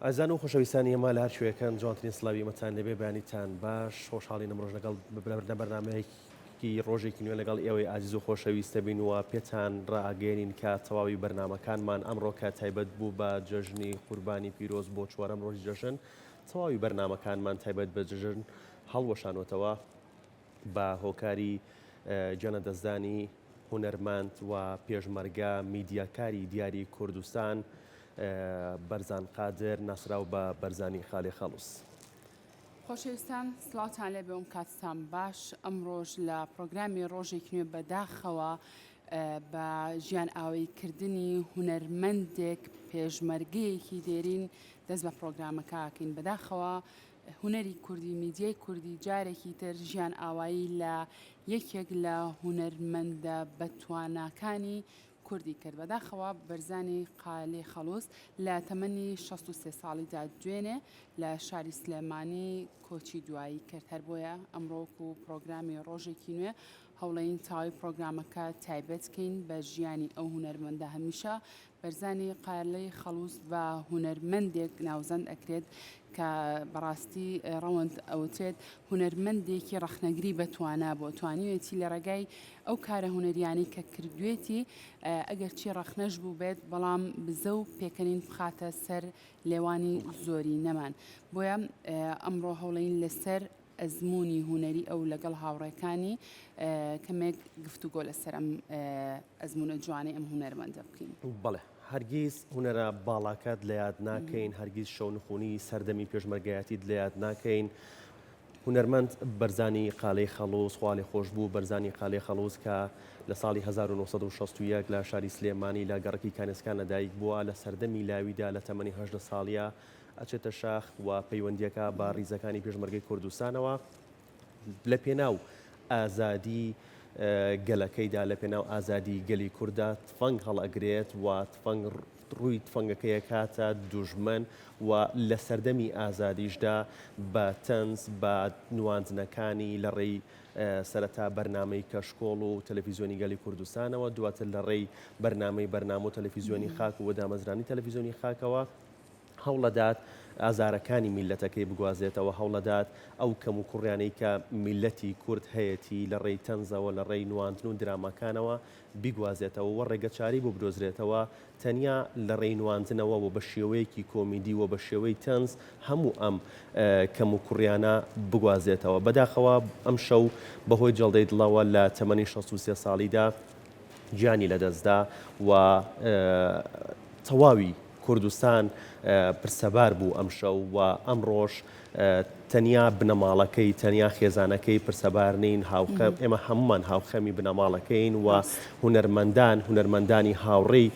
ئازان و خۆشەویستانی ئێمە لە هەر شوێکەکان جوانترین سڵاوی مەتان لەبێ بەیانیتان باش خۆشحاڵی نەمڕۆژ لەگەڵ بەرنمەیەکی ڕۆژێکی نوێ لەگەڵ ئێوەی ئازیز و خۆشەویستە بین وە پێتان ڕائگەێنین کە تەواوی بەرنمەکانمان ئەمڕۆکە تایبەت بوو بە جەژنی قوربانی پیرۆز بۆ چوارەم ڕۆژی جەژن تەواوی بەرنمەکانمان تایبەت بە جەژن هەڵوەشانەوەتەوە بە هۆکاری جەنە دەستدانی هونەرمەند و پێشمەرگە میدیاکاری دیاری کوردستان بەرزان قادر ناسرااو بە بەرزانی خاڵێ خەڵوس. خۆشەویستان سڵاتان لێ بێم کاتتان باش ئەمڕۆژ لە پرۆگرامی ڕۆژێک نوێ بەداخەوە بە ژیان ئاوەیکردنی هونەرمەندێک پێشمەرگەیەکی دێرین دەست بە پرۆگرامەکەکەین بەداخەوە هونەری کوردی میدیای کوردی جارێکی تر ژیان ئاوایی لە یەکێک لە هونەرمەندە بەتواناکانی کوردی کرد بەداخەوە بەرزانی قالێ خەڵوس لە تەمەنی 63 ساڵیدا دوێنێ لە شاری سلێمانی کۆچی دوایی کرد هەر بۆیە ئەمڕۆک و پرۆگرامی ڕۆژێکی نوێ هەوڵەین تاوی پرۆگرامەکە تایبەتکەین بە ژیانی ئەو هونەرمەندە هەمیشە بەرزانی قالەی خەڵوس بە هونەرمەندێک ناوزەند ئەکرێت کە بەڕاستی ڕەوەند ئەوترێت هونەرمەندێکی ڕەخنەگری بەتوانە بۆ توانیوێتی لە ڕێگای ئەو کارە هونەریانی کە کردوێتی ئەگەر چی ڕەخنەش بوو بێت بەڵام بزە و پێکەنین بخاتە سەر لێوانی زۆری نەمان بۆیە ئەمڕۆ هەوڵەین لەسەر ئەزمموی هوەری ئەو لەگەڵ هاوڕێکانی کەمێک گفتوگۆ لەسەر ئەم ئەزمونە جوانی ئەم هونەرمەندە بکەین. بەڵێ هەرگیز هونەرە باڵاکات لە یاد ناکەین هەرگیز شەونخونی سەردەمی پێشمەرگایەتیت لە یاد ناکەین. هونەرمەند بەرزانی قالەی خەڵوس خواڵێ خۆش بوو بەرزانی قالێ خەڵوس کە لە ساڵی 1961 لە شاری سلێمانی لە گەڕکی کانسکان لەدایک بووە لە سەردەمی لاویدا لە تەمەنی 18 ساڵیە ئەچێتە شاخ و پەیوەندیەکە بە ڕیزەکانی پێشمەرگەی کوردستانەوە لە پێناو ئازادی گەلەکەیدا لە پێناو ئازادی گەلی کووردا تفەنگ هەڵئەگرێت و تفەنگ ڕووی تفەنگەکەیە کاتە دوژمن و لە سەردەمی ئازادیشدا بە تەنز بە نواندنەکانی لە ڕێی سەرەتا بەرنامەی کەشکۆڵ و تەلەڤیزیۆنی گەلی کوردستانەوە دواتر لە ڕێی بەرنامە و تەلەڤیزیۆنی خاک و دامەزرانی تەلەڤیزیۆنی خاکەوە هەوڵەدات ئازارەکانی میلەتەکەی بگوازێتەوە هەوڵەدات ئەو کەم و کوڕیانەی کە میلەتی کورد هەیەی لە ڕێی تەنزەوە لە ڕێی نواندن و درامەکانەوە بیگوازێتەوە و ڕێگەچاری بۆ بدۆزرێتەوە تەنیا لە ڕێی نواندنەوە و بە شێوەیەکی کۆمیدی و بە شێوەی تەنز هەموو ئەم کەم و کوڕیانە بگوازێتەوە بەداخەوە ئەم شەو بەهۆی جەڵدەی دڵەوە لە تەمەنی 63 ساڵیدا گیانی لەدەستدا و تەواوی کوردستان پرسەبار بوو ئەم شەو و ئەم ڕۆژ تەنیا بنەماڵەکەی تەنیا خێزانەکەی پرسەبار نین ئێمە هەمومان هاوخەمی بنەماڵەکەین و هونەرمەندانی هاوڕێی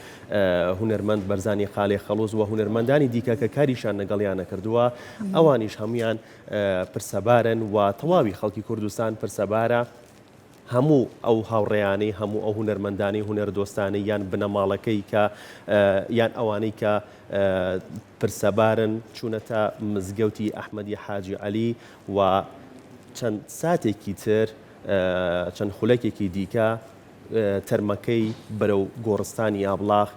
هونەرمەند بەرزانی قالێ خەڵوس و هونەرمەندانی دیکە کە کاریشان لەگەڵیانە کردووە ئەوانیش هەمویان پرسەبارن و تەواوی خەڵکی کوردستان پرسەبارە هەموو ئەو هاوڕێیانەی هەموو ئەو هونەرمەندانی هونەردۆستانەی یان بنەماڵەکەی کە یان ئەوانەی کە پرسەبارن چوونەتە مزگەوتی ئەحمەدی حاجی عەلی و چەند ساتێکی تر چەند خولەکێکی دیکە تەرمەکەی بەرەو گۆڕستانی ئابلاغ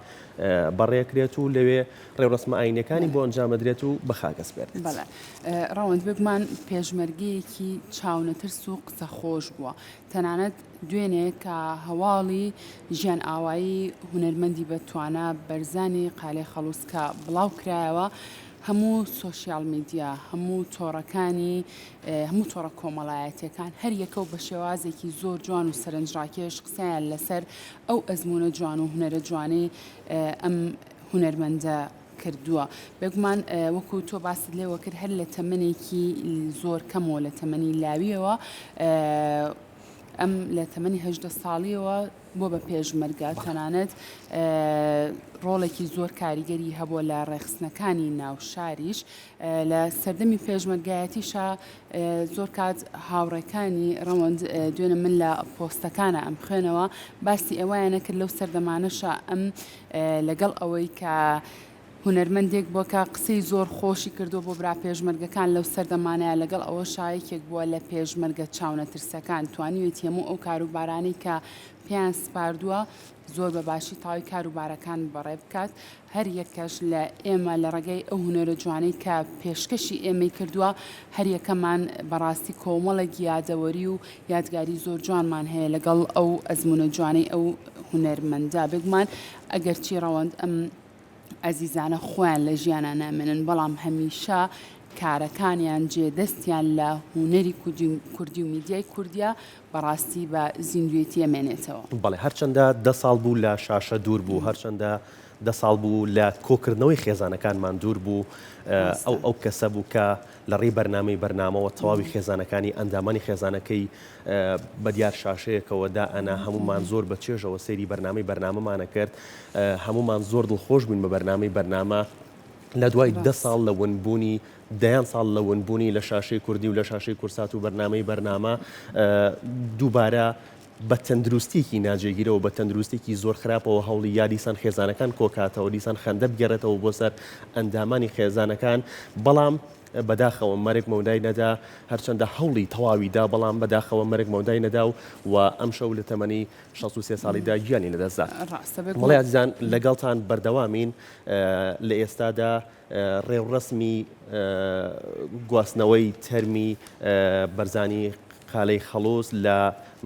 بەڕێکرێت و لەوێ ڕێوڕسمە ئاینەکانی بۆ ئەنجامەدرێت و بە خاکەس بێت. بەڵێ ڕەوەند بگومان پێشمەرگەیەکی چاونەترس و قسە خۆش بووە تەنانەت دوێنێ کە هەواڵی ژیان ئاوایی هونەرمەندی بەتوانە بەرزانی قالێ خەڵوس کە بڵاو کرایەوە هەموو سۆشیال میدیا هەموو تۆڕەکانی هەموو تۆڕە کۆمەڵایەتیەکان هەر یەکە و بە شێوازێکی زۆر جوان و سەرنجڕاکێش قسەیان لەسەر ئەو ئەزمونە جوان و هونەرە جوانەی ئەم هونەرمەندە کردووە بێگومان وەکو تۆ باست لێوە کرد هەر لە تەمەنێکی زۆر کەمەوە لە تەمەنی لاویەوە ئەم لە تەمەنی 18 ساڵیەوە بۆ بە پێشمەرگە تەنانەت ڕۆڵێکی زۆر کاریگەری هەبووە لە ڕێخستنەکانی ناوشاریش لە سەردەمی پێشمەرگایەتیشە زۆر کات هاوڕێکانی ڕەوەند دوێنە من لە پۆستەکانە ئەم خوێنەوە باسی ئەوەیانە کرد لەو سەردەمانەشە ئەم لەگەڵ ئەوەی کە هونەرمەندێک بۆ کە قسەی زۆر خۆشی کردو بۆ برا پێشمەرگەکان لەو سەردەمانەیە لەگەڵ ئەوە شایەکێک بووە لە پێشمەرگە چاونەترسەکان توانیوێت هەموو ئەو کاروبارانەی کە پێیان سپاردووە زۆر بەباشی تاوی کاروبارەکان بەڕێ بکات هەر یەکەش لە ئێمە لە ڕێگەی ئەو هونەرە جوانەی کە پێشکەشی ئێمەی کردووە هەر یەکەمان بەڕاستی کۆمەڵێک یادەوەری و یادگاری زۆر جوانمان هەیە لەگەڵ ئەو ئەزمونە جوانەی ئەو هونەرمەندا بگمان ئەگەر چی ڕەوەند ئەم ئەزیزانە خۆیان لە ژیانە نامێنن بەڵام هەمیشە کارەکانیان جێدەستیان لە هونەری کوردی و میدیای کوردیا بەڕاستی بە زیندوێتی ئەمێنێتەوە. بەڵێ هەرچەندە 10 ساڵ بوو لە شاشە دوور بوو هەرچەندە 10 ساڵ بوو لە کۆکردنەوەی خێزانەکانمان دوور بوو ئەو کەسە بوو کە لە ڕێی بەرنامەی بەرنامەوە تەواوی خێزانەکانی ئەندامانی خێزانەکەی بە دیار شاشەیەکەوەدا ئەنا هەمومان زۆر بە چێژەوە سەیری بەرنامەی بەرنامەمانە کرد هەمومان زۆر دڵخۆش بووین بە بەرنامەی بەرنامە لە دوای 10 ساڵ لە ونبوونی دەیان ساڵ لە ونبوونی لە شاشەی کوردی و لە شاشەی کورسات و بەرنامەی بەرنامە دووبارە بە تەندروستێکی ناجێگیرەوە بە تەندروستێکی زۆر خراپەوە هەوڵی یا دیسان خێزانەکان کۆکاتەوە دیسان خەندە بگەڕێتەوە بۆ سەر ئەندامانی خێزانەکان بەڵام بەداخەوە مەرگ مەودای نەدا هەرچەندە هەوڵی تەواویدا بەڵام بەداخەوە مەرگ مەودای نەدا و ئەم شەو لە تەمەنی 63 ساڵیدا گیانی لەدەستدا. مەڵێ عزیزان لەگەڵتان بەردەوامین لە ئێستادا ڕێوڕسمی گواستنەوەی تەرمی بەرزانی قالەی خەڵۆز لە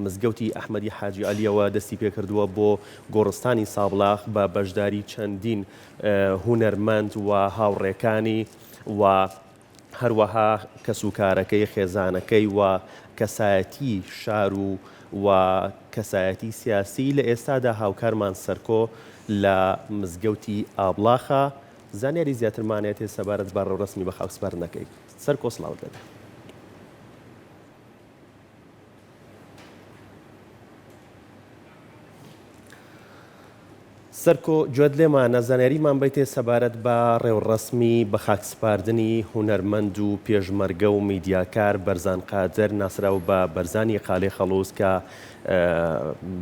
مزگەوتی ئەحمەدی حاجی عەلیەوە دەستی پێکردووە بۆ گۆڕستانی سابڵاغ بە بەشداری چەندین هونەرمەند و هاوڕێکانی و هەروەها کەسوکارەکەی خێزانەکەی و کەسایەتی شار و کەسایەتی سیاسی لە ئێستادا هاوکارمان سەرکۆ لە مزگەوتی ئابلاخە زانیاری زیاترمانێت سەبارەت بە ڕێوڕسمی بە خاکسپەرنەکەی سەرکۆ سڵاو دەدا. سەرکۆ گوێت لێمانە زانیاریمان بیتێ سەبارەت بە ڕێوڕسمی بە خاکسپاردنی هونەرمەند و پێشمەرگە و میدیاکار بەرزان قادر ناسراو بە بەرزانی قالەی خەڵۆز کە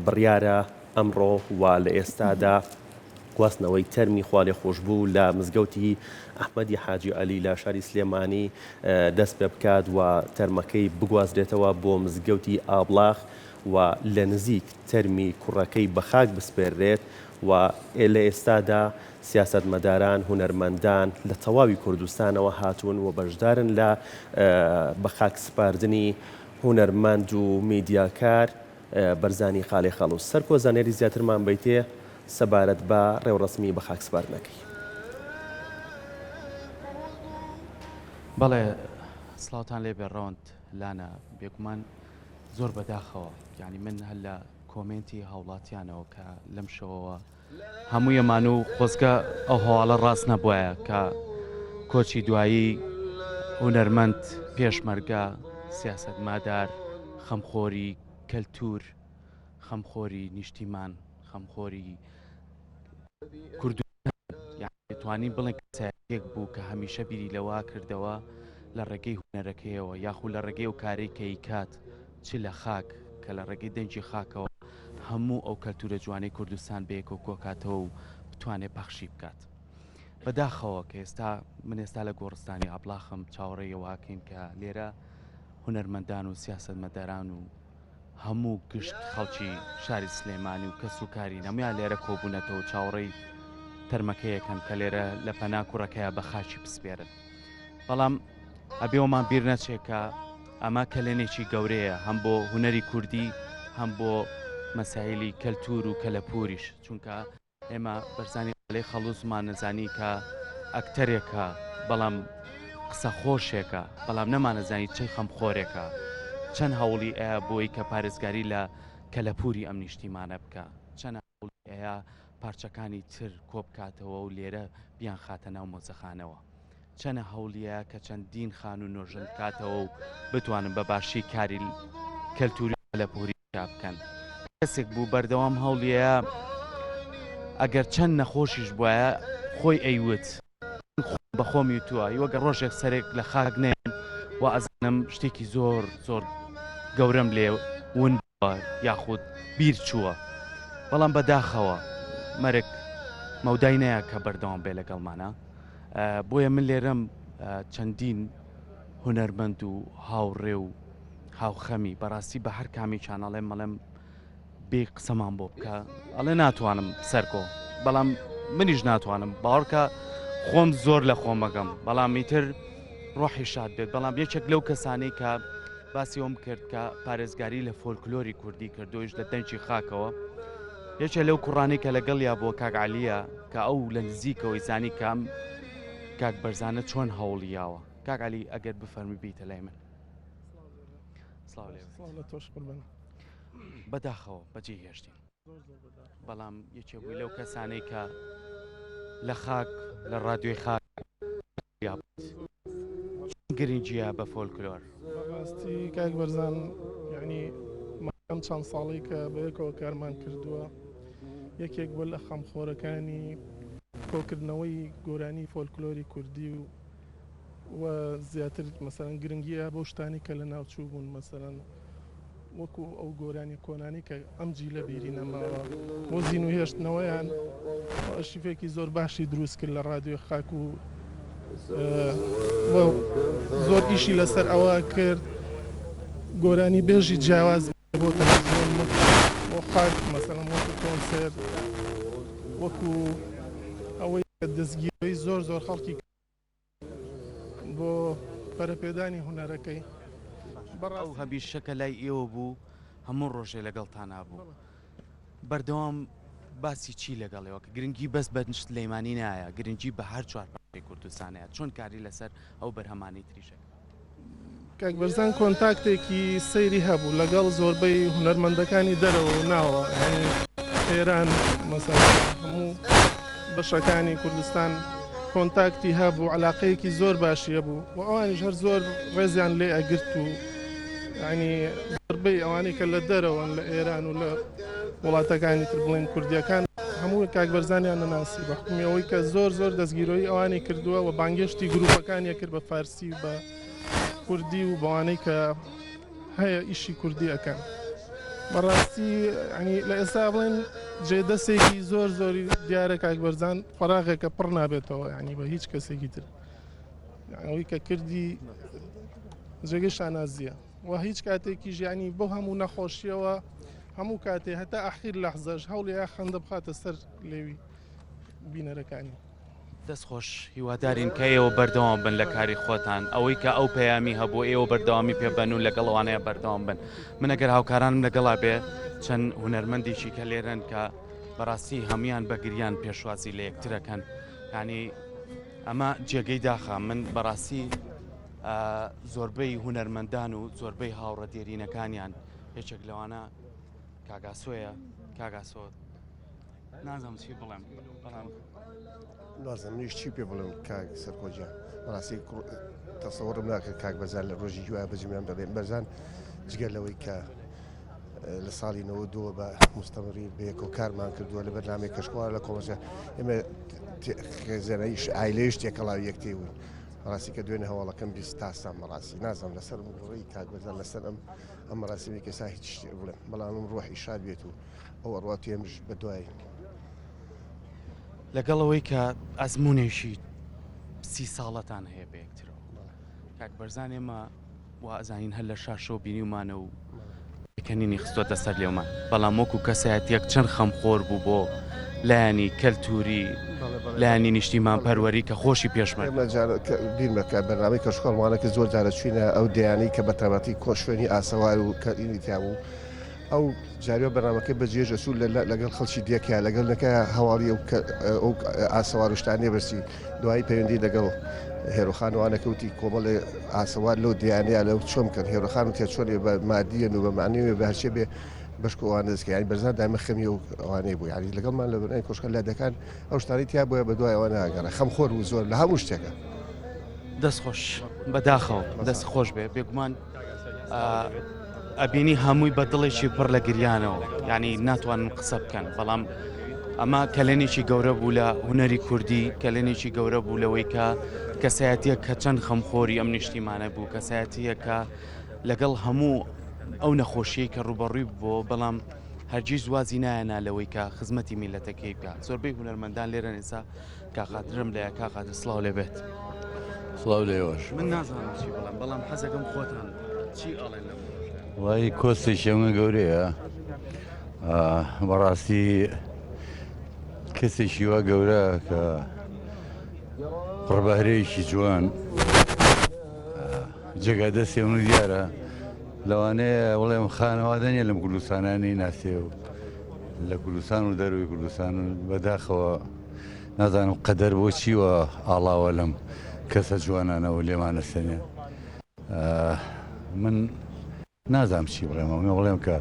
بڕیارە ئەمڕۆ و لە ئێستادا گواستنەوەی تەرمی خوا لێ خۆشبوو لە مزگەوتی ئەحمەدی حاجی عەلی لە شاری سلێمانی دەست پێ بکات و تەرمەکەی بگوازرێتەوە بۆ مزگەوتی ئابلاخ و لە نزیک تەرمی کوڕەکەی بە خاک بسپێررێت و لە ئێستادا سیاسەتمەداران هونەرمەندان لە تەواوی کوردستانەوە هاتوون و بەشدارن لە بە خاکسپاردنی هونەرمەند و میدیاکار بەرزانی قالەی خەڵۆز. سەرکۆ زانیاری زیاترمان بیتێ سەبارەت بە ڕێوڕسمی بە خاکسپاردنەکەی. بەڵێ سڵاوتان لێ بێڕۆند لانە بێگومان زۆر بەداخەوە یعنی من هەر لە کۆمنتی هاوڵاتیانەوە کە لەم شەوەوە هەموویەمان و خۆزگە ئەو هەواڵە ڕاست نەبووایە کە کۆچی دوایی هونەرمەند پێشمەرگە سیاسەتمادار خەمخۆری کەلتور خەمخۆری نیشتیمان خەمخۆری کوردستان دەتوانین بڵێن کەسێک بوو کە هەمیشە بیری لەوا کردەوە لە ڕێگەی هونەرەکەیەوە یاخود لە ڕێگەی و کارێک کەیکات چ لە خاک کە لە ڕێگەی دەنجی خاکەوە هەموو ئەو کەلتورە جوانەی کوردستان بەیەک و کۆکاتەوە و بتوانێت پەخشی بکات. بەداخەوە کە ئێستا من ئێستا لە گۆڕستانی ئابلاخم چاوەڕێیەواکەین کە لێرە هونەرمەندان و سیاسەتمەداران و هەموو گشت خەڵکی شاری سلێمانی و کەس و کاری نەمایان لێرە کۆبوونەتەوە چاوەڕێی تەرمەکەیەکەن کە لێرە لە پەنا کوڕەکەیە بە خاچی بسپێرن. بەڵام ئەبێوەمان بیر نەچێکە ئەمە کەلێنێکی گەورەیە هەم بۆ هونەری کوردی هەم بۆ مەسایلی کەلتور و کەلەپوریش چونکە ئێمە بەرزانی قالەی خەڵۆزمان نەزانی کە ئەکتەرێکە بەڵام قسە خۆشێکە بەڵام نەمانەزانی چەی خەمخۆرێکە چەند هەوڵی ئەیە بۆی کە پارێزگاری لە کەلەپوری ئەم نیشتیمانە بکە چەند هەوڵی ئەیە پارچەکانی تر کۆبکاتەوە و لێرە بیان خاتە ناو مۆزەخانەوە چەنە هەوڵیە کە چەندین خان و نۆژن کاتەوە و بتوانن بە باشی کاری کەلتوری کەلەپوری بکەن. کەسێک بوو بەردەوام هەوڵیە ئەگەر چەند نەخۆشیش بواە خۆی ئەیوت بە خۆمی تووە وەگە ڕۆژێک سەرێک لە خاک نێن و ئەزانم شتێکی زۆر زۆر گەورەم لێ ون یاخود بیر چووە بەڵام بەداخەوە مەرگ مەودای نەیە کە بەردەوام بێ لەگەڵمانە بۆیە من لێرەم چەندین هونەرمەند و هاوڕێ و هاوخەمی بەڕاستی بە هەر کامی چانەڵێ مەڵێم بێ قسەمان بۆ بکە ئەڵێ ناتوانم سەرکۆ بەڵام منیش ناتوانم باوەڕکە خۆم زۆر لە خۆمەگەم بەڵام ئیتر ڕۆحی شاد بێت بەڵام یەکێک لەو کەسانەی کە باسی ئەوم کرد کە پارێزگاری لە فۆلکلۆری کوردی کردویش لە دەنجی خاکەوە یەکێ لەو کوڕانی کە لەگەڵ یا بۆ کاک عەلیە کە ئەو لە نزیکەوەی زانی کام کاک بەرزانە چۆن هەوڵیاوە کاک عەلی ئەگەر بفەرمی بیتە لای من بەداخەوە بەجێ هێشتین بەڵام یەکێ بووی لەو کەسانەی کە لە خاک لە ڕادیۆی خاک گرنگجیە بە فۆلکلۆر ڕاستی کاک بەرزان یعنی ئەم چەند ساڵی کە بەیەکەوە کارمان کردووە یەکێک بۆ لە خەمخۆرەکانی کۆکردنەوەی گۆرانی فۆلکلۆری کوردی و زیاتر مەسەرەن گرنگیە بۆ شتانی کە لە ناوچوو بوون مەسەرەن وەکو ئەو گۆرانی کۆنانی کە ئەم جیلە بیری نەماوە بۆ زین و هێشتنەوەیان ئەشیفێکی زۆر باشی دروست کرد لە ڕادیۆ خاک و زۆر ئیشی لەسەر ئەوە کرد گۆرانی بێژی جیاواز بۆ تەلەڤیزیۆن بۆ خاک مەسەڵەن وەکو کۆنسێر وەکو ئەوەی دەستگیری زۆر خەڵکی بۆ پەرەپێدانی هونەرەکەی ئەو هەبیشەکە لای ئێوە بوو هەموو ڕۆژێ لەگەڵتان نابوو بەردەوام باسی چی لەگەڵەوە کە گرنگی بەس بە سلەیمانی نایە گرنگی بە هەر چوار پارچەی کوردستانەیە چۆن کاری لەسەر ئەو بەرهەمانی تریشەکە کاک بەرزان کۆنتاکتێکی سەیری هەبوو لەگەڵ زۆربەی هونەرمەندەکانی دەرەوە و ناوە یعنی ئێران مەسەڵەن هەموو بەشەکانی کوردستان کۆنتاکتی هەبوو علاقەیەکی زۆر باشیە بوو و ئەوانیش هەر زۆر ڕێزیان لێ ئەگرت و یعنی زۆربەی ئەوانەی کە لە دەرەوەن لە ئێران و لە وڵاتەکانی تر بڵێن کوردیەکان هەموو کاک بەرزانیان نەناسی بە حکومی ئەوەی کە زۆر دەستگیرۆی ئەوانی کردووە و بانگشتی گروپەکانی کرد بە فارسی بە کوردی و بەوانەی کە هەیە ئیشی کوردی ئەەکەن بەڕاستی ینی لە ئێستا بڵێن جێدەسێکی زۆری دیارە کاک بەرزان فەراغێکە پڕ نابێتەوە ینی بە هیچ کەسێکی تر ئەوەی کە کردی جێگەی شانازیە و هیچ کاتێکی ژیانی بۆ هەموو نەخۆشیەوە هەموو کاتێ هەتا ئاخیر لەحزەش هەوڵی یا خەندە بخاتە سەر لێوی بینەرەکانی دەستخۆش هیوادارین کە ئێوە بەردەوام بن لە کاری خۆتان ئەوەی کە ئەو پەیامی هەبوو ئێوە بەردەوامی پێبەن و لەگەڵەوانەیە بەردەوام بن من ئەگەر هاوکارانم لەگەڵا بێ چەند هونەرمەندێکی کە لێرن کە بەڕاستی هەمویان بەگریان پێشوازی لە یەکترەکەن ینی ئەمە جێگەی داخە من بەڕاستی زۆربەی هونەرمەندان و زۆربەی هاوڕە دێرینەکانیان هیچێک لەوانە کاگاسۆیە کاگاسۆ نازانم چی بڵێم بەڵام نازم نیش چی پێ بڵم کاک سەرکۆجیان بەڕاستی تەسەوەڕم ناکرد کاک بەرزان لە ڕۆژی جوایە بەجمیان بەڵێن بەرزان جگەر لەوەی کە لە ساڵی 92 بە مستەمری بەیەکەوە کارمان کردووە لە بەرنامەی کەشخوار لە کۆمەسە ئێمە خێزانەی ئایلەیش تێکەڵاو یەکتێ بووین بەڕاستی کە دوێنێ هەواڵەکەم بیست تاسان بەڕاستی نازانم لەسەر ڕێی کاک بەرزان لەسەر ئەم مەراسیمی کەسا هیچ شتێ بڵێم بەڵام ڕۆحی شاد بێت و ئەو ئەڕواتی ئەمش بەدوای لەگەڵەوەی کە ئەزمونێکی 30 ساڵەتان هەیە بە یەکترەوە کاک بەرزان ئێمە وازانین هەر لە شاشۆ بینیمانە و یەکەنینی خستۆتە سەر لێومان بەڵام وەکو کەسایەتیەک چەند خەمخۆر بوو بۆ لایەنی کەلتوری لایەنی نیشتیمان پەروەری کە خۆشی پێشمەرگ بیرمەکە بەرنامەی کەشخۆڵمانەکە زۆر جارە چوینە ئەو دەیانەی کە بە تەمەتی کۆشوێنی ئاسەوار و کەینی تیابوو ئەو جاریۆ بەنامەکەی بەجێژە سوول لەگەڵ خەڵکی دیەکە لەگەڵ نەکە هەواڵی ئەو ئاسەوار وشتانێ بەرسی دوایی پەیوەندی لەگەڵ هێرۆخانوانەکەوتی کۆمەڵێ ئاسەوار لەو دییانەیە لەو چۆم کرد هێرۆخان و تێچۆنێ بە مادیەن و بە معنیوێ بە هەرچێ بێ بەشکۆوان دەستکە ینی بەرزان دامە خەمی و ئەوانەی بوو ینی لەگەڵمان لە بەرنامەی کۆشکە لادەکان ئەو شتانی تیا بۆیە بە دوای ئەوە ناگەڕە خەمخۆر و زۆر لە هەموو شتێکە دەستخۆش بەداخەوە دەست خۆش بێ بێگومان ئەبینی هەمووی بە دڵێکی پڕ لە گریانەوە ینی ناتوانن قسە بکەن بەڵام ئەمە کەلێنێکی گەورە بوو لە هونەری کوردی کەلێنێکی گەورە بوو لەوەی کە کەسایەتیە کە چەند خەمخۆری ئەم نیشتیمانە بوو کەسایەتیە کە لەگەڵ هەموو ئەو نەخۆشیەی کە ڕوبەڕووی بوو بەڵام هەرگیز وازی نایەنا لەوەی کە خزمەتی میلەتەکەی بکات زۆربەی هونەرمەندان لێرەن ئێستا کاخاترم لە کاخاتر سڵاو لێ بێت سڵاو لێوەش من نازانم چی بڵێم بەڵام حەزەکەم خۆتان چی ئەڵێن لەم وای کۆستی شەومە گەورەیە بەڕاستی کەسێکی وە گەورە کە ڕبارەیەکی جوان جێگا دەستێ من دیارە لەوانەیە وڵێم خانەوادەنیە لەم کوردستانانی ناسێ و لە کوردستان و دەروی کوردستان بەداخەوە نازانم قەدەر بۆ چیوە ئاڵاوە لەم کەسە جوانانەوە لێمانە سەنێ من نازانم چی بڵێمە بڵێم کە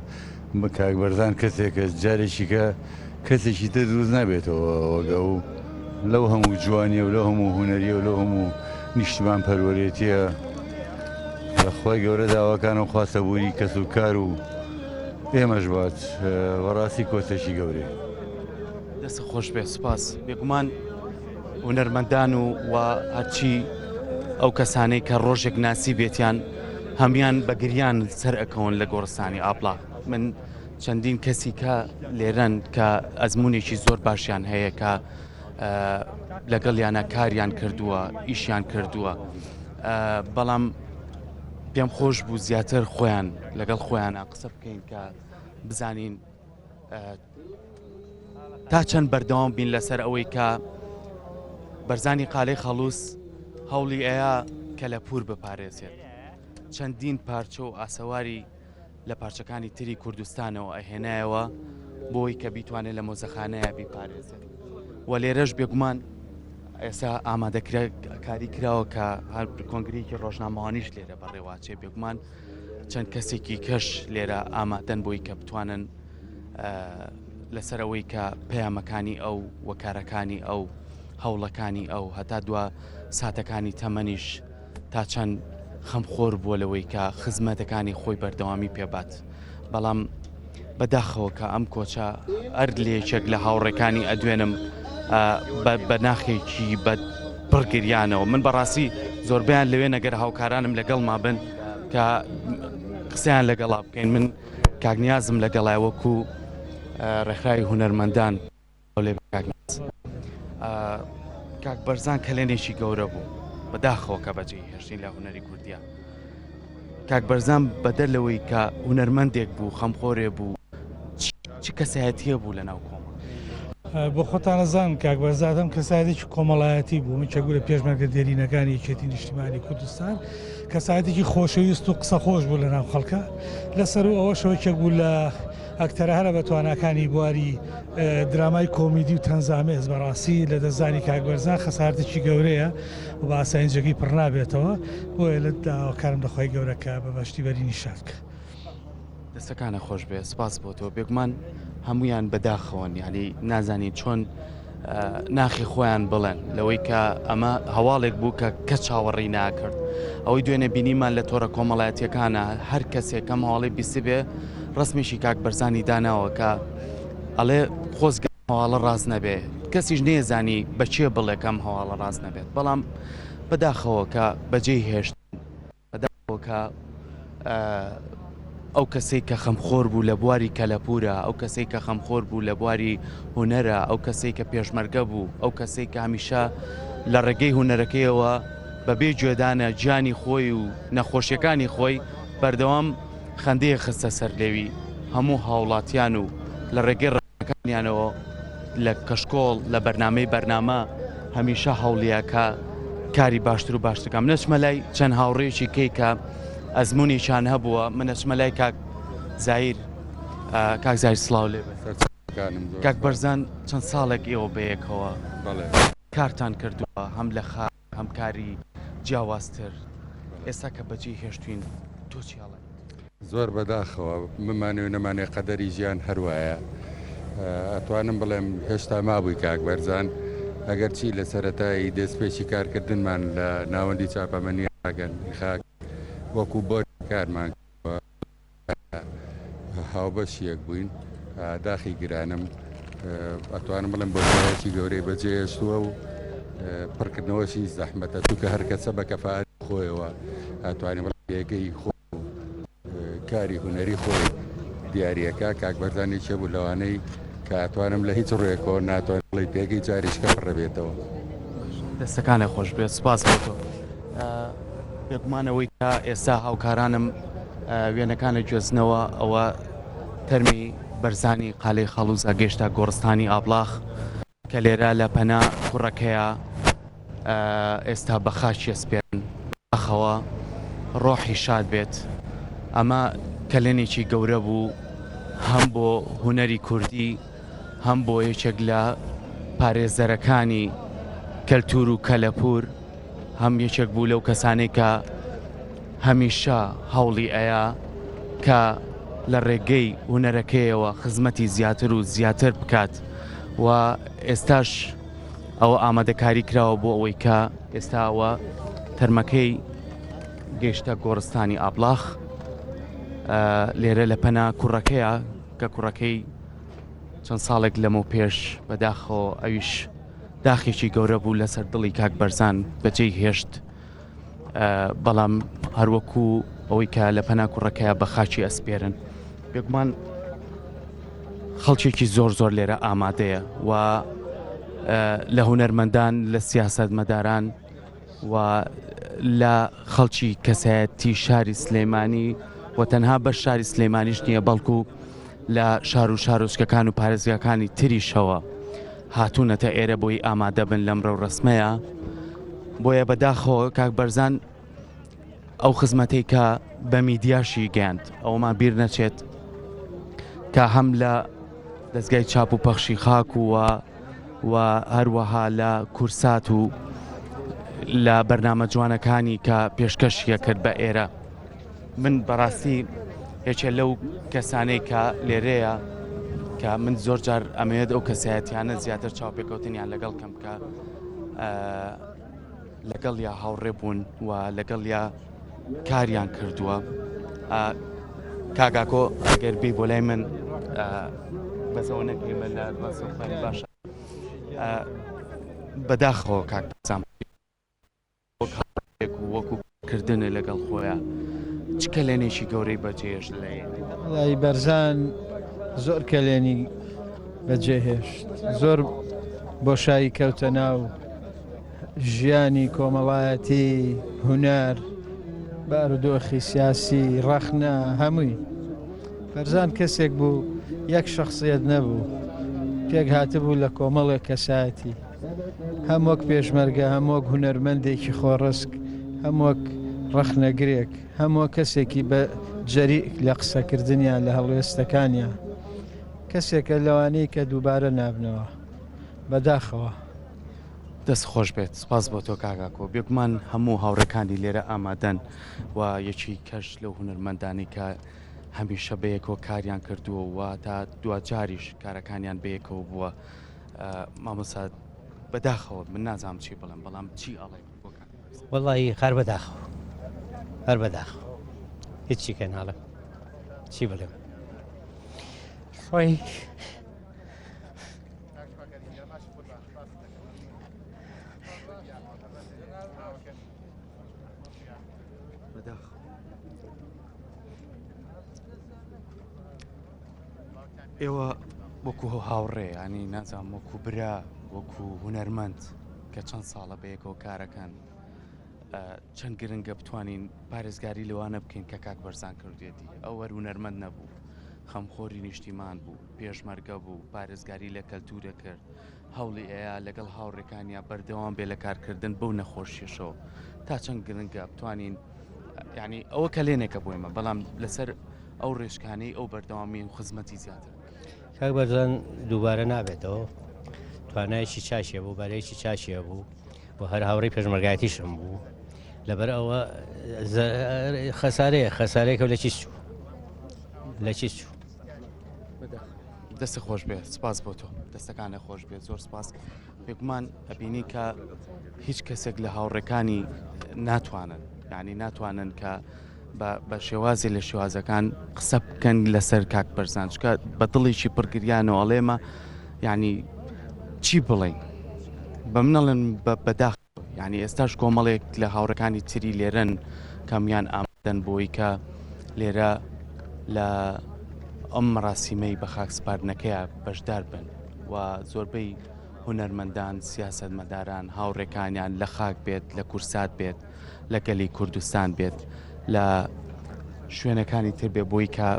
کاک بەرزان کەسێکە جارێکی کە کەسێکی تر دروست نابێتەوە وەگە و لەو هەموو جوانیە و لەو هەموو هوەریە و لەو هەموو نیشتمان پەروەرێتیە لەخوای گەورە داواکانە و خواستەبووری کەس و کار و ئێمەش بات بەڕاستی کۆسێکی گەورەی دەست خۆش بێ سوپاس بێگومان هونەرمەندان و هەرچی ئەو کەسانەی کە ڕۆژێک ناسی بێتیان هەمان بەگریان سەر ئەکەون لە گۆڕستانی ئاپڵا من چەندین کەسی کە لێرەن کە ئەزمونێکی زۆر باشیان هەیە کە لەگەڵیانە کاریان کردووە ئیشیان کردووە بەڵام پێم خۆش بوو زیاتر خۆیان لەگەڵ خۆیانە قسە بکەین کە بزانین تا چەند بەردەوام بین لەسەر ئەوەی کە بەرزانی قالەی خەڵووس هەوڵی ئەیە کە لە پور بپارێزێت چەندین پارچە و ئاسەواری لە پارچەکانی تری کوردستانەوە ئەهێنایەوە بۆی کە بیتوانێت لە مۆزەخانەیە بیپارێزێت و لێرەش بێگومان ئێستا ئامادەکاری کراوە کە هەر کۆنگرێکی ڕۆژنامەوانیش لێرە بەڕێواچێ بێگومان چەند کەسێکی کەش لێرە ئامادەن بۆی کە بتوانن لەسەرەوەی کە پەیامەکانی ئەو وەکارەکانی ئەو هەوڵەکانی ئەو هەتا دووە ساتەکانی تەمەنیش تا چەند خەمخۆر بووە لەوەی کە خزمەتەکانی خۆی بەردەوامی پێبات بەڵام بەداخەوە کە ئەم کۆچە ئەر لێچێک لە هاوڕێکانی ئەدوێنم بە ناخێکی بە پڕگریانەوە من بەڕاستی زۆربیان لەوێ نەگەر هاوکارانم لەگەڵ ما بن کە قسەیان لەگەڵا بکەین من کاکنیازم لەگەڵای وەکو ڕێکخراوی هونەرمەندان لێ کاک بەرزان کەلێنێکی گەورە بوو بەداخەوە کە بەجێی هێشتین لە هونەری کوردیا کاک بەرزان بەدەر لەوەی کە هونەرمەندێک بوو خەمخۆرێ بوو چ کەسایەتیە بوو لەناو کۆمە بۆ خۆتانەزان کاک بەرزادەم کەسایەتێکی کۆمەڵایەتی بوو من چەگورە پێشمەرگە دێرینەکانی یەکێتی نیشتیمانی کوردستان کەسایەتێکی خۆشەویست و قسە خۆش بوو لەناو خەڵکە لەسەر و ئەوەشەوە چەک بوو لە ئەکتەرە هەرە بە تواناکانی بواری درامای کۆمیدی و تەنزامێز بەڕاستی لە دەستدانی کاک بەرزان خەسارتێکی گەورەیە و بە ئاساییجێکی پڕ نابێتەوە بۆیە لە داواکارم دەخوای گەورەکە بە بەشتی بەری نیشادکە دەستەکانە خۆش بێ سپاس بۆ تۆ بێگومان هەمویان بەداخەوەن یعنی نازانی چۆن ناخی خۆیان بڵێن لەوەی کە ئەمە هەواڵێک بوو کە کە چاوەڕێی ناکرد ئەوەی دوێنێ بینیمان لە تۆرە کۆمەڵایەتیەکانە هەر کەسێک کەم هەواڵی بیست بێ ڕسمیشی کاک بەرزانی داناوە کە ئەڵێ خۆزگە هەواڵە ڕاز نەبێ کەسیش نێزانی بەچێ بڵێ کەم هەواڵە ڕاز نەبێت بەڵام بەداخەوە کە بەجێی هێشت بەداخەوە کە ئەو کەسێک کە خەمخۆر بوو لە بواری کەلەپورە ئەو کەسێک کە خەمخۆر بوو لە بواری هونەرە ئەو کەسێک کە پێشمەرگە بوو ئەو کەسێک کە هەمیشە لە ڕێگەی هونەرەکەیەوە بەبێ گوێدانە گیانی خۆی و نەخۆشیەکانی خۆی بەردەوام خەندەیە خستە سەر لێوی هەموو هاوڵاتیان و لە ڕێگەی ڕێەکانیانەوە لە کەشکۆڵ لە بەرنامەی بەرنامە هەمیشە هەوڵیەکە کاری باشتر و باشتەکەم نەچمە لای چەند هاوڕێکی کەی کە ئەزمونیشان هەبووە منەچمە لای کاک زایر کاک زایر سڵاو لێ کاک بەرزان چەند ساڵێک ئێوە بەیەکەوە کارتان کردووە هەم لە خاک هەم کاری جیاوازتر ئێستا کە بەجێی هێشتوین تۆ چیاڵێ زۆر بەداخەوە بمانێ و نەمانێ قەدەری ژیان هەروایە ئەتوانم بڵێم هێشتا مابووی کاک بەرزان ئەگەر چی لە سەرەتایی دەستپێکی کارکردنمان لە ناوەندی چاپەمەنیاگەن خاک وەکو بۆ کارمان هاوبەشیەک بووین داخی گرانم ئەتوانم بڵێم بۆ جایەکی گەورەی بەجێهێشتووە و پڕکردنەوەشی زەحمەتە چونکە هەر کەسە بە کەفاعەت خۆیەوە ئەتوانیم بڵێگەی خۆ کاری هونەری خۆی دیارریەکە کاک بەرزانی چێ بوو لەوانەی کە ئەتوانم لە هیچ ڕێکەوە ناتوان بڵێ پێگەی جاریشکە پڕەبێتەوە دەستەکانە خۆش بێت سپاس بۆ تۆ بێگومانەوەی کە ئێستا هاوکارانم وێنەکانە گوێزنەوە ئەوە تەرمی بەرزانی قالەی خەڵوزە گەیشتە گۆڕستانی ئابلاغ کە لێرە لە پەنا کوڕەکەیە ئێستا بە خاچی ئەسپێرن ئەخەوە ڕۆحی شاد بێت. ئەمە کەلێنێکی گەورە بوو هەم بۆ هونەری کوردی هەم بۆ یەکێک لە پارێزەرەکانی کەلتور و کەلەپور هەم یەکێک بوو لەو کەسانەی کە هەمیشە هەوڵی ئەیە کە لە ڕێگەی هونەرەکەیەوە خزمەتی زیاتر و زیاتر بکات و ئێستاش ئەوە ئامادەکاری کراوە بۆ ئەوەی کە ئێستاوە تەرمەکەی گەیشتە گۆڕستانی ئابلاغ لێرە لە پەنا کوڕەکەیە کە کوڕەکەی چەند ساڵێک لەمە پێش بەداخەوە ئەویش داخێکی گەورە بوو لەسەر دڵی کاک بەرزان بەجێی هێشت بەڵام هەروەکو ئەوەی کە لە پەنا کوڕەکەیە بە خاچی ئەسپێرن بێگومان خەڵکێکی زۆر لێرە ئامادەیە و لە هونەرمەندان لە سیاسەتمەداران و لە خەڵکی کەسایەتی شاری سلێمانی و تەنها بە شاری سلێمانیش نییە بەڵکو لە شار و شارۆچکەکان و پارێزگاکانی تریشەوە هاتوونەتە ئێرە بۆی ئامادە بن لەم ڕەو ڕسمەیە بۆیە بەداخەوە کاک بەرزان ئەو خزمەتەی کە بە میدیاشی گەیاند ئەومان بیر نەچێت کە هەم لە دەستگای چاپ و پەخشی خاک و هەروەها لە کورسات و لە بەرنامە جوانەکانی کە پێشکەشیە کرد بە ئێرە من بەڕاستی یەکێ لەو کەسانەی کە لێرەیە کە من زۆر جار ئەمەوێت ئەو کەسایەتیانە زیاتر چاوپێکەوتنیان لەگەڵ کەم کە لەگەڵ یا هاوڕێ بوون و لەگەڵ یا کاریان کردووە کاگاکۆ ئەگەر بی بۆ لای من بەزەوە نەگەیمە لە بەسەوخانی باشە بەداخەوە کاک بەرزان وەکو کردنە لەگەڵ خۆیان چ کەلێنێکی گەورەی بەجێهێشت لای بەرزان زۆر کەلێنی بەجێهێشت زۆر بۆشایی کەوتە ناو ژیانی کۆمەڵایەتی هونەر بارودۆخی سیاسی ڕەخنە هەمووی بەرزان کەسێک بوو یەک شخصیت نەبوو پێک هاتبوو لە کۆمەڵێک کەسایەتی هەم وەک پێشمەرگە هەم وەک هونەرمەندێکی خۆڕسک هەم وەک ڕەخنەگرێک هەموو کەسێکی بە جەریک لە قسەکردنیان لە هەڵوێستەکانیان کەسێکە لەوانەیە کە دووبارە نابنەوە بەداخەوە دەست خۆش بێت سپاس بۆ تۆ کاگاکۆ بێگومان هەموو هاوڕەکانی لێرە ئامادەن و یەکی کەش لەو هونەرمەندانی کە هەمیشە بەیەکەوە کاریان کردووە و تا دوجاریش کارەکانیان بەیەکەوە بووە مامۆستا بەداخەوە من نازانم چی بڵێم بەڵام چی ئەڵێ وەڵی خار بەداخەوە هەر بەداخەوە هیچی کە ناڵێ چی بڵێم خۆی ئێوە وەکو هاوڕێ ینی نازانم وەکو برا وەکو هونەرمەند کە چەند ساڵە بەیەکەوە کارەکەن چەند گرنگە بتوانین پارێزگاری لەوانە بکەین کە کاک بەرزان کردوێتی ئەو وەر هونەرمەند نەبوو خەمخۆری نیشتیمان بوو پێشمەرگە بوو پارێزگاری لە کەلتورە کرد هەوڵی ئەیە لەگەڵ هاوڕێکانیا بەردەوام بێ لە کارکردن بەو نەخۆشیشەوە تا چەند گرنگە بتوانین ینی ئەوە کەلێنێکە بۆیمە بەڵام لەسەر ئەو ڕێژکانەی ئەو بەردەوامی و خزمەتی زیاتر کاک بەرزان دووبارە نابێتەوە توانایکی چاشیە بوو بەرەیەکی چاشیە بوو بۆ هەر هاوڕێی پێشمەرگایەتیشم بوو لەبەر ئەوە خەسارەیەکە لە چیت چوو لە چیت چوو دەستی خۆش بێت سپاس بۆ تۆ دەستەکانە خۆش بێت زۆر سپاس بێگومان ئەبینی کە هیچ کەسێک لە هاوڕێکانی ناتوانن یعنی ناتوانن کە بە شێوازی لە شێوازەکان قسە بکەن لەسەر کاک بەرزان چکە بە دڵێکی پڕگریانەوە ئەڵێمە یعنی چی بڵێن بە منەڵێن بەداخ یعنی ئێستاش کۆمەڵێک لە هاوڕەکانی تری لێرن کەمیان ئامادەن بۆی کە لێرە لە ئەم مەراسیمەی بە خاکسپاردنەکەیە بەشدار بن و زۆربەی هونەرمەندان سیاسەتمەداران هاوڕێکانیان لە خاک بێت لە کورسات بێت لە گەلی کوردستان بێت لە شوێنەکانی تر بێ بۆی کە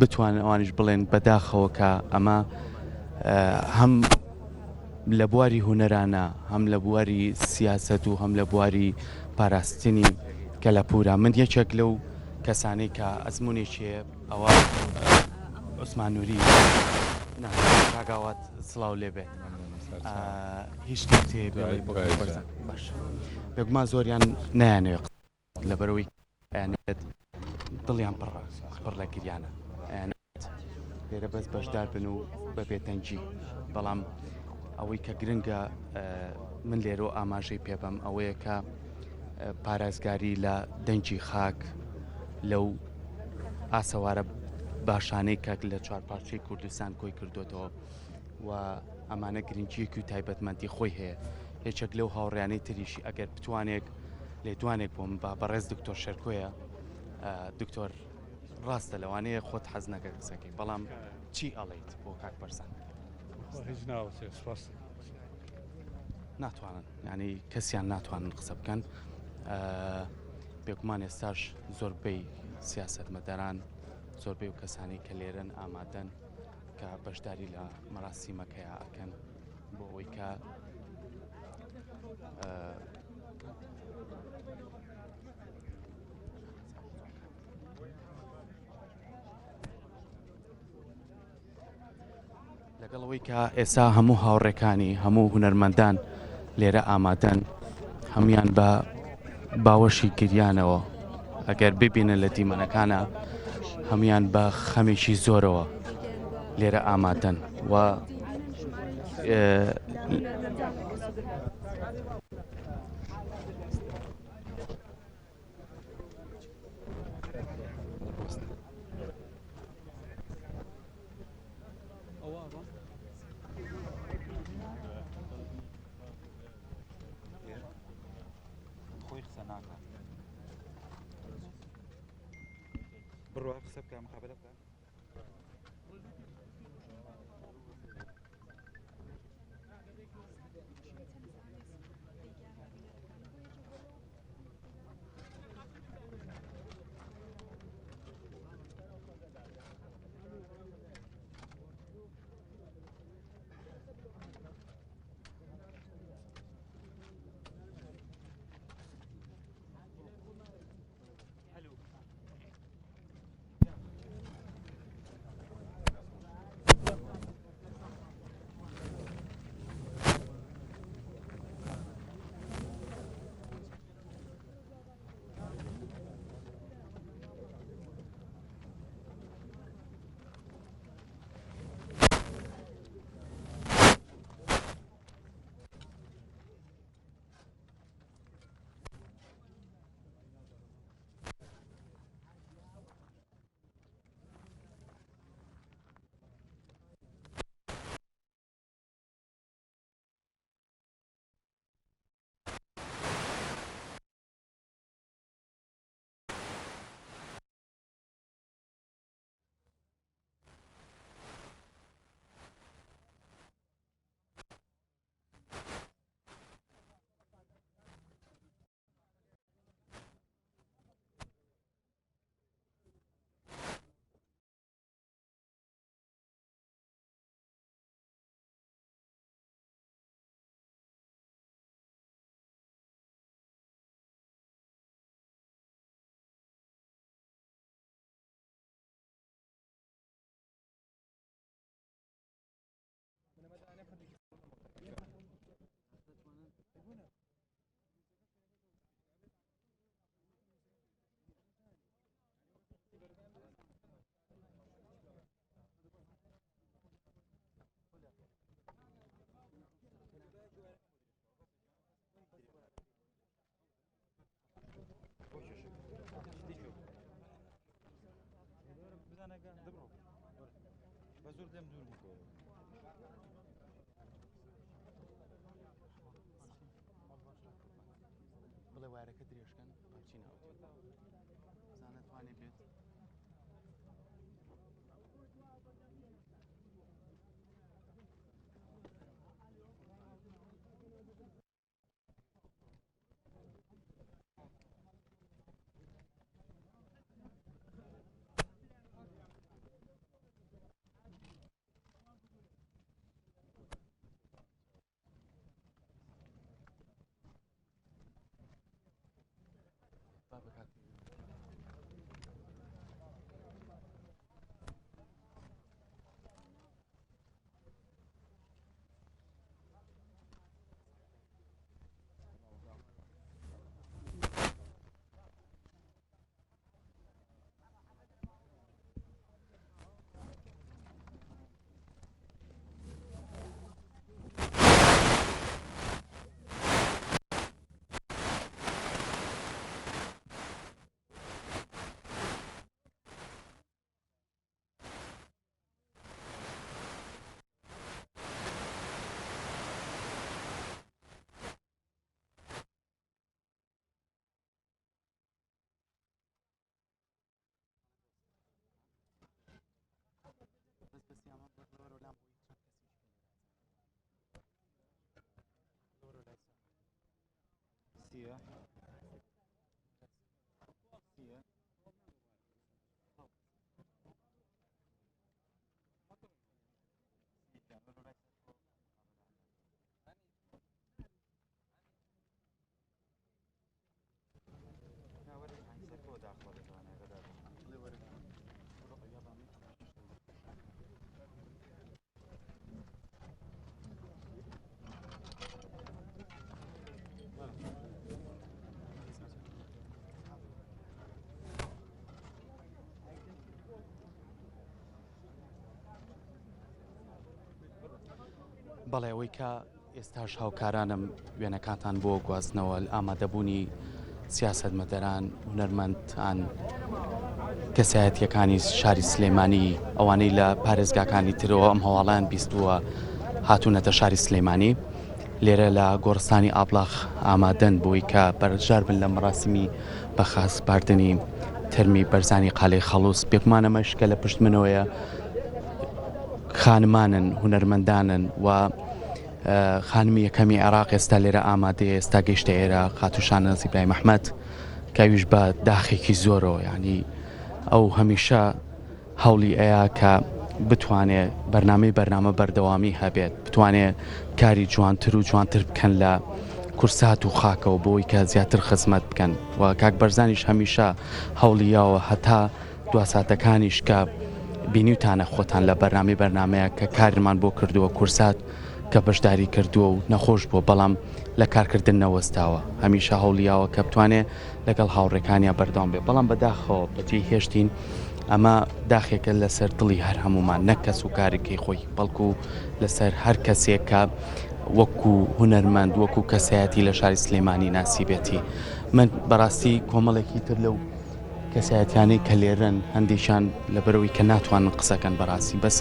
بتوان ئەوانش بڵێن بەداخەوە کە ئەمە هەم لە بواری هوەرانە هەم لە بواری سیاست و هەم لە بواری پاراستنی کەلەپورە. من یەکێک لەو کەسانەی کە ئەزمونێکێ ئەوە عوسمان نووری کاگاوات سڵاو لێبێت هیچ شتێ باش بێگومان زۆریان نایانەوێت لەبەرەوەی ئەیانێت دڵیان پڕ لە گریانە لێرە بەس بەشدار بن و بە بێتەنجی. بەڵام ئەوەی کە گرنگە من لێرە ئاماژەی پێبم ئەوەیە کە پارێزگاری لە دەنجی خاک لەو ئاسەوارە باشانەی کەک لە چوارپارچەی کوردستان کۆی کردوێتەوە و ئەمانە گرنگیەکی و تایبەتمەندی خۆی هەیە. هیچێک لەو هاوڕێیانەی تریشی ئەگەر بتوانێک لێدوانێک بۆم با بەڕێز دکتۆر شێرکۆیە دکتۆر ڕاستە لەوانەیە خۆت حەز نەکە قسەکەی بەڵام چی ئەڵێیت بۆ کاک بەرزان؟ ناتوانن ینی کەسیان ناتوانن قسە بکەن. بێگومان ئێستاش زۆربەی سیاسەتمەداران زۆربەی و کەسانی کە لێرن ئامادەن کە بەشداری لە مەراسیمەکەیە ئەکەن بۆ ئەوەی کە لەگەڵەوەی کە ئێستا هەموو هاوڕێکانی هەموو هونەرمەندان لێرە ئامادەن هەمویان بە باوەشی گریانەوە ئەگەر ببینن لە دیمەنەکانە هەمویان بە خەمێکی زۆرەوە لێرە ئامادەن و بڕوا قسە بکە مخابرە بکە. بڵێ وارەکە درێژکەن پارچی ناوتێت زانە توانێت بێت بەڵێ ئەوەی کە ئێستاش هاوکارانم وێنەکانتان بۆ گوازنەوە ئامادەبوونی سیاسەتمەدەران هونەرمەندان کەسایەتیەکانی شاری سلێمانی ئەوانەی لە پارێزگاکانی ترەوە ئەم هەواڵیان بیستووە هاتوونەتە شاری سلێمانی لێرە لە گۆڕستانی ئابلاغ ئامادەن بۆی کە بەرژار بن لە مەراسمی بەخاس باردنی تەرمی بەرزانی قالەی خەڵوس پێکمانەمەش کە لە پشت منەوەیە خانمانن هونەرمەندانن و خانمی یەکەمی عێراق ئێستا لێرە ئامادەیە ئێستا گەیشتە ئێرە خاتوشانە زیبرای محمەد کاویش بە داخێکی زۆرەوە ینی ئەو هەمیشە هەوڵی ئەیە کە بتوانێت بەرنامە بەردەوامی هەبێت بتوانێت کاری جوانتر و جوانتر بکەن لە کورسات و خاکەوە بۆی کە زیاتر خزمەت بکەن و کاک بەرزانیش هەمیشە هەوڵیاوە هەتا دواساتەکانیش کە بینیوتانە خۆتان لە بەرنمەیە کە کارمان بۆ کردووە کورسات کە بەشداری کردووە و نەخۆش بووە بەڵام لە کارکردن نەوەستاوە هەمیشە هەوڵیاوە کە بتوانێت لەگەڵ هاوڕێکانیا بەردەوام بێ بەڵام بەداخەوە بەجێ هێشتین ئەمە داخێکە لەسەر دڵی هەر هەمومان نەک کەس و کارێکی خۆی بەڵکو لەسەر هەر کەسێک کە وەکو هونەرمەند وەکو کەسایەتی لە شاری سلێمانی ناسیبێتی من بەڕاستی کۆمەڵێکی تر لەو کەسایەتیانەی کە لێرن هەندێکیان لەبەرەوەی کە ناتوانن قسەکەن بەڕاستی بەس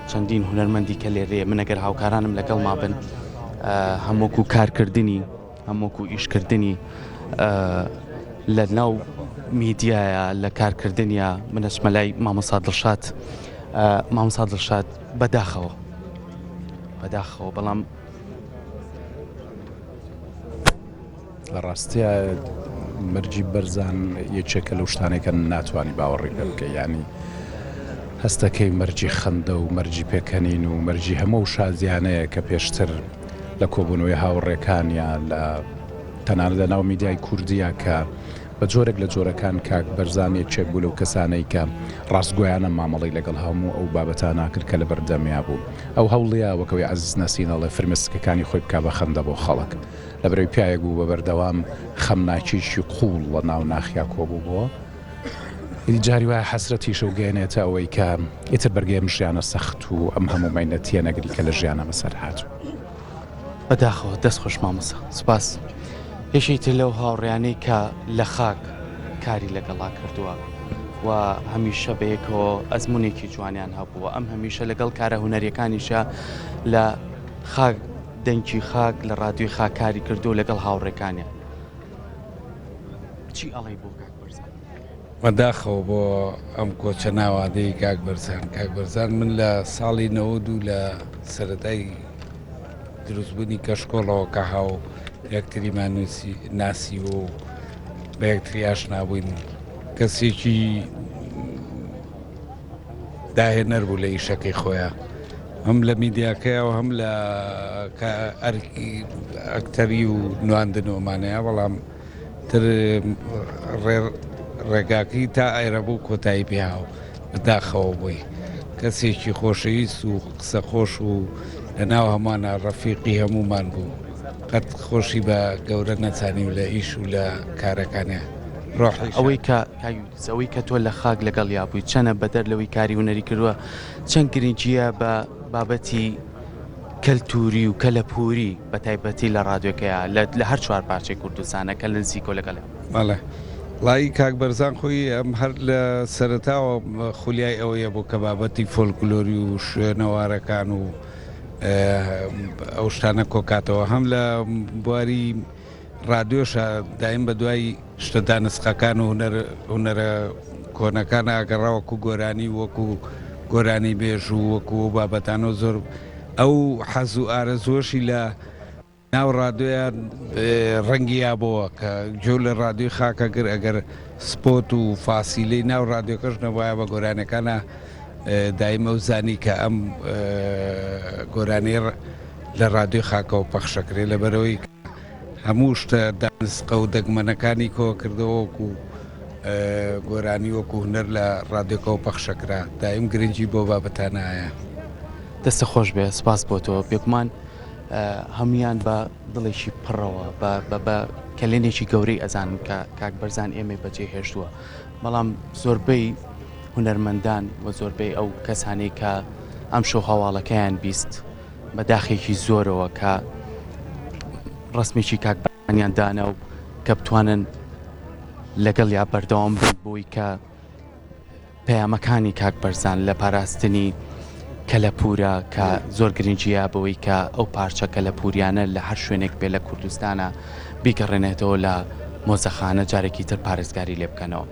چەندین هونەرمەندی کە لێرەیە من ئەگەر هاوکارانم لەگەڵ ما بن هەمووکو کارکردنی هەمووکو ئیشکردنی لە ناو میدیایە لە کارکردنیە منەچمە لای مامۆستا دڵشاد بەداخەوە بەڵام لە ڕاستیە مەرجی بەرزان یەکێکە لەو شتانێکە ناتوانانی باوەڕی لێ بکە ینی هەستەکەی مەرجی خەندە و مەرجی پێکەنین و مەرجی هەموو شازیانەیە کە پێشتر لە کۆبوونەوەی هاوڕێکانیان لە تەنانەت لە ناو میدیای کوردیە کە بە جۆرێک لە جۆرەکان کاک بەرزان یەکێک بوو لەو کەسانەی کە ڕاستگۆیانە مامەڵی لەگەڵ هەموو ئەو بابەتانە کرد کە لە بەردەمیا بوو ئەو هەوڵەیە وەکەوەی عەزیز نەسینەڵێ فرمێسکەکانی خۆی بکا بە خەندە بۆ خەڵک لە بەرەوەی پیاەک بوو بە بەردەوام خەمناکیشی قوڵ لە ناو ناخیا کۆبوو بووە جاری وایە حەسرەتی شەوگەێنێتە ئەوەی کە ئیتر بەرگێم ژیانە سەخت و ئەم هەموو مەینەتیە نەگری کە لە ژیانە بەسەر هاتوو بەداخەوە دەست خۆش مامۆستا سوپاس یەشەی تر لەو هاوڕێیانەی کە لە خاک کاری لەگەڵا کردووە و هەمیشە بەیەکەوە ئەزمونێکی جوانیان هەبووە ئەم هەمیشە لەگەڵ کارە هونەریەکانیشە لە خاک دەنگی خاک لە ڕادیۆی خاکاری کردو لەگەڵ هاوڕێکانیان چی ئەڵێ بۆ کاک بەرزان بەداخەوە بۆ ئەم کۆچە ناوادەی کاک بەرزان من لە ساڵی 92 لە سەرەتای دروستبوونی کەشکۆڵەوە کە هاو یەکتریمان ناسی و بە یەکتریاش نابووین کەسێکی داهێنەر بوو لە ئیشەکەی خۆیان هەم لە میدیاکەیەوە هەم لە ئەرکی ئەکتەری و نواندنەوەمانەیە بەڵام تر ڕێگاکەی تا ئایرە بوو کۆتایی پێهاو بەداخەوە بووی کەسێکی خۆشەویست و قسە خۆش و لە ناو هەمانە ڕەفیقی هەمومان بوو قەت خۆشی بە گەورە نەچانی و لە ئیش و لە کارەکانە ئەوەی کە تۆ لە خاک لەگەڵ یابووی چەنە بەدەر لەوەی کاری هونەری کردووە چەند گرنگیە بە بابەتی کەلتوری و کەلەپوری بە تایبەتی لە ڕادیۆکەیە لە هەر چوار پارچەی کوردستانە کە لە نزیکۆ لەگەڵ بەڵێ لای کاک بەرزان خۆی ئەم هەر لە سەرەتاوە خولیای ئەوەیە بۆ کە بابەتی فۆلکلۆری و شوێنەوارەکان و ئەو شتانە کۆکاتەوە هەم لە بواری ڕادیۆشە دایم بە دوای شتەدا نسخەکان و هونەرە کۆنەکان ئاگەڕاوەکو گۆرانی وەکو گۆرانی بێژ و وەکو بابەتانە زۆر ئەو حەز و ئارەزۆشی لە ناو ڕادۆیان ڕەنگی یابەوە کە جۆ لە ڕادیۆی خاکەگر ئەگەر سپۆت و فاسیلەی ناو ڕادیۆکەش نەبایە بە گۆرانەکانە دایمە و زانی کە ئەم گۆرانەی لە ڕادیۆی خاکەوە پەخشەکرێ لەبەرەوەی هەموو شتە دانسقە و دەگمەنەکانی کۆ کردەوەکو گۆرانی وەکو هونەر لە ڕادیۆکەوە پەخشەکرا دایم گرنگی بۆ بابەتانایە. دەستە خۆش بێ سپاس بۆ تۆ پێکمان هەمویان بە دڵێکی پڕەوە بە کەلێنێکی گەورەی ئەزانم کە کاک بەرزان ئێمە بەجێ هێشتووە بەڵام زۆربەی هونەرمەندان و زۆربەی ئەو کەسانەی کە ئەم شەو هەواڵەکەیان بیست بە داخێکی زۆرەوە کە ڕسمێکی کاک بەرزانیان دانا و کە بتوانن لەگەڵ یا بەردەوام بن بۆی کە پەیامەکانی کاک بەرزان لە پاراستنی کەلەپورە کە زۆر گرنگیە بەوەی کە ئەو پارچە کەلەپوریانە لە هەر شوێنێک بێ لە کوردستانە بیگەڕێنێتەوە لە مۆزەخانە جارێکی تر پارێزگاری لێ بکەنەوە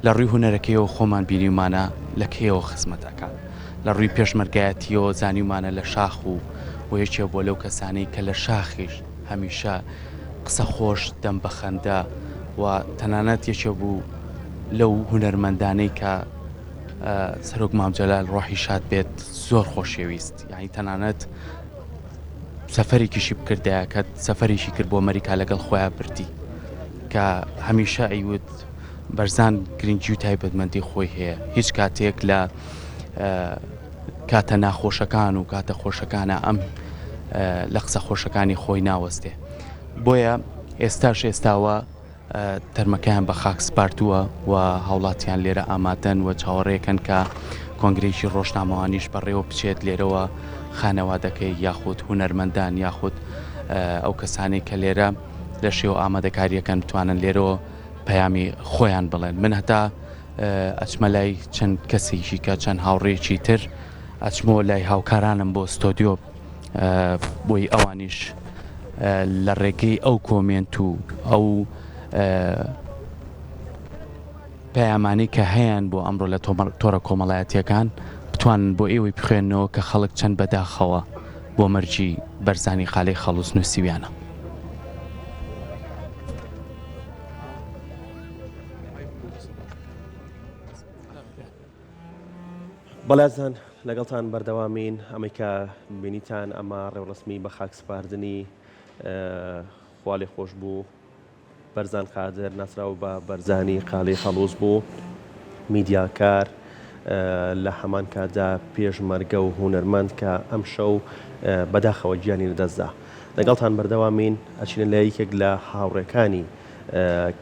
لە ڕووی هونەرەکەیەوە خۆمان بینیمانە لە کێوە خزمەتەکان لە ڕووی پێشمەرگایەتیەوە زانیمانە لە شاخ و یەکێ بۆ لەو کەسانەی کە لە شاخیش هەمیشە قسە خۆش دەم بە خەندە و تەنانەت یەکێ بوو لەو هونەرمەندانەی کە سەرۆک مامجەلال ڕۆحی شاد بێت زۆر خۆشەویست یعنی تەنانەت سەفەرێکیشی بکردایە کە سەفەرێکی کرد بۆ ئەمریکا لەگەڵ خۆیان بردی کە هەمیشە ئەیوت بەرزان گرنگی و تایبەتمەندی خۆی هەیە هیچ کاتێک لە کاتە ناخۆشەکان و کاتە خۆشەکانە ئەم لە قسە خۆشەکانی خۆی ناوەستێ بۆیە ئێستاوە تەرمەکەیان بە خاک سپارتووە و هاوڵاتیان لێرە ئامادەن و چاوەڕێکن کە کۆنگرێکی ڕۆژنامەوانیش بەڕێوە بچێت لێرەوە خانەوادەکەی یاخود هونەرمەندان یاخود ئەو کەسانی کە لێرە لە شێوە ئامادەکاریەکەن بتوانن لێرەوە پەیامی خۆیان بڵێن من هەتا ئەچمە لای چەند کەسێکی کە چەند هاوڕێکی تر ئەچمەوە لای هاوکارانم بۆ ستۆدیۆ بۆی ئەوانیش لە ڕێگەی ئەو کۆمنت و ئەو پەیامانی کە هەیەن بۆ ئەمڕۆ لە تۆڕە کۆمەڵایەتیەکان بتوانن بۆ ئێوەی بخوێنەوە کە خەڵک چەند بەداخەوە بۆ مەرجی بەرزانی خاڵەی خەڵوس نووسیویانە. بەڵێزان لەگەڵتان بەردەوامین ئەمەی کە بینیتان ئەمە ڕێوڕسمی بە خاک سپاردنی خواڵی خۆش بوو بەرزان قادر ناسرااو بە بەرزانی قاڵی خەڵوس بوو میدیاکار لە هەمان کادا پێشمەرگە و هونەرمەند کە ئەم شەو بەداخەوە گیانی لەدەستدا لەگەڵتان بەردەوامین ئەچینە لە یەکێک لە هاوڕێکانی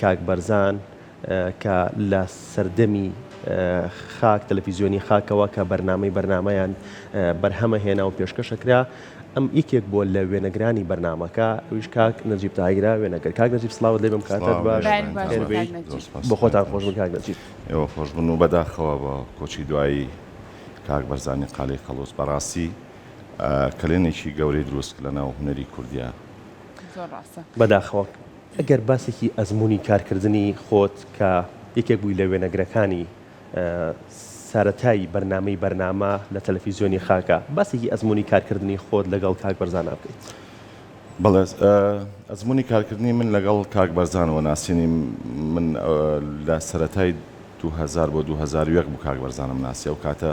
کاک بەرزان کە لە سەردەمی خاک تەلەڤیزیۆنی خاکەوە کە بەرنمەیان بەرهەمە هێنا و پێشکەشەکرا ئەم یەکێک بۆ لە وێنەگرانی بەرنمەکە ئەویش کاک نەجیب تاگرا وێنەگەر کاک نەجیب سڵاوت لێ بم کاتت باش بۆ خۆتان خۆش بن کاک نەجیب ئێوە خۆش بن و بەداخەوە بە کۆچی دوایی کاک بەرزانی قاڵی خەڵوس بەڕاستی کلێنێکی گەورەی دروست لەناو هونەری کوردیا بەداخەوە ئەگەر باسێکی ئەزمموی کارکردنی خۆت کە یەکێک بووی لە وێنەگرەکانی سارەتایی بەرنامەی بەرنامە لە تەلەڤیزیۆنی خاکە باسێکی ئەزمموی کارکردنی خۆت لەگەڵ کاک بەرزان بکەیت. بەڵێ ئەزمموی کارکردنی من لەگەڵ کاک بەرزانەوە ناسیێنی من لە سەرەتای 2000 بۆ 2001 بوو کاک بەرزانم ناسیە و کاتە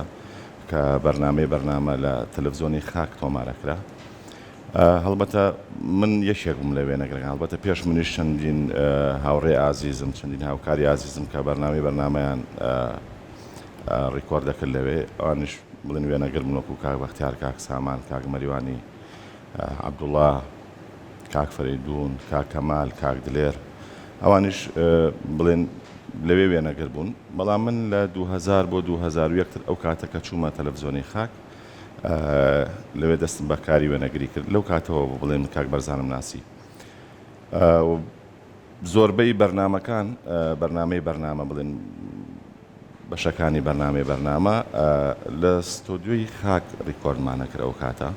کە بەرنامە لە تەلەڤیزیۆنی خاک تۆمارەکرا. هەڵبەتە من یەکێک بووم لە وێنەگرەکان هەڵبەتە پێش منیش چەندین هاوڕێ ئازیزم چەندین هاوکاری ئازیزم کە بەرنامەیان ڕیکۆرد دەکرد لەوێ ئەوانش بڵێن وێنەگر من وەکو کاک بەختیار کاک سامان کاک مەریوانی عەبدوڵڵا کاک فەریدون کاک کەمال کاک دلێر ئەوانش بڵێن لەوێ وێنەگر بوون بەڵام من لە 2000 بۆ 2001 ئەو کاتە کە چوومە تەلەڤیزیۆنی خاک لەوێ دەستم بەکاری وێنەگری کرد لەو کاتەوە بڵێن کاک بەرزانم ناسی زۆربەی بەرنامەکان بەرنامەی بەرنامە بڵێن بەشەکانی بەرنامە لە ستۆدیۆی خاک ڕیکۆردمانەکرد ئەو کاتە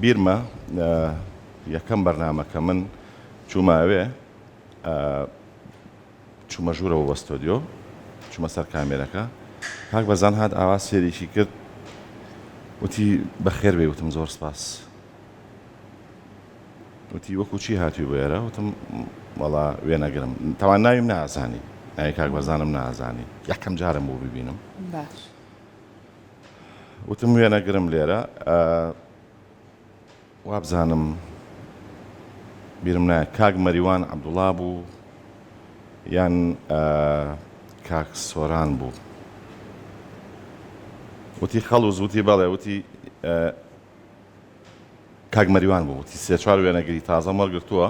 بیرمە یەکەم بەرنامەکە من چووماوێ چوومە ژوورەوە بە ستۆدیۆ چوومە سەر کامێرەکە کاک بەرزان هات ئاوا سێریشی کرد وتی بەخێر بێ وتم زۆر سپاس وتی وەکو چی هاتووی بێرە وتم وەڵا وێنەگرم تاوان ناویم نازانی ناوی کاک بەرزانم نازانی یەکەم جارم بۆ ببینم باش وتم وێنەگرم لێرە وابزانم بیرم نایە کاک مەریوان عەبدوڵڵا بوو یان کاک سۆران بوو وتی خەڵوز وتی بەڵێ وتی کاک مەریوان بوو وتی سێ چوار وێنەگری تازە وەرگرتووە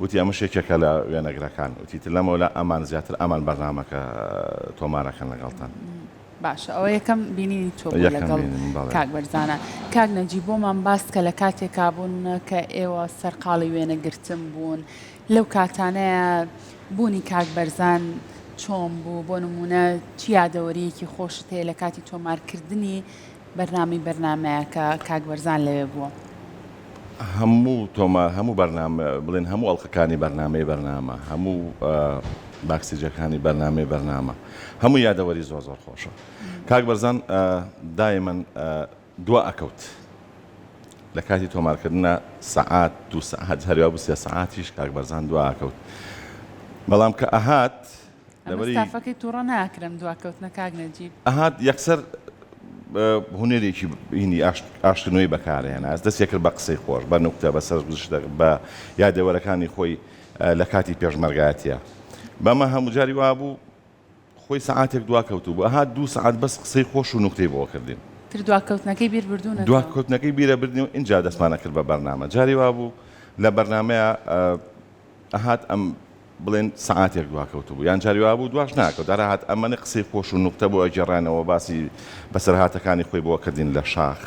وتی ئەمە شێکێکە لە وێنەگرەکان وتی تر لەمەوە لە ئەمان زیاتر ئەمان بەرنامەکە تۆمارەکەن لەگەڵتان باشە ئەوە یەکەم بینی تۆ لەگەڵ کاک بەرزانە کاک نەجیب بۆمان باس کە لە کاتێکا بوون کە ئێوە سەرقاڵی وێنەگرتن بوون لەو کاتانەیە بوونی کاک بەرزان چۆن بوو بۆ نمونە چی یادەوەریەکی خۆشت هەیە لە کاتی تۆمارکردنی بەرنامەیەکە کاک بەرزان لەوێ بووە هەموو تۆمار هەموو بەرنامە بڵێن هەموو ئەڵلقەکانی بەرنامە هەموو باکسیجەکانی بەرنامە هەموو یادەوەری زۆر زۆر خۆشە کاک بەرزان دایمەن دوا ئەکەوت لە کاتی تۆمارکردنە سەعات دو سەعات هەروە بوو سێ سەعاتیش کاک بەرزان دوا ئەکەوت بەڵام کە ئەهات ئەمەستافەکەی تووڕە ناکرم دواکەوتنە کاک نەجیب ئەهات یەکسەر هونێرێکی هینی ئاشتنەوەی بەکارهێنا ئەس دەستێ کرد بە قسەی خۆش بە نوکتە بەسەر بە یادەوەرەکانی خۆی لە کاتی پێشمەرگایەتیە بەمە هەموو جاری وا بوو خۆی سەعاتێک دواکەوتو بوو ئەهات دو سەعات بەس قسەی خۆش و نوکتەی بۆ کردین تر دواکەوتنەکەی بیر بردوونە دواکەوتنەکەی بیرە بردنی و اینجا دەستمانە کرد بە بەرنامە جاری وا بوو لە بەرنامەیە ئەهات ئەم بڵێن سەعاتێک دواکەوت بوو یان جاری وا بوو دواش ناکەوت دەرەهات ئەمەنە قسەی خۆش و نوکتە بۆ ئەگەڕانەوە باسی بەسەرهاتەکانی خۆی بۆ کردین لە شاخ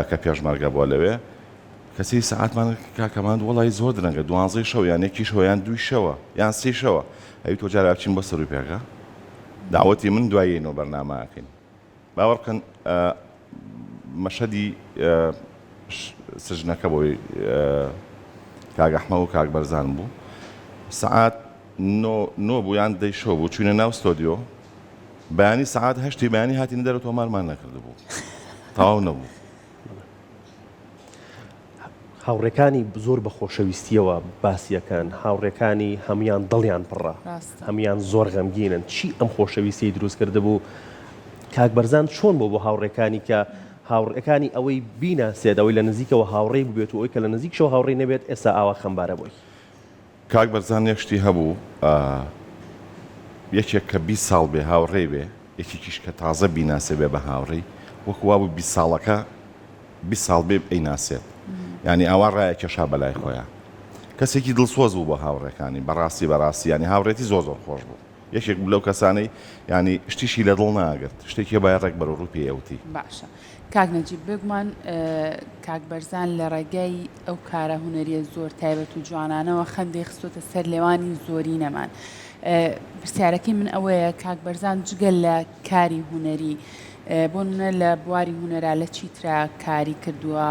کە پێشمەرگە بۆ لەوێ کەسی سەعاتمان کاکەمان وڵی زۆر درەنگە 12 شەو یان یەکی شەوە یان دوی شەوە یان سێ شەوە ئەوی تۆ جارە بچین بە سەر و پێکە داوەتی من دوایەوە بەرنامەکەین باوەڕ بکەن مەشەدی سژنەکە بۆی کاک ئەحمە و کاک بەرزان بوو سعات نۆ بوو یان دەی شەو بوو چوینە ناو ستۆدیۆ بەیانی سعات هەشتی بەیانی هاتین دەرە تۆمارمان نەکرد بوو تەواو نەبوو هاوڕێکانی زۆر بە خۆشەویستیەوە باسیەکەن هاوڕێکانی هەمویان دڵیان پڕە هەمویان زۆر غەمگینن چی ئەم خۆشەویستی دروست کرده بوو کاک بەرزان چۆن بۆ هاوڕێکانی کە هاوڕێکانی ئەوەی بیناسێت ئەوەی لە نزیکەوە هاوڕێی ببێت و ئەوی کە لە نزیکشەوە هاوڕێی نەبێت ئێستا ئاوا خەمبارە بووی کاک بەرزان یەکشتی هەبوو یەکێک کە 20 ساڵ بێ هاوڕێ بێ یەکێکیش کە تازە بیناسێ بێ بە هاوڕێی وەکو وا بوو 20 ساڵەکە 20 ساڵ بێ ئەیناسێت ینی ئاوا ڕایە کێشا بەلای خۆیان کەسێکی دڵسۆز بوو بۆ هاوڕێکانی بەڕاستی ینی هاوڕێتی زۆر زۆر خۆش بوو یەکێک لەو کەسانەی ینی شتیشی لە دڵ ناگرت شتێکی باید ڕێک بەرە ڕووی پێوتی باشە کاک نەجیب بگومان کاک بەرزان لە ڕێگەی ئەو کارە هونەریە زۆر تایبەت و جوانانەوە خەندێک خستۆتە سەر لێوانی زۆرینەمان پرسیارەکەی من ئەوەیە کاک بەرزان جگەل لە کاری هونەری بۆ منە لە بواری هونەرا لە چیترا کاری کردووە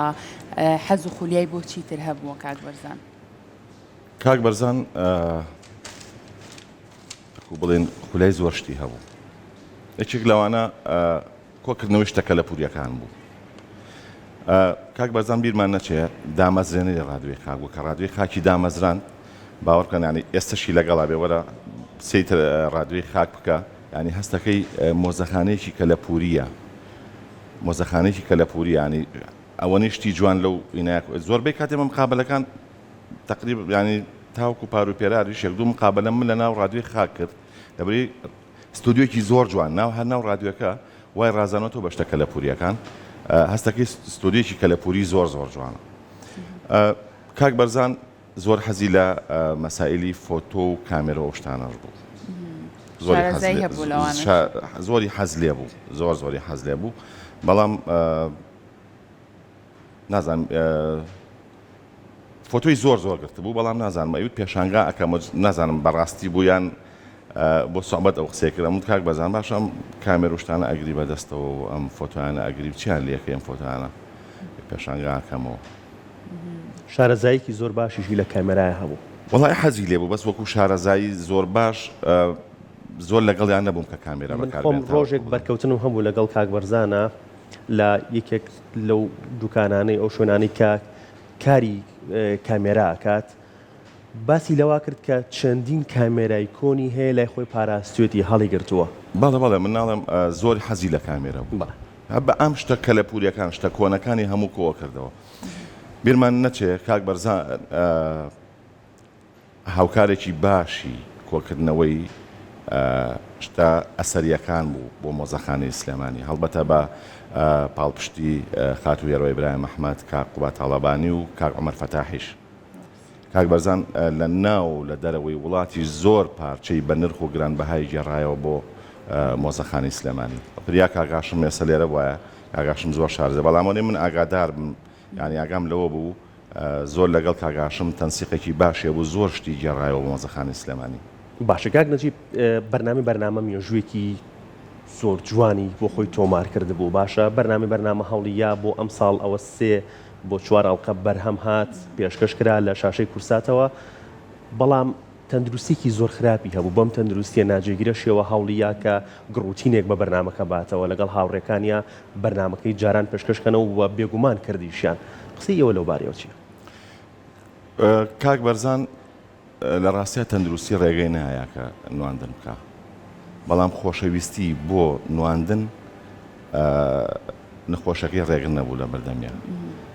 حەز و خولیای بۆ چیتر هەبووە کاک بەرزان کاک بەرزان بڵێن خولای زۆر شتی هەبوو یەکێک لەوانە کۆکردنەوەی شتەکە لە پوریەکان بوو کاک بەرزان بیرمان نەچێ دامەزرێنەی لە ڕادوێ خاک بوو کە ڕادوێ خاکی دامەزران باوەڕ بکەن ینی ئێستاشی لەگەڵا بێ وەرە سەیتر ڕادوێی خاک بکە ینی هەستەکەی مۆزەخانەیەکی کە لە پوریە مۆزەخانەیەکی کە لە پوری ینی ئەوەنی شتی جوان لەو زۆربەی کاتێمە مقابلەکان تقریب ینی تاوکو پار و پێراری شێک دوو مقابلە من لە ناو ڕادوێی خاک کرد لەبەری ستودیۆکی زۆر جوان ناو هەر ناو ڕادوێکە وای ڕازانەوە بە شتەکە لە پوریەکان هەستەکەی ستودیۆکی کە لە پوری زۆر زۆر جوانە کاک بەرزان زۆر حەزی لە مەسائلی فۆتۆ و کامێرە و شتانەش بوو زۆری حەز لێ بوو زۆری حەز لێ بوو بەڵام نازانم فۆتۆی زۆر گرت بوو بەڵام نازانم ئەوت پێشانگا ئەەکەم نازانم بەڕاستی بوویان بۆ سوحبەت ئەو قسێکرم کاک بەزان باش ئەم کامێرە و شتانە ئەگری بەدەستەوە و ئەم فۆتۆیانە ئەگری چیان لێکە ئەم فۆتۆیانە پێشانگا ئەەکەمەوە شارەزاییکی زۆر باشیشی لە کامێرایە هەبوو وڵای حەزی لێ بوو بەس وەکو شارەزایی زۆر باش زۆر لەگەڵیان نەبووم کە کامێرە بەکارم ڕۆژێک بەرکەوتنم هەبوو لەگەڵ کاک بەرزانە لە یەکێک لەو دوکانانەی ئەو شوێنانی کە کاری کامێرا ئەکات باسی لەوا کرد کە چەندین کامێرای کۆنی هەیە لای خۆی پاراستوێتی هەڵی گرتووە. بەڵێ من ناڵم زۆر حەزی لە کامێرە بوو بە ئەم شتە کە لە پوریەکان شتە کۆنەکانی هەموو کۆوە کردەوە. بیرمان نەچێت کاک بەرزان هاوکارێکی باشی کۆکردنەوەی شتە ئەسەریەکان بوو بۆ مۆزەخانەی سلێمانی هەڵبەتە بە پاڵپشتی خاتوویێڕۆی برای مەحمەد کاک قوبات تاڵەبانی و کاک عومەر فەتاحیش. کاک بەرزان لە ناو لە دەرەوەی وڵاتی زۆر پارچەی بە نرخ و گرانبەهای گێڕایەوە بۆ مۆزەخانەی سلێمانی. پریا کاگاشم ێستا لێرە وایە کاگاشم زۆر شارزە بەڵامۆنی من ئاگادار بم یعنی ئاگام لەوە بوو زۆر لەگەڵ کاگاشم تەنسیقێکی باشیە بوو زۆر شتی گێڕایەوە بۆ مۆزەخانەی سلێمانی. باشە کاک نەجیب بەرنامە مێژوویەکی زۆر جوانی بۆ خۆی تۆمار کرد بوو باشە بەرنامە هەوڵیا بۆ ئەم ساڵ ئەوە 3 بۆ 4 ئەڵقە بەرهەم هات پێشکەش کرا لە شاشەی کورساتەوە بەڵام تەندروستێکی زۆر خراپی هەبوو بەم تەندروستیە ناجێگیرە شێوە هەوڵیا کە گڕوتینێک بە بەرنامەکە باتەوە لەگەڵ هاوڕێکانیە بەرنامەکەی جاران پێشکەشکەنەوە و بێگومان کردیشیان قسەی ئێوە لەو بارەوە چیە؟ کاک بەرزان لە ڕاستیە تەندروستی ڕێگەی نایە کە نواندن بکە بەڵام خۆشەویستی بۆ نواندن نەخۆشەکەی ڕێگن نەبوو لە بەردەمیان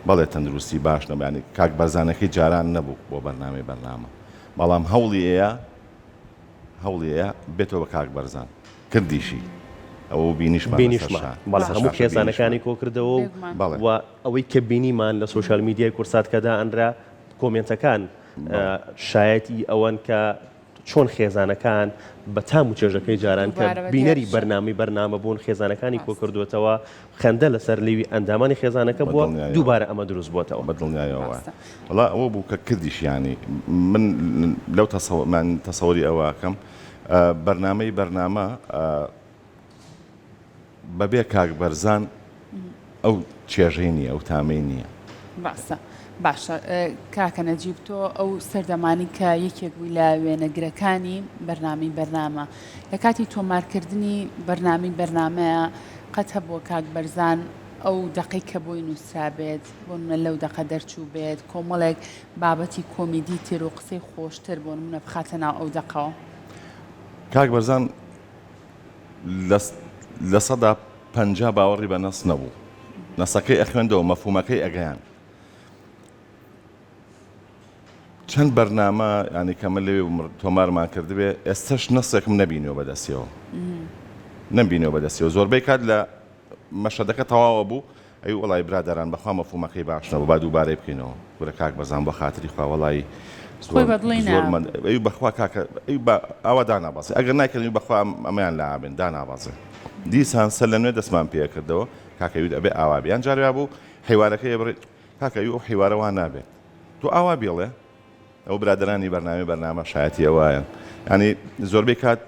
بەڵێ تەندروستی باش نەبیانی کاک بەرزانەکەی جاران نەبوو بۆ بەرنامە بەڵام هەوڵی ئەیە بێتەوە بە کاک بەرزان کردیشی ئەوە بینیشمان هەموو خێزانەکانی کۆ کردەوە و ئەوەی کە بینیمان لە سوۆشال میدیای کورسات کەدا ئەنرا کۆمنتەکان شایەتی ئەوەن کە چۆن خێزانەکان بە تام و چێژەکەی جاران کە بینەری بەرنامە بوون خێزانەکانی کۆ کردوێتەوە خەندە لەسەر لێوی ئەندامانی خێزانەکە بووە دووبارە ئەمە دروست بووەتەوە بەدڵنیایەوە وڵا ئەوە بوو کە کردیشیانی من لەو تەسەوەری ئەوەکەم بەرنامە بەبێ کاک بەرزان ئەو چێژەی نییە ئەو تامەی نییە. باشە کاکە نەجیب تۆ ئەو سەردەمانی کە یەکێک بووی لە وێنەگرەکانی بەرنامە لە کاتی تۆمارکردنی بەرنامەیە قەت هەبووە کاک بەرزان ئەو دەقەی کە بۆی نووسرابێت بۆ منە لەو دەقە دەرچوو بێت کۆمەڵێک بابەتی کۆمیدی تر و قسەی خۆشتر بۆ منە بخاتە ناو ئەو دەقەوە. کاک بەرزان لە 150 باوەڕی بە نەس نەبوو نەسەکەی ئەخوێندەوە مەفهومەکەی ئەگەیان چەند بەرنامە ینی کەمە لەوێ تۆمارمان کردبێ ئێستش نەسێکم نەبینەوە بەدەستیەوە زۆربەی کات لە مەشەدەکە تەواوە بوو ئەی وڵی برادەران بەخوا مەفهومەکەی باش نەبوو با دووبارەی بکەینەوە گورە کاک بەزان بە خاتری خوا وڵی بەخوا کاکە ئەوە داناباسی ئەگەر نایکردنی بەخوا ئەمەیان لا بن دانابازێ دیسان سەر لە نوێ دەستمان پێ کردەوە کاکەوی ئەبێ ئاوابیان جاریا بوو حیوارەکەی بڕێت کاکەوی ئەو حیوارەوان نابێت تۆ ئاوا بێڵێ ئەو برادرانی بەرنامە شایەتی ئەوایە ینی زۆربەی کات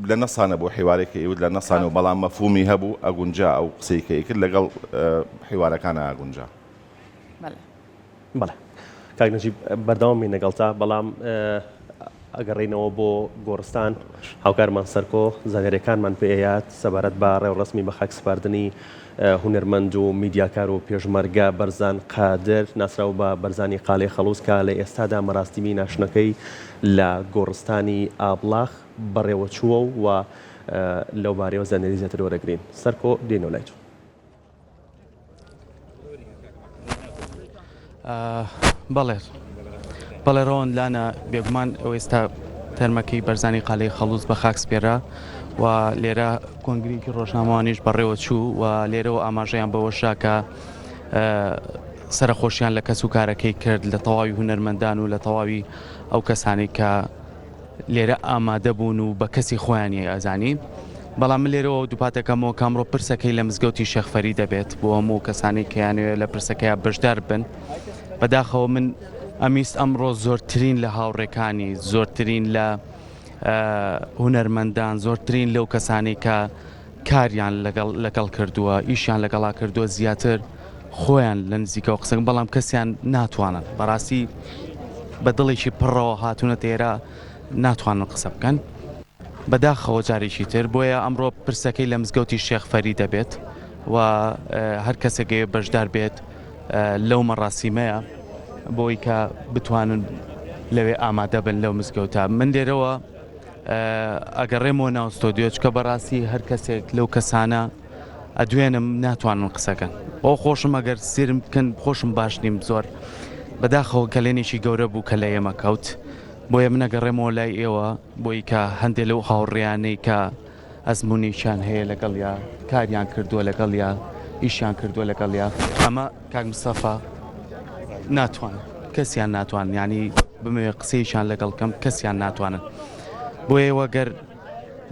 لە نەسانە بۆ حیوارێکی ئەوت لە نەسانە و بەڵام مەفهومی هەبوو ئەگونجا ئەو قسەیکەی کرد لەگەڵ حیوارەکانە ئاگونجا. بەڵێ کاک نەجیب بەردەوامی نەگەڵتا بەڵام ئەگەڕێینەوە بۆ گۆڕستان هاوکارمان سەرکۆ زانیاریەکانمان پێیات سەبارەت بە ڕێوەڕسمی بە خاک سپاردنی هونەرمەند و میدیاکار و پێشمەرگە بەرزان قادر ناسرااو بە بەرزانی قاڵی خەڵووس کە لە ئێستادا مەراستیمی ناشنەکەی لە گۆڕستانی ئابلاغ بەڕێوەچووە و لەو بارەوە زانیاری زیاتر وەرەگرین. سەرکۆ دێنەوە لای تۆ. بەڵێ ڕۆن لاە بێگومان ئەو ئێستا تەرمەکەی بەرزانی قاڵی خەڵووس بە خاک سپێرا و لێرە کۆنگریکی ڕۆژنامەوانیش بەڕێوە چوو و لێرەوە ئاماژەیان بەوەشا کە سەرخۆشیان لە کەس و کارەکەی کرد لە تەواوی هونەرمەندان و لە تەواوی ئەو کەسانی کە لێرە ئامادە بوون و بە کەسی خۆیانی ئەزانی بەڵام من لێرەوە دووپاتەکەمەوە کامڕۆ پرسەکەی لە مزگەوتی شێخفەری دەبێت بۆ هەموو کەسانی کەیانوێت لە پرسەکەیە بەشدار بن بەداخەوە من ئەمیست ئەمڕۆ زۆرترین لە هاوڕێکانی زۆرترین لە هونەرمەندان زۆرترین لەو کەسانی کە کاریان لەگەڵ کردووە ئیشیان لەگەڵا کردووە زیاتر خۆیان لە نزیکەوە قسەکەن بەڵام کەسیان ناتوانن بەڕاستی بە دڵێکی پڕەوە هاتوونە تێرە ناتوانن قسە بکەن بەداخەوە جارێکی تر بۆیە ئەمڕۆ پرسەکەی لە مزگەوتی شێخفەری دەبێت و هەر کەسێکی بەشدار بێت لەو مەڕاستیمەیە بۆی کە بتوانن لەوێ ئامادە بن لەو مزگەوتە من لێرەوە ئەگەڕێمەوە ناو ستۆدیۆ چکە بەڕاستی هەر کەسێک لەو کەسانە ئەدوێنم ناتوانن قسەکەن بۆ خۆشم ئەگەر سێرم بکەن خۆشم باش نیم زۆر بەداخەوە کەلێنێکی گەورە بوو کە لە ئێمە کەوت بۆیە من ئەگەڕێمەوە لای ئێوە بۆی کە هەندێک لەو هاوڕێیانەی کە ئەزممونیشان هەیە لەگەڵ یا کاریان کردووە لەگەڵ یا ئیشیان کردووە لەگەڵ یا ئەمە کاک مستەفا ناتوان کەسیان ناتوان ینی بمەوێ قسەیشان لەگەڵ کەم کەسیان ناتوانن بۆیە وەگەر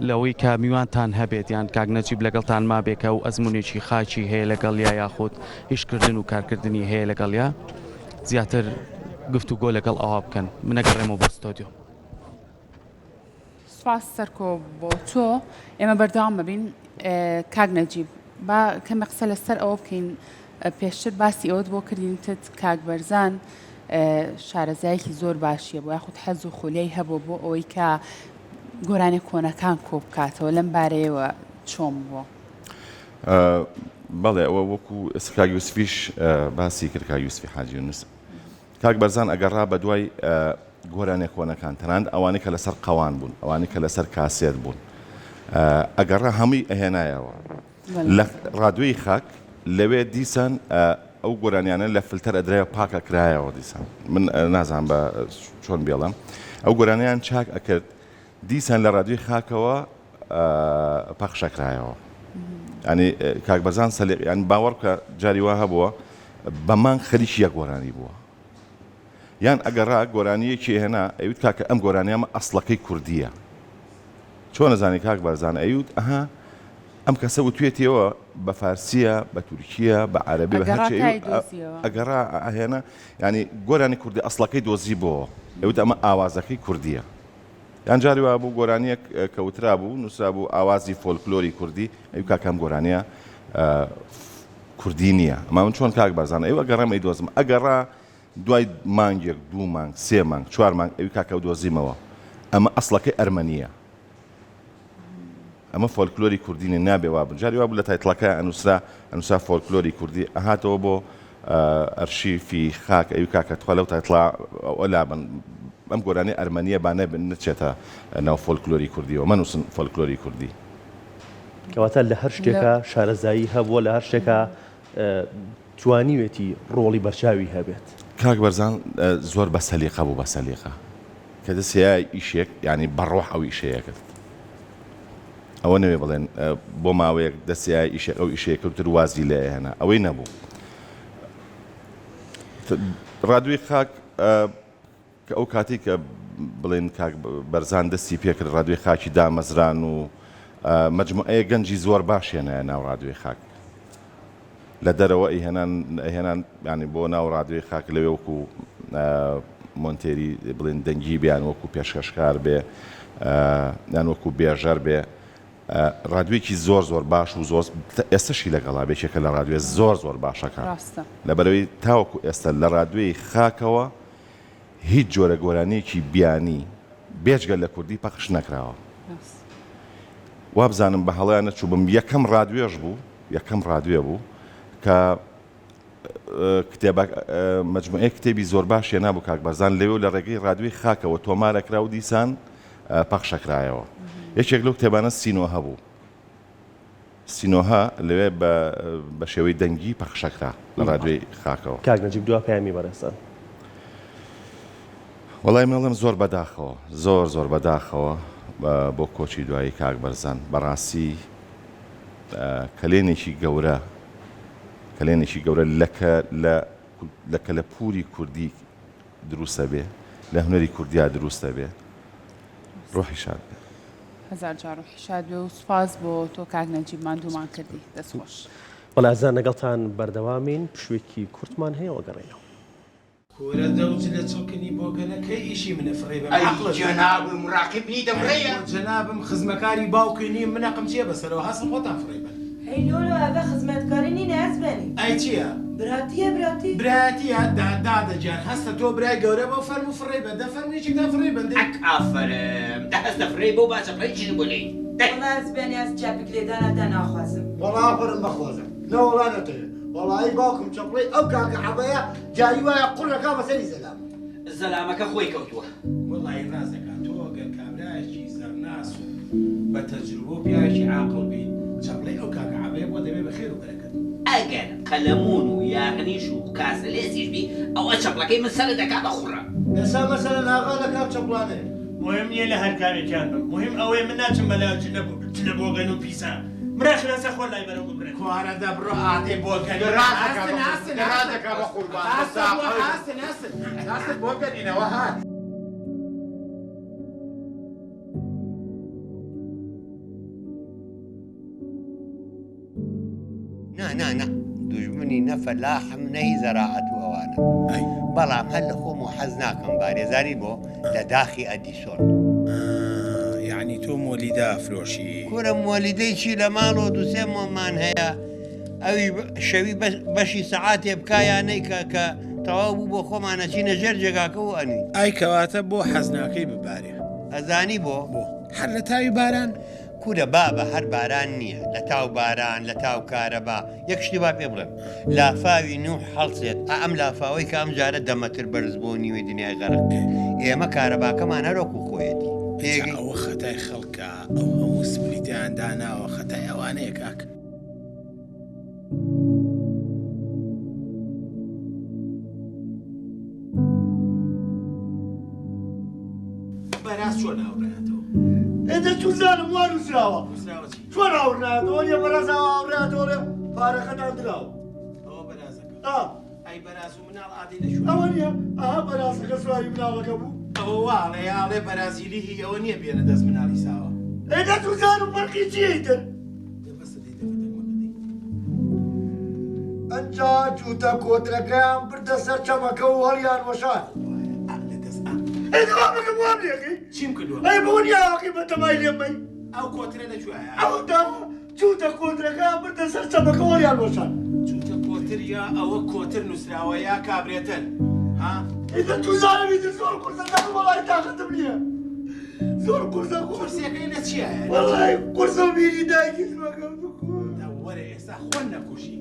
لەوەی کە میوانتان هەبێت یان کاک نەجیب لەگەڵتان ما بێکە و ئەزممونێکی خاچی هەیە لەگەڵ یا یاخود هیچکردن و کارکردنی هەیە لەگەڵ یا زیاتر گفتوگۆ لەگەڵ ئەوە بکەن منە گەڕێمەوە بۆ ستۆدیۆ. سپاس سەرکۆ بۆ تۆ ئێمە بەردەوام ببین کاک نەجیب با کەمە قسە لەسەر ئەوە بکەین پێشتر باسی ئەوت بۆ کردینتت کاک بەرزان شارەزایەکی زۆر باشیە بۆ یاخود حەز و خولەی هەبوو بۆ ئەوەی کە گۆرانی کۆنەکان کۆ بکاتەوە لەم بارەیەوە چۆم بووە. بەڵێ ئەوە وەکو کاک یوسفیش باسی کرد کاک یوسفی حاجی یونس کاک بەرزان ئەگەڕا بە دوای گۆرانی کۆنەکان تەنانەت ئەوانەی کە لەسەر قەوان بوون ئەوانەی کە لەسەر کاسێت بوون ئەگەڕا هەمووی ئەهێنایەوە لە ڕادوێی خاک لەوێ دیسان ئەو گۆرانیانە لە فلتەر ئەدرایە پاکە کرایەوە دیسان من نازانم بە چۆن بێڵم ئەو گۆرانیان چاک ئەکرد دیسان لە ڕادوی خاکەوە پەخشەکرایەوە ینی کاک بەرزان ینی باوەڕ کە جاری وا هەبووە بەمان خەریکی یەک گۆرانی بووە یان ئەگەڕا گۆرانیەکی هێنا ئەویت کاکە ئەم گۆرانیامە ئەسڵەکەی کوردیە چۆن نەزانی کاک بەرزان ئەویت ئەها ئەم کەسە وتوێتیەوە بە فارسیە بە تورکیە بە عەرەبی بە هەرچی ئەگەڕا ئەهێنا ینی گۆرانی کوردی ئەسڵەکەی دۆزی بۆ ئەوت ئەمە ئاوازەکەی کوردیە یان جاری وا بوو گۆرانیەک کەوترا بوو نووسرا بوو ئاوازی فۆلکلۆری کوردی ئەو کاکەم گۆرانیە کوردی نییە ئەمە من چۆن کاک بەرزانە ئەو ئەگەڕێم ئەی دۆزم ئەگەڕا دوای مانگێک دوو مانگ سێ مانگ چوار مانگ ئەوی کاکە و دۆزیمەوە ئەمە ئەسڵەکەی ئەرمەنیە ئەمە فۆلکلۆری کوردینی نابێ وابن جاری وا بوو لە تایتڵەکە ئەنووسا فۆلکلۆری کوردی ئەهاتەوە بۆ ئەرشیفی خاک ئەوی کاکە توخوا لەو تایتڵا ئەولابن ئەم گۆرانی ئەرمەنیە بانە نچێتە ناو فۆلکلۆری کوردیەوە مەنووسن فۆلکلۆری کوردی کەواتە لە هەر شتێکە شارەزایی هەبووە لە هەر شتێکە توانیوێتی ڕۆڵی بەرچاوی هەبێت کاک بەرزان زۆر بە سەلیقە بوو بە سەلیقە کە دەسیای ئیشێک ینی بەڕۆح ئەو ئیشەیە کرد ئەوە نەوێ بڵێن بۆ ماوەیەک دەسیای ئیشێک ئەو ئیشەیە کەوتر وازی لێ هێنا ئەوەی نەبوو ڕادووی خاک کە ئەو کاتی کە بڵێن کاک بەرزان دەستی پێکرد ڕادوی خاکی دامەزران و مەجموعەیە گەنجی زۆر باشێنە ناو ڕادوی خاک لە دەرەوە ئەهێنان ینی بۆ ناو ڕادوی خاک لەوێ وەکو مۆنتێری بڵێن دەنگی بیان وەکو پێشکەشکار بێ یان وەکو بێژەر بێ ڕادوێکی زۆر زۆر باش و زۆر ئێستاشی لەگەڵا بێکێکە لە ڕادوێ زۆر زۆر باشەکە لەبەرەوەی تاوەکو ئێستا لە ڕادوێی خاکەوە هیچ جۆرە گۆرانیەکی بیانی بێجگە لە کوردی پەخش نەکراوە وابزانم بە هەڵەیان نەچوو بم یەکەم ڕادوێژ بوو یەکەم ڕادوێ بوو کە کتێبە مەجموعەیە کتێبی زۆر باشیە نابوو کاک بەرزان لەوێ و لە ڕێگەی ڕادوێی خاکەوە تۆمارەکرا و دیسان پەخشەکرایەوە یەکێک لەو کتێبانە سینۆها بوو سینۆها لەوێ بە شێوەی دەنگی پەخشەکرا لە ڕادوێی خاکەوە کاک نەجیب دوا پەیامی بەڕێستان وەڵای منەڵێم زۆر بەداخەوە زۆر بەداخەوە بۆ کۆچی دوایی کاک بەرزان بەڕاستی کەلێنێکی گەورە لەکە لە پووری کوردی دروستە بێ لە هونەری کوردیا دروستە بێ ڕۆحی شاد بێ هەزار جار ڕۆحی شاد بێ و سوپاس بۆ تۆ کاک نەجیب ماندوومان کردی دەستخۆش وەڵازان لەگەڵتان بەردەوامین پشوێکی کورتمان هەیە وەگەڕێنەوە كورة دوجلة سكني بوكنا كي شيء من فريبة أي جناب مراقبني دمرية جناب خزمكاري باوكيني من أقم شيء بس لو حصل خطأ فريبة هاي لولو هذا خزمتكاريني نازبني أي شيء براتي دا جان هسه تو براي قوربة وفرمو فريبة ده فرمي شيء ده فريبة أك أفرم ده هسه فريبة وباس فريش نقولي والله أزبني أز جابك لدانا دانا خوازم والله أفرم بخوازم لا والله نتيه وڵی باوکم چەپڵی ئەو کاکە حەبەیە جاری وایە قوڕەکە بەسەری زەلام زەلامەکە خۆی کەوتووە وڵی ڕاست دەکات تۆ ئەگەر کابرایەکی زەرناس و بە تەجروبە و پیاوێکی عاقڵ بیت چەپڵی ئەو کاکە حەبەیە بۆ دەبێ بەخێر و بەرەکەت ئەگەر قەلەمون و یاغنیش و کاسەلێسیش بی ئەوە چەپڵەکەی من سەرت دەکات بە خوڕە ئێستا مەسەلەن ئاغا لە کام چەپڵانەیە مهم نییە لە هەر کامێکیان بم مهم ئەوەیە من ناچم بەلا لە بۆگەن و پیسە مراخلەسە خۆ لای بەرەو ببرێت کوارەدا بڕۆ ئاتێ بۆگەن ڕادەکە بە قوربان هاستن بۆگەنینەوە هات نا دوژمنی نەفەلاحم نەی زەراعەت و ئەوانە بەڵام هەر لە خۆم و حەز ناکەم بارێزانی بۆ لە داخی ئەدیسۆن یعنی تۆ مۆلیدا ئەفرۆشی کوورە مۆلیدەیکی لە ماڵۆ دووسێ مۆمان هەیە ئەوی شەوی بەشی سەعاتێ بکایانەی کە تەواو بوو بۆ خۆمانەچینە ژێر جێگاکە و ئەنوین ئای کەواتە بۆ حەزناکەی ببارێ ئەزانی بۆ هەر لە تاوی باران کوورە بابە هەر باران نییە لە تاو باران لە تاو کارەبا یەک شتی با پێ بڵێم لافاوی نوح هەڵسێت ئەم لافاوەی کە ئەم جارە دەمەتر بەرز بۆ نیوەی دنیای غەرق ئێمە کارەباکەمان هەرۆکو خۆیەتی ئەوە خەتای خەڵکە ئەو هەموو سپلیتیان داناوە خەتای ئەوانەیە کاکە بەراز چۆن هاوڕێتەوە ئێدە چوزانم وان وزراوە چۆن هاوڕاتەوە یە بەراز هاوڕاتەوە پارەکەتان دراوە ئەوە بەرازەکە ئەی بەراز و مناڵ ئادەی دەشوە ئەوە نییە ئەها بەرازەکە سواری مناڵەکە بوو ئەوە واڵێ یاڵێ بەرازیلی هی ئەوە نییە بێنە دەست مناڵی ساوە ئێدە چوزانم فەرقی چیەیتر ئەنجا جوتە کۆترەکەیان بردە سەر چەمەکە و هەڵیان وەشان ئێدەوا بگەم وام لێقی چیم کردووە ئەی بۆ نیاقی بە تەمای لێمەی ئەو کۆترە لەکوێیە ئەودا جوتە کۆترەکەیان بردە سەر چەمەکە و هەڵیان وەشان جوتە کۆتر یا ئەوە کۆتر نووسراوە یا کابرێتر ها ئێدە توزانەویتر زۆر قورسە دەکەم وەڵای تاقەتم نییە زۆر قورسە قورسەکەی لە چییە وەڵای قورسە و بیری دایکی زمەکەم وەرە ئێستا خۆن نەکوشی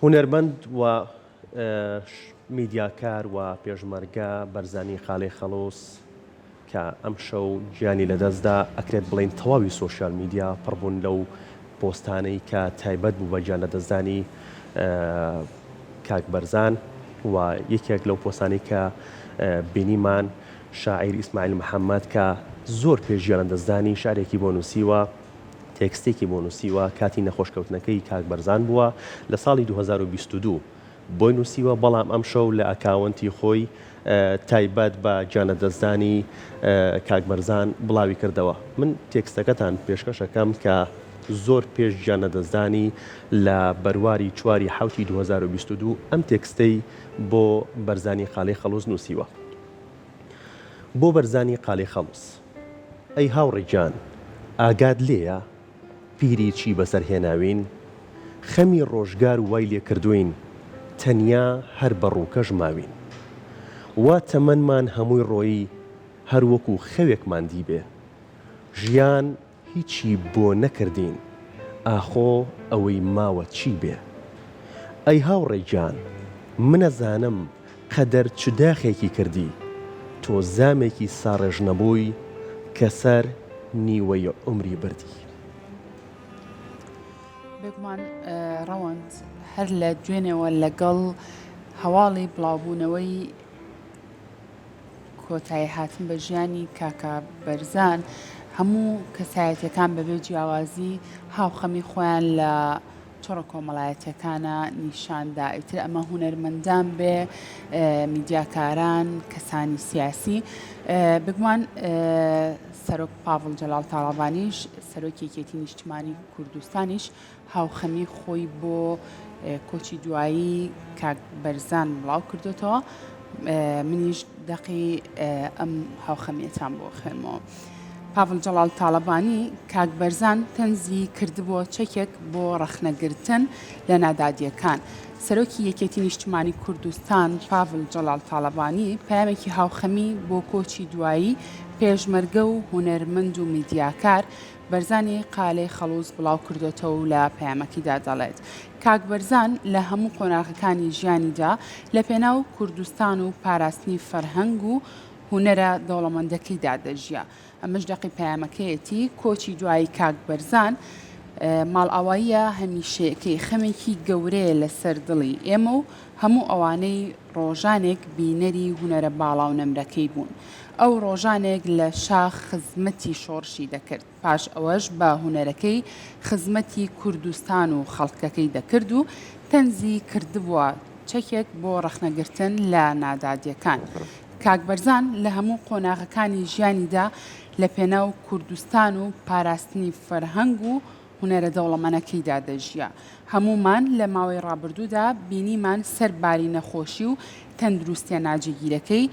هونەرمەند و میدیاکار و پێشمەرگە بەرزانی خاڵی خەڵۆس کە ئەم شەو گیانی لەدەستدا ئەکرێت بڵین تەواوی سۆشیال میدیا پڕبوون لەو پۆستانەی کە تایبەت بوو بە گیان لەدەستدانی کاک بەرزان و یەکێک لەو پۆستانی کە بینیمان شاعیر ئیسماعیل محەممەد کە زۆر پێشگیان لەدەستدانی شارێکی بۆ نووسیوە تێکستێکی بۆ نووسیوە کاتی نەخۆشکەوتنەکەی کاک بەرزان بووە لە ساڵی 2022 بۆی نووسیوە بەڵام ئەم شەو لە ئەکاونتی خۆی تایبەت بە گیانەدەستدانی کاک بەرزان بڵاوی کردەوە من تێکستەکەتان پێشکەشەکەم کە زۆر پێش گیانەدەستدانی لە بەرواری چواری حوتی 2022 ئەم تێکستەی بۆ بەرزانی خاڵی خەڵوس نووسیوە بۆ بەرزانی قاڵی خەڵوس ئەی هاوڕێگیان ئاگاد لێیە پیری چی بەسەرهێناوین خەمی ڕۆژگار وای لێ کردوین تەنیا هەر بەڕووکەش ماوین وا تەمەنمان هەمووی ڕۆیی هەر وەکو خەوێکمان دی بێ ژیان هیچی بۆ نەکردین ئاخۆ ئەوەی ماوە چی بێ ئەی هاوڕێگیان منەزانم قەدەر چ داخێکی کردی تۆ زامێکی ساڕێژ نەبووی کەسەر نیوەی عمری بردی بێگومان ڕەوەند هەر لە دوێنێەوە لەگەڵ هەواڵی بڵاوبوونەوەی کۆتایی هاتن بە ژیانی کاکا بەرزان هەموو کەسایەتەکان بەبێ جیاوازی هاوخەمی خۆیان لە چۆڕە کۆمەڵایەتەکانە نیشاندا ئیتر ئەمە هونەرمەندان بێ میدیاکاران کەسانی سیاسی بگومان سەرۆک پاڤڵ جەلال تاڵابانیش سەرۆکی یەکێتی نیشتیمانی کوردستانیش هاوخەمی خۆی بۆ کۆچی دوایی کاک بەرزان بڵاو کردوتەوە منیش دەقی ئەم هاوخەمیەتان بۆ خوێنمەوە پاڤڵ جەڵال تاڵەبانی کاک بەرزان تەنزی کردبووە چەکێک بۆ ڕەخنەگرتن لە نادادیەکان. سەرۆکی یەکێتی نیشتیمانی کوردستان پاڤڵ جەڵال تاڵەبانی پەیامێکی هاوخەمی بۆ کۆچی دوایی پێشمەرگە و هونەرمەند و میدیاکار بەرزانی قالەی خەڵوز بڵاو کردوێتەوە و لە پەیامەکیدا دەڵێت کاک بەرزان لە هەموو قۆناغەکانی ژیانیدا لە پێناو کوردستان و پاراستنی فەرهەنگ و هونەرە دەوڵەمەندەکەیدا دەژیا. ئەمەش دەقی پەیامەکەیەتی کۆچی دوایی کاک بەرزان ماڵئاواییە هەمیشەیەکەی خەمێکی گەورەیە لەسەر دڵی ئێمە و هەموو ئەوانەی ڕۆژانێک بینەری هونەرە باڵاو نەمرەکەی بوون. ئەو ڕۆژانێک لە شاخ خزمەتی شۆڕشی دەکرد پاش ئەوەش بە هونەرەکەی خزمەتی کوردستان و خەڵکەکەی دەکرد و تەنزی کردبووە چەکێک بۆ ڕەخنەگرتن لە نادادیەکان. کاک بەرزان لە هەموو قۆناغەکانی ژیانیدا لە پێناو کوردستان و پاراستنی فەرهەنگ و هونەرە دەوڵەمەنەکەیدا دەژیا. هەمومان لە ماوەی ڕابردوودا بینیمان سەرباری نەخۆشی و تەندروستیە ناجێگیرەکەی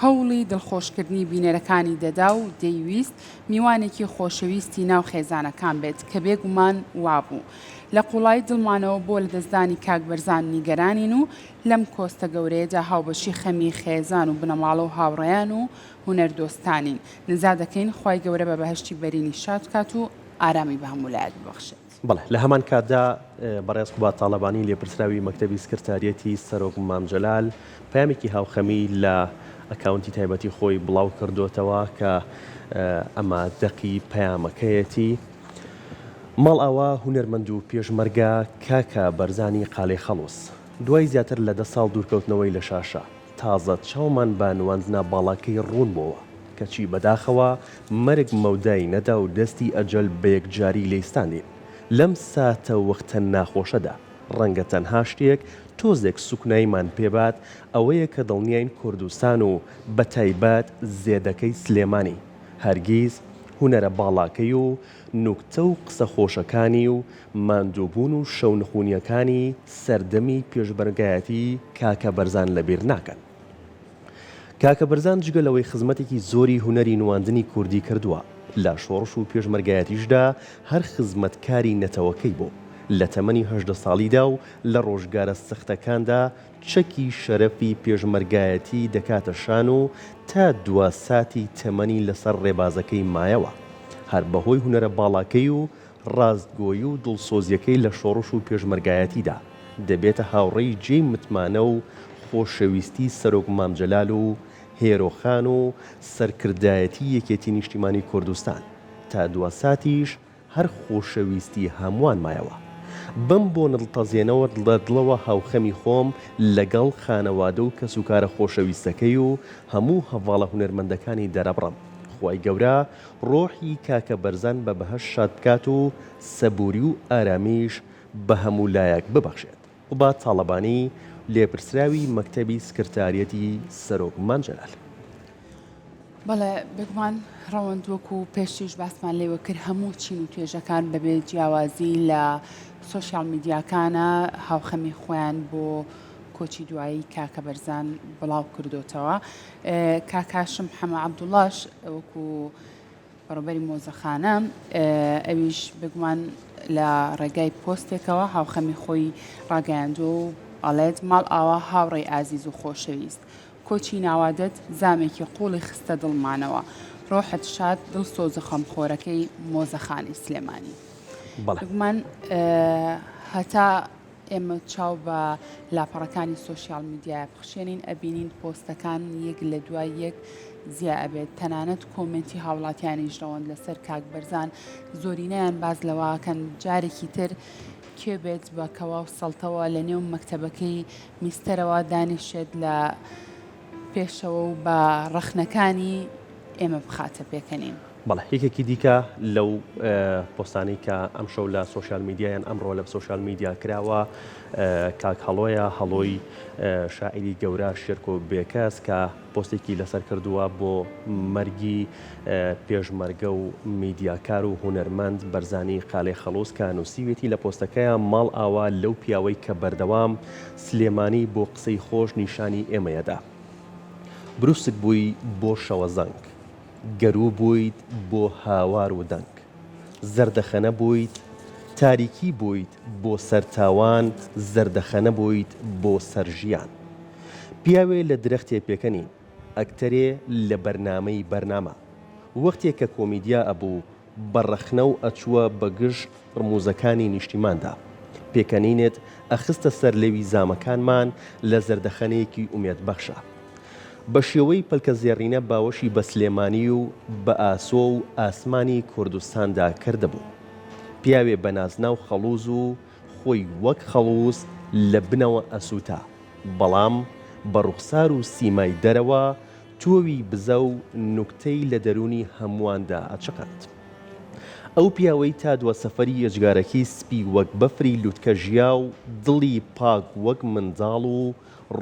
هەوڵی دڵخۆشکردنی بینەرەکانی دەدا و دەیویست میوانێکی خۆشەویستی ناو خێزانەکان بێت کە بێگومان وابوو. لە قوڵای دڵمانەوە بۆ لە دەستدانی کاک بەرزان نیگەرانین و لەم کۆستە گەورەیەدا هاوبەشی خەمی خێزان و بنەماڵە و هاوڕێیان و هونەردۆستانین. نزا دەکەین خی گەورە بە بەهشتی بەرینی شاد کات و ئارامی بە هەموو لایەت ببەخشێت. بەڵێ لە هەمان کاتدا بەڕێز قوبات تاڵەبانی لێپرسراوی مەکتەبی سکرتاریەتی سەرۆک مام جەلال پەیامێکی هاوخەمی لە ئەکاونتی تایبەتی خۆی بڵاو کردوتەوە کە ئەمە دەقی پەیامەکەیەتی ماڵ ئاوا هونەرمەند و پێشمەرگە کاکە بەرزانی قالەی خەڵوس دوای زیاتر لە 10 ساڵ دوورکەوتنەوەی لە شاشە تازە چاومان بە نواندنا باڵاکەی ڕوون بووە کەچی بەداخەوە مەرگ مەودای نەدا و دەستی ئەجەل بە یەکجاری لێستاندین لەم ساتە وەختە ناخۆشەدا ڕەنگە تەنها شتێک تۆزێک سوکنایمان پێبات ئەوەیە کە دڵنیاین کوردستان و بە تایبەت زێدەکەی سلێمانی هەرگیز هونەرە باڵاکەی و نوکتە و قسە خۆشەکانی و ماندووبوون و شەونخونیەکانی سەردەمی پێشبەرگایەتی کاکە بەرزان لەبیر ناکەن. کاکە بەرزان جگەلەوەی خزمەتێکی زۆری هونەری نواندنی کوردی کردووە لە شۆڕش و پێشمەرگایەتیشدا هەر خزمەتکاری نەتەوەکەی بوو لە تەمەنی 18 ساڵیدا و لە ڕۆژگارە سەختەکاندا چەکی شەرەفی پێشمەرگایەتی دەکاتە شان و تا 2 ساتی تەمەنی لەسەر ڕێبازەکەی مایەوە هەر بەهۆی هونەرە باڵاکەی و ڕاستگۆیی و دڵسۆزیەکەی لە شۆڕش و پێشمەرگایەتیدا دەبێتە هاوڕێی جێی متمانە و خۆشەویستی سەرۆک مام جەلال و هێرۆخان و سەرکردایەتی یەکێتی نیشتیمانی کوردستان تا 2 ساتیش هەر خۆشەویستی هەمووان مایەوە بم بۆ نڵتەزێنەوە لە دڵەوە هاوخەمی خۆم لەگەڵ خانەوادە و کەسوکارە خۆشەویستەکەی و هەموو هەڤاڵە هونەرمەندەکانی دەرەبڕم خی گەورە ڕۆحی کاکە بەرزان بە بەهەش شاد بکات و سەبووری و ئارامیش بە هەموو لایەک ببەخشێت قوبات تاڵەبانی لێپرسراوی مەکتەبی سکرتاریەتی سەرۆک مام جەلال. بەڵێ بگومان ڕەوەند وەکو پێشتیش باسمان لێوە کرد هەموو چین و توێژەکان بەبێ جیاوازی لە سۆشیال میدیاکانە هاوخەمی خۆیان بۆ کۆچی دوایی کاکە بەرزان بڵاو کردوتەوە. کاکاشم حەمە عەبدوڵڵاش وەکو بەڕێوەبەری مۆزەخانە ئەویش بگومان لە ڕێگای پۆستێکەوە هاوخەمی خۆی ڕاگەیاندووە و ئەڵێت ماڵ ئاوا هاوڕێی ئازیز و خۆشەویست کۆچی ناوادت زامێکی قوڵی خستە دڵمانەوە ڕۆحت شاد دڵسۆز خەمخۆرەکەی مۆزەخانی سلێمانی. بگومان هەتا ئێمە چاو بە لاپەڕەکانی سۆشیال میدیای بخشێنین ئەبینین پۆستەکان یەک لە دوای یەک زیە ئەبێت تەنانەت کۆمنتی هاوڵاتیانی ژەوەند لەسەر کاک بەرزان زۆرینەیان باز لەواکەن جارێکی تر کێ بێت بە کەوا و سەڵتەوە لە نێو مەکتەبەکەی میستەرەوە دانیشێت لە پێشەوە و بە ڕەخنەکانی ئێمە بخاتە پێکەنین. بەڵێ یەکێکی دیکە لەو پۆستانی کە ئەم شەو لە سۆشیال میدیایان ئەمڕۆ لە سۆشیال میدیا کراوە کاک هەڵۆیە هەڵۆی شاعیری گەورە شێرک و بێکەس کە پۆستێکی لەسەر کردووە بۆ مەرگی پێشمەرگە و میدیاکار و هونەرمەند بەرزانی قالەی خەڵوس کە نووسیوێتی لە پۆستەکەیە ماڵ ئاوا لەو پیاوەی کە بەردەوام سلێمانی بۆ قسەی خۆش نیشانی ئێمەیەدا بروسک بووی بۆ شەوە زەنگ گەرو بوویت بۆ هاوار و دەنگ زەردەخەنە بوویت تاریکی بوویت بۆ سەرتاوان زەردەخەنە بوویت بۆ سەرژیان پیاوێ لە درەختێ پێکەنین ئەکتەرێ لە بەرنامەی بەرنامە وەختێک کە کۆمیدیا ئەبوو بەڕەخنە و ئەچووە بەگژ ڕموزەکانی نیشتیماندا پێکەنینێت ئەخستە سەر لەوی زامەکانمان لە زەردەخەنەیەکی ئومێدبەخشە بە شێوەی پەلکە زێڕینە باوەشی بە سلێمانی و بە ئاسۆ و ئاسمانی کوردستاندا کردبوو پیاوێ بە نازناو خەڵوز و خۆی وەک خەڵوز لە بنەوە ئەسووتا بەڵام بە ڕوخسار و سیمای دەرەوە تۆوی بزە و نوکتەی لە دەرونی هەموواندا ئەچقەت ئەو پیاوەی تا دووە سەفەری یەجگارەکەی سپی وەک بەفری لوتکە ژیا و دڵی پاک وەک منداڵ و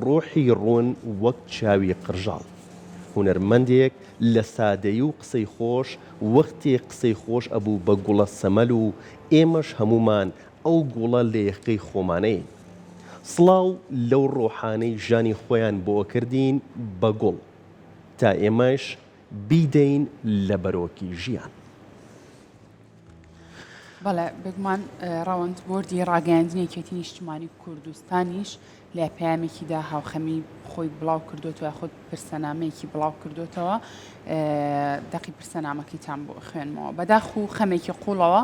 ڕۆحی ڕوون وەک چاوی قرژاڵ هونەرمەندێک لە سادەیی و قسەی خۆش وەختێ قسەی خۆش ئەبوو بە گوڵە سەمەل و ئێمەش هەمومان ئەو گوڵە لە یەخەی خۆمانەیە سڵاو لەو ڕۆحانەی ژانی خۆیان بۆ کردین بە گوڵ تا ئێمەش بیدەین لە بەرۆکی ژیان بەڵێ بگومان ڕەوەند بردی ڕاگەاندنی یەکێتی نیشتیمانی کوردستانیش لە پەیامێکیدا هاوخەمی خۆی بڵاو کردوتەوە خۆت پرسەنامەیەکی بڵاو کردوتەوە دەقی پرسەنامەکەی تام بۆ خوێنمەوە بەداخ و خەمێکی قوڵەوە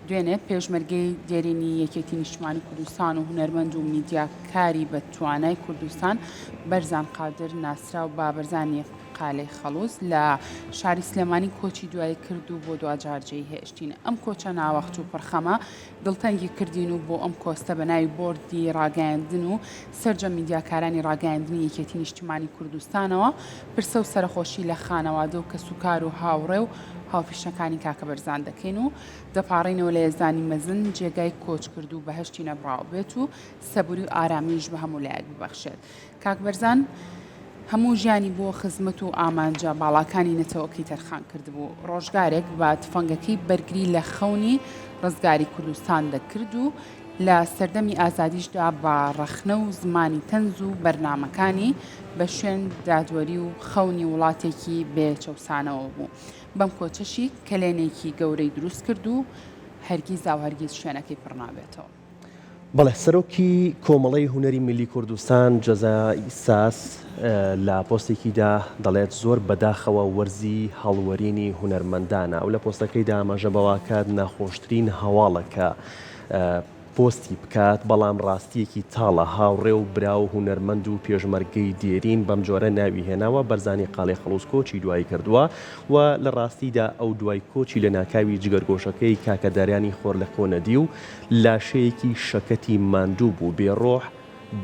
دوێنێ پێشمەرگەی دێرینی یەکێتی نیشتیمانی کوردستان و هونەرمەند و میدیاکاری بە توانای کوردستان بەرزان قادر ناسرا و بابەرزانی قالەی خەڵوز لە شاری سلێمانی کۆچی دوای کرد و بۆ دوجارجێی هێشتین ئەم کۆچە ناوەخت و پڕخەمە دڵتەنگی کردین و بۆ ئەم کۆستە بە ناوی بۆردی ڕاگەاندن و سەرجە میدیاکارانی ڕاگەاندنی یەکێتی نیشتیمانی کوردستانەوە پرسە و سەرخۆشی لە خانەوادە و کەسوکار و هاوڕێ و هاوپیشەکانی کاکە بەرزان دەکەین و دەپاڕینەوە لە ێزانی مەزن جێگای کۆچ کرد و بەهشتی نەبراو بێت و سەبوری و ئارامیش بە هەموو لایەک ببەخشێت کاک بەرزان هەموو ژیانی بۆ خزمەت و ئامانجە باڵاکانی نەتەوەکەی تەرخان کردبوو ڕۆژگارێک بە تفەنگەکەی بەرگری لە خەونی ڕزگاری کوردستان دەکرد و لە سەردەمی ئازادیشدا بە ڕەخنە و زمانی تەنز و بەرنامەکانی بە شوێن دادوەری و خەونی وڵاتێکی بێچەوسانەوە بوو بەم کۆچەشی کەلێنێکی گەورەی دروست کرد و هەرگیز و هەرگیز شوێنەکەی پڕنابێتەوە بەڵێ سەرۆکی کۆمەڵی هونەری ملی کوردستان جەزای ساس لە پۆستێکیدا دەڵێت زۆر بەداخەوە وەرزی هەڵوەرینی هونەرمەندانە و لە پۆستەکەیدا ئاماژە بەواکات ناخۆشترین هەواڵەکە پۆستی بکات بەڵام ڕاستیەکی تاڵە هاوڕێ و برا و هونەرمەند و پێشمەرگەی دێرین بەم جۆرە ناوی هێناوە بەرزانی قاڵی خەڵوز کۆچی دوایی کردووە و لە ڕاستیدا ئەو دوای کۆچی لە ناکاوی جگەرگۆشەکەی کاکەداریانی خۆر لە خۆنەدی و لاشەیەکی شەکەتی ماندوو بوو بێڕۆح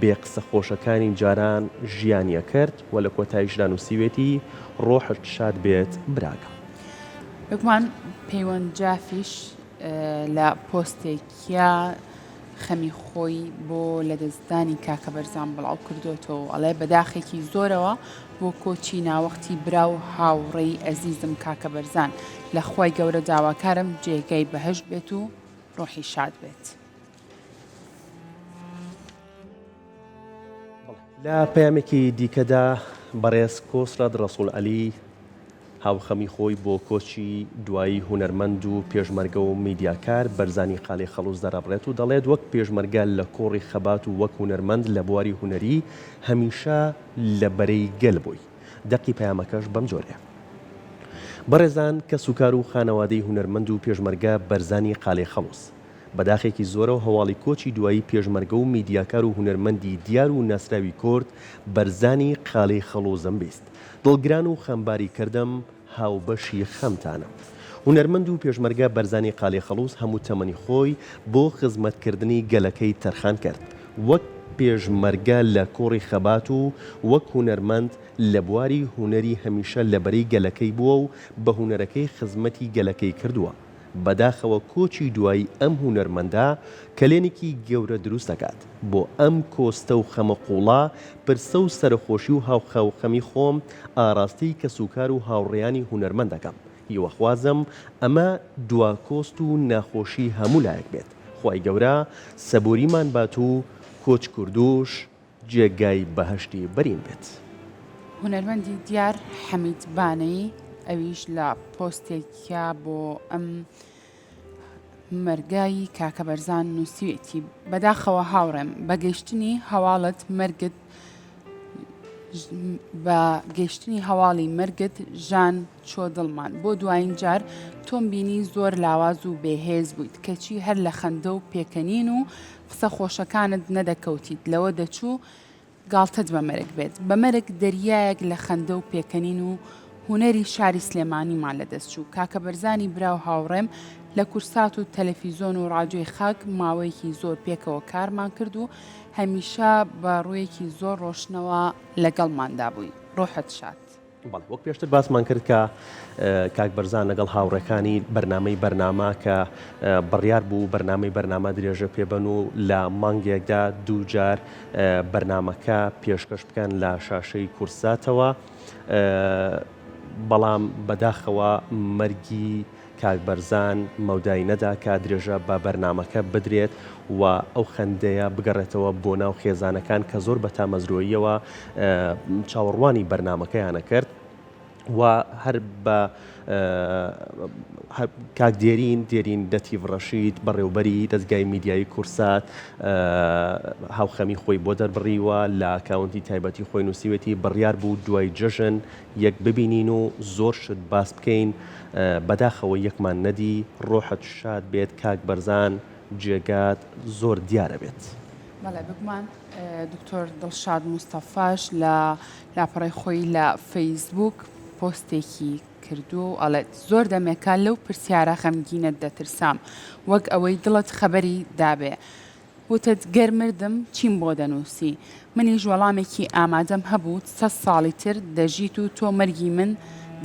بێ قسە خۆشەکانی جاران ژیانیە کرد و لە کۆتاییشدا نووسیوێتی ڕۆحت شاد بێت براگە بگومان پەیوەند جافیش لە پۆستێکیا خەمی خۆی بۆ لە دەستدانی کاکە بەرزان بڵاو کردوێتەوە ئەڵێ بەداخێکی زۆرەوە بۆ کۆچی ناوەختی برا و هاوڕێی ئەزیزم کاکە بەرزان لە خۆی گەورە داواکارم جێگەی بەهشت بێت و ڕۆحی شاد بێت. لە پەیامێکی دیکەدا بەڕێز کۆسراد ڕەسوول عەلی هاوخەمی خۆی بۆ کۆچی دوایی هونەرمەند و پێشمەرگە و میدیاکار بەرزانی قاڵی خەڵوز دەڕەبڕێت و دەڵێت وەک پێشمەرگە لە کۆڕی خەبات و وەک هونەرمەند لە بواری هونەری هەمیشە لە بەرەی گەل بووی دەقی پەیامەکەش بەم جۆرەیە بەڕێزان کە سوکار و خانەوادەی هونەرمەند و پێشمەرگە بەرزانی قاڵی خەڵوز بەداخێکی زۆرە و هەواڵی کۆچی دوایی پێشمەرگە و میدیاکار و هونەرمەندی دیار و ناسراوی کورد بەرزانی قاڵی خەڵوزم بیست دڵگران و خەمباری کردم هاوبەشی خەمتانە هونەرمەند و پێشمەرگە بەرزانی قاڵی خەڵوز هەموو تەمەنی خۆی بۆ خزمەتکردنی گەلەکەی تەرخان کرد وەک پێشمەرگە لە کۆڕی خەبات و وەک هونەرمەند لە بواری هونەری هەمیشە لەبەرەی گەلەکەی بووە و بە هونەرەکەی خزمەتی گەلەکەی کردووە بەداخەوە کۆچی دوایی ئەم هونەرمەندە کەلێنێکی گەورە دروست دەکات بۆ ئەم کۆستە و خەمەقوڵا پرسە و سەرخۆشی و هاوخەمی خۆم ئاراستەی کەسوکار و هاوڕێیانی هونەرمەند دەکەم هیوەخوازم ئەمە دواکۆست و ناخۆشی هەموو لایەک بێت خوای گەورە سەبوریمان بات و کۆچ کوردوش جێگای بەهشتی بەرین بێت هونەرمەندی دیار حەمید بانەی ئەویش لە پۆستێکە بۆ ئەم مەرگایی کاکە بەرزان نووسیوێتی بەداخەوە هاوڕێم بە گەیشتنی هەواڵت مەرگت بە گەیشتنی هەواڵی مەرگت ژان چۆ دڵمان بۆ دوایین جار تۆم بینی زۆر لاواز و بێهێز بوویت کەچی هەر لە خەندە و پێکەنین و قسە خۆشەکانت نەدەکەوتیت لەوە دەچوو گاڵتت بە مەرگ بێت بە مەرگ دەریایەک لە خەندە و پێکەنین و هوەری شاری سلێمانیمان لەدەستچوو کاکە بەرزانی براو هاوڕێم لە کورسات و تەلەڤیزۆن و ڕادیۆی خاک ماوەیەکی زۆر پێکەوە کارمان کرد و هەمیشە بە ڕوویەکی زۆر ڕۆشنەوە لەگەڵماندا بووی ڕۆحت شاد. وەک پێشتر باسمان کرد کە کاک بەرزان لەگەڵ هاوڕەکانی بەرنامەی بەرنامە کە بڕیار بوو بەرنامەی بەرنامە درێژە پێبەن و لە مانگێکدا دوو جار بەرنامەکە پێشکەش بکەن لە شاشەی کورساتەوە بەڵام بەداخەوە مەرگی کاک بەرزان مەودای نەدا کە درێژە بە بەرنامەکە بدرێت و ئەو خەندەیە بگەڕێتەوە بۆ ناو خێزانەکان کە زۆر بە تامەزرۆییەوە چاوەڕوانی بەرنامەکەیانە کرد و هەر بە کاک دێرین دەتیڤ ڕەشید بەڕێوبەری دەستگای میدیایی کورسات هاوخەمی خۆی بۆ دەربڕیوە لە ئاکاونتی تایبەتی خۆی نووسیوێتی بڕیار بوو دوای جەژن یەک ببینین و زۆر شت باس بکەین بەداخەوە یەکمان نەدی ڕۆحت شاد بێت کاک بەرزان جێگات زۆر دیارە بێت. بەڵێ بگومان دکتۆر دڵشاد موستەفاش لە لاپەڕی خۆی لە فەیسبوک پۆستێکی کردو ئەڵێت زۆر دەمێکە لەو پرسیارە خەمگینت دەترسام وەک ئەوەی دڵت خەبەری دابێ وتت گەرمردم چیم بۆ دەنووسی منیش وەڵامێکی ئامادەم هەبوو 100 ساڵی تر دەژیت و تۆ مەرگی من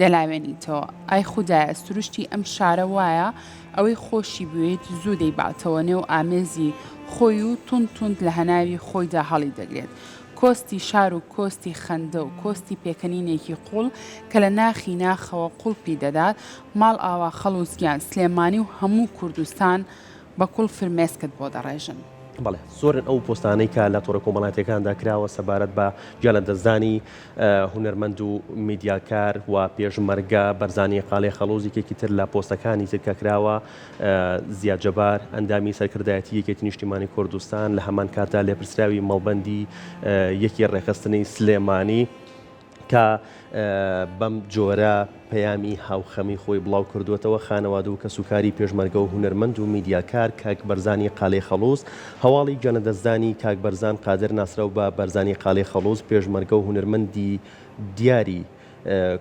دەلاوێنیتەوە ئای خودایە سروشتی ئەم شارە وایە ئەوەی خۆشی بوێت زوو دەیباتەوە نێو ئامێزی خۆی و تونند لە هەناوی خۆیدا هەڵی دەگرێت کۆستی شار و کۆستی خەندە و کۆستی پێکەنینێکی قوڵ کە لە ناخی ناخەوە قوڵپی دەدات ماڵ ئاوا خەڵوزگیان سلێمانی و هەموو کوردستان بە کوڵ فرمێسکت بۆ دەڕێژن. بەڵێ زۆرن ئەو پۆستانەی کە لە تۆڕە کۆمەڵاتیەکاندا کراوە سەبارەت بە گیانەدەستدانی هونەرمەند و میدیاکار و پێشمەرگە بەرزانی قاڵێ خەڵۆزێکی تر لە پۆستەکانی تر کە کراوە زیاد جەبار ئەندامی سەرکردایەتی یەکێتی نیشتیمانی کوردستان لە هەمان کاتدا لێپرسراوی مەڵبەندی یەکی ڕێخستنەی سلێمانی کە بەم جۆرە پەیامی هاوخەمی خۆی بڵاو کردوێتەوە خانەوادە و کەسوکاری پێشمەرگە و هونەرمەند و میدیاکار کاک بەرزانی قاڵێ خەڵوز هەواڵی گیانەدەستدانی کاک بەرزان قادر ناسراو بە بەرزانی قاڵێ خەڵوز پێشمەرگە و هونەرمەندی دیاری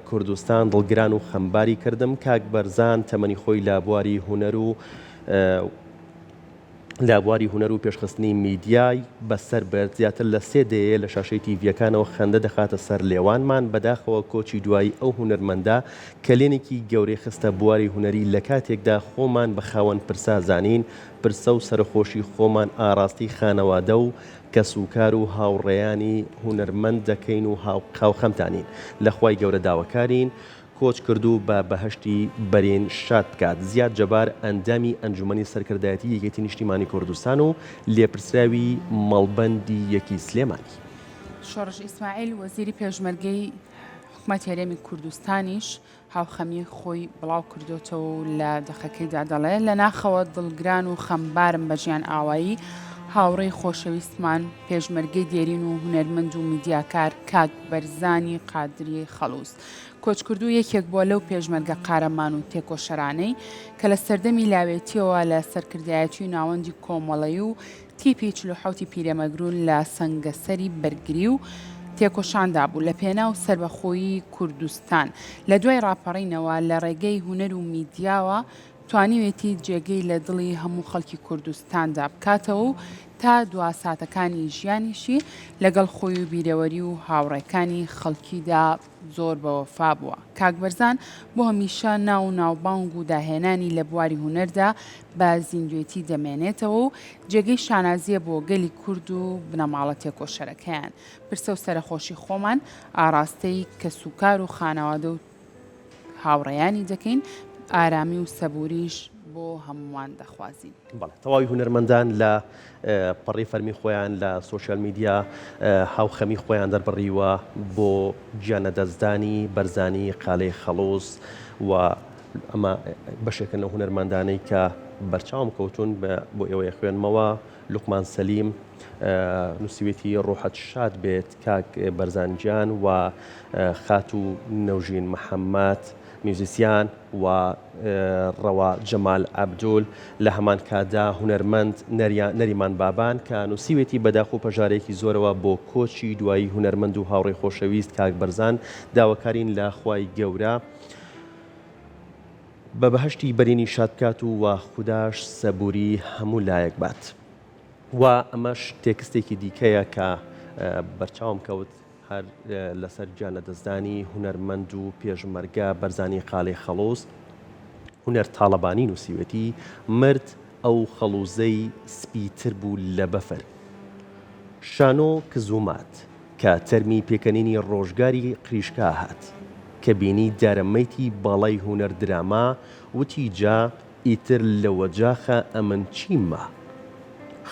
کوردستان دڵگران و خەمباری کردم کاک بەرزان تەمەنی خۆی لە بواری هونەر و لە بواری هونەر و پێشخستنی میدیای بەسەر برد زیاتر لە 3 دەیە لە شاشەی تیڤیەکانەوە خەندە دەخاتە سەر لێوانمان بەداخەوە کۆچی دوایی ئەو هونەرمەندە کەلێنێکی گەورەی خستە بواری هونەری لە کاتێکدا خۆمان بە خاوەن پرسا زانین پرسە و سەرخۆشی خۆمان ئاراستی خانەوادە و کەسوکار و هاوڕێیانی هونەرمەند دەکەین و خاوخەمتانین لەخوای گەورە داواکارین کۆچ کردو بە بەهشتی بەرین شاد بکات زیاد جەبار ئەندامی ئەنجومەنی سەرکردایەتی یەکێتی نیشتیمانی کوردستان و لێپرسراوی مەڵبەندی یەکی سلێمانی شۆڕژ ئیسماعیل وەزیری پێشمەرگەی حکومەت هەرێمی کوردستانیش هاوخەمی خۆی بڵاو کردوتەوە و لە دەخەکەیدا دەڵێ لە ناخەوە دڵگران و خەمبارم بە ژیان ئاوایی هاوڕێی خۆشەویستمان پێشمەرگەی دێرین و هونەرمەند و میدیاکار کاک بەرزانی قادری خەڵوز کۆچکردو یەکێک بۆ لەو پێشمەرگە قارەمان و تێکۆشەرانەی کە لە سەردەمی لاوێتیەوە لە سەرکردایەتی و ناوەندی کۆمەڵی و تیپی 47 پیرەمەگرون لە سەنگەسەری بەرگری و تێکۆشاندا بوو لە پێناو سربەخۆیی کوردستان لە دوای ڕاپەڕینەوە لە ڕێگەی هونەر و میدیاوە توانیوێتی جێگەی لە دڵی هەموو خەڵکی کوردستاندا بکاتەوە و تا دواساتەکانی ژیانیشی لەگەڵ خۆی و بیرەوەری و هاوڕێکانی خەڵکیدا زۆر بەوەفا بووە. کاک بەرزان بۆ هەمیشە ناو و ناوبانگ و داهێنانی لە بواری هونەردا بە زیندوێتی دەمێنێتەوە و جێگەی شانازیە بۆ گەلی کورد و بنەماڵە تێکۆشەرەکەیان. پرسە و سەرخۆشی خۆمان ئاراستەی کەسوکار و خانەوادە و هاوڕێیانی دەکەین ئارامی و سەبوریش بۆ هەمووان دەخوازین. بەڵێ تەواوی هونەرمەندان لە پەڕی فەرمی خۆیان لە سوۆشیال میدیا هاوخەمی خۆیان دەربڕیوە بۆ گیانە دەستدانی بەرزانی قالەی خەڵۆز و ئەمە بەشێکن لە هونەرمەندانەی کە بەرچاوم کەوتون بۆ ئێوەیە خوێنمەوە لوقمان سەلیم نووسیوێتی ڕۆحەت شاد بێت کاک بەرزانجیان و خات و نەوژین محەممەد میوزیسیان و ڕەوا جەمال عەبدول لە هەمان کادا هونەرمەند نەریمان بابان کە نووسیوێتی بەداخ و پەژارێکی زۆرەوە بۆ کۆچی دوایی هونەرمەند و هاوڕێی خۆشەویست کاک بەرزان داواکارین لە خوای گەورە بە بەهشتی بەرینی شادکات و خودداش سەبووری هەموو لایەک بات. و ئەمەش تێکستێکی دیکەیە کە بەرچاوم کەوت هەر لەسەر گیانە دەستدانی هونەرمەند و پێشمەرگە بەرزانی قالەی خەڵۆز هونەر تاڵەبانی نووسیوێتی مرد ئەو خەڵوزەی سپیتر بوو لە بەفر. شانۆ کزومات کە تەرمی پێکەنینی ڕۆژگاری قریشکا هات کە بینی دارەمەیتی باڵای هونەر دراما وتی جا ئیتر لەوە جاخە ئەمن چیممە.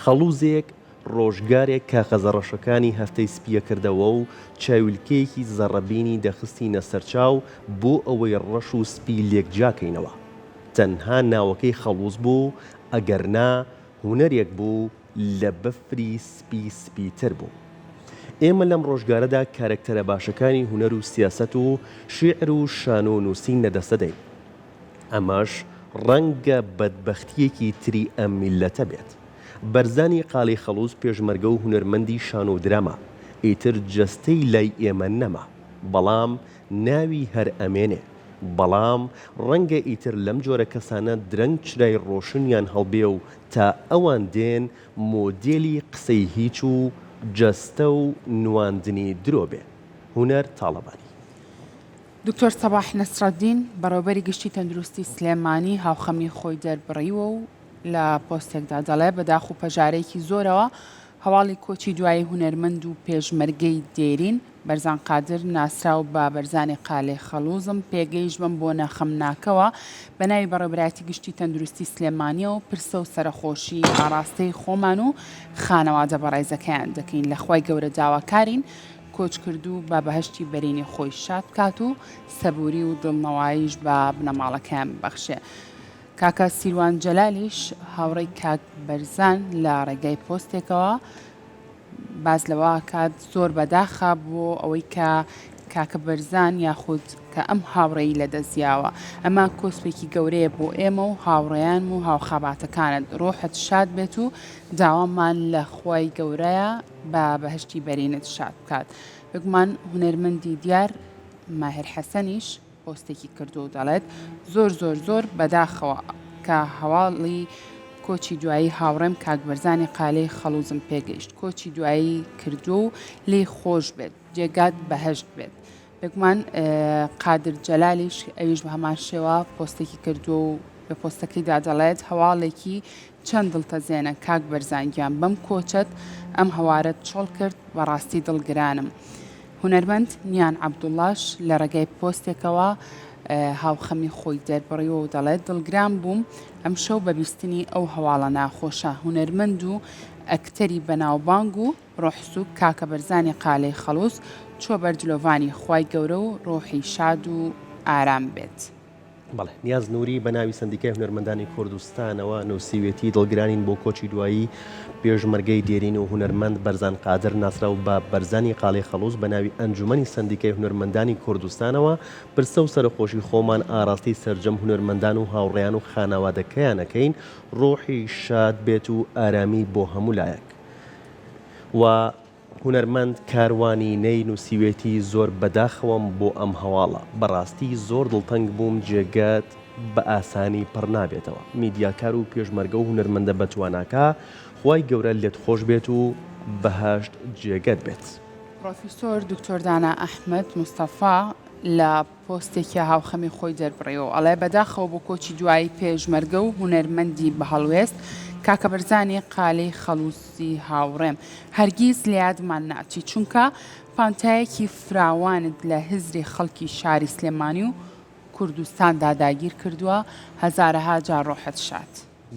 خەڵوزێک ڕۆژگارێک کاغەزە ڕەشەکانی هەفتەی سپیە کردەوە و چاویلکەیەکی زەڕەبینی دەخستینە سەرچاو بۆ ئەوەی ڕەش و سپی لێکجاکەینەوە. تەنها ناوەکەی خەڵوز بوو ئەگەرنا هونەرێک بوو لە بەفری سپیتر بوو. ئێمە لەم ڕۆژگارەدا کارکتەرە باشەکانی هونەر و سیاست و شیعر و شانۆ و نووسین لەدەستەدەین. ئەمەش ڕەنگە بەدبەختیەکی تری ئەم میلەتە بێت. بەرزانی قالەی خەڵوز پێشمەرگە و هونەرمەندی شانۆ و درامە ئیتر جەستەی لای ئێمە نەما بەڵام ناوی هەر ئەمێنێ بەڵام ڕەنگە ئیتر لەم جۆرە کەسانە درەنگ چرای ڕۆشنیان هەڵبێ و تا ئەوان دێن مۆدێلی قسەی هیچ و جەستە و نواندنی درۆ بێ. هونەر تاڵەبانی. دکتۆر سەباح نەسرەدین بەڕێوەبەری گشتی تەندروستی سلێمانی هاوخەمی خۆی دەربڕیوە و لە پۆستێکدا دەڵێ بەداخ و پەژارێکی زۆرەوە هەواڵی کۆچی دوایی هونەرمەند و پێشمەرگەی دێرین بەرزان قادر ناسراو بە بەرزانی قالەی خەڵوزم پێگەیشت بم بۆ نەخەم ناکەوە بە ناوی بەڕێوەبەرایەتی گشتی تەندروستی سلێمانیە و پرسە و سەرخۆشی ئاراستەی خۆمان و خانەوادە بەڕێزەکەیان دەکەین لە خوای گەورە داواکارین کۆچ کردو بە بەهشتی بەرینی خۆی شاد بکات و سەبووری و دڵنەواییش بە بنەماڵەکەیان ببەخشێ. کاکە سیروان جەلالیش هاوڕێی کاک بەرزان لە ڕێگای پۆستێکەوە باز لەوە کات زۆر بەداخە بۆ ئەوەی کە کاکە بەرزان یاخود کە ئەم هاوڕێی لەدەستیاوە ئەمە کۆسپێکی گەورەیە بۆ ئێمە و هاوڕێیان و هاوخاباتەکانت ڕۆحت شاد بێت و داوامان لە خوای گەورەیە بە بەهشتی بەرینت شاد بکات. بگومان هونەرمەندی دیار ماهر حەسەنیش پۆستێکی کردو و دەڵێت زۆر بەداخەوە کە هەواڵی کۆچی دوایی هاوڕێم کاک بەرزانی قالەی خەڵوزم پێگەیشت کۆچی دوایی کردو و لێی خۆش بێت جێگات بەهشت بێت. بگومان قادر جەلالیش ئەویش بە هەمان شێوە پۆستێکی کردو و بە پۆستەکەیدا دەڵێت هەواڵێکی چەند دڵتەزێنە کاک بەرزانگیان بەم کۆچەت ئەم هەوارەت چۆڵ کرد بەڕاستی دڵگرانم. هونەرمەند نیان عەبدوڵڵاش لە ڕێگای پۆستێکەوە هاوخەمی خۆی دەربڕیەوە و دەڵێت دڵگران بووم ئەم شەو بە بیستنی ئەو هەواڵە ناخۆشە هونەرمەند و ئەکتەری بەناوبانگ و ڕۆحسووک کاکە بەرزانی قالەی خەڵوز چۆ بەردلۆڤانی خوای گەورە و ڕۆحی شاد و ئارام بێت. بەڵێ نیاز نووری بە ناوی سندیکای هونەرمەندانی کوردستانەوە نووسیوێتی دڵگرانین بۆ کۆچی دوایی پێشمەرگەی دێرین و هونەرمەند بەرزان قادر ناسرا و بە بەرزانی قالەی خەڵوز بە ناوی ئەنجومەنی سندیکای هونەرمەندانی کوردستانەوە پرسە و سەرخۆشی خۆمان ئاراستی سەرجەم هونەرمەندان و هاوڕێیان و خانەوادەکەیانەکەین ڕۆحی شاد بێت و ئارامی بۆ هەموو لایەک. و هونەرمەند کاروانی نەی نووسیوێتی زۆر بەداخەوەم بۆ ئەم هەواڵە بەڕاستی زۆر دڵتەنگ بووم جێگات بە ئاسانی پڕ نابێتەوە میدیاکار و پێشمەرگە و هونەرمەندە بەتواناکە خوای گەورە لێت خۆش بێت و بەهشت جێگەت بێت. پرۆفیسۆر دکتۆر دانا ئەحمەد موستەفا لە پۆستێکی هاوخەمی خۆی دەربڕیەوە ئەڵێ بەداخەوە بۆ کۆچی دوایی پێشمەرگە و هونەرمەندی بە هەڵوێست کاکە بەرزانی قالەی خەڵوزی هاوڕێم هەرگیز لە یادمان ناچی چونکە پانتایەکی فراوانت لە هزری خەڵکی شاری سلێمانی و کوردستاندا داگیر کردووە هەزارەها جار ڕۆحەت شاد.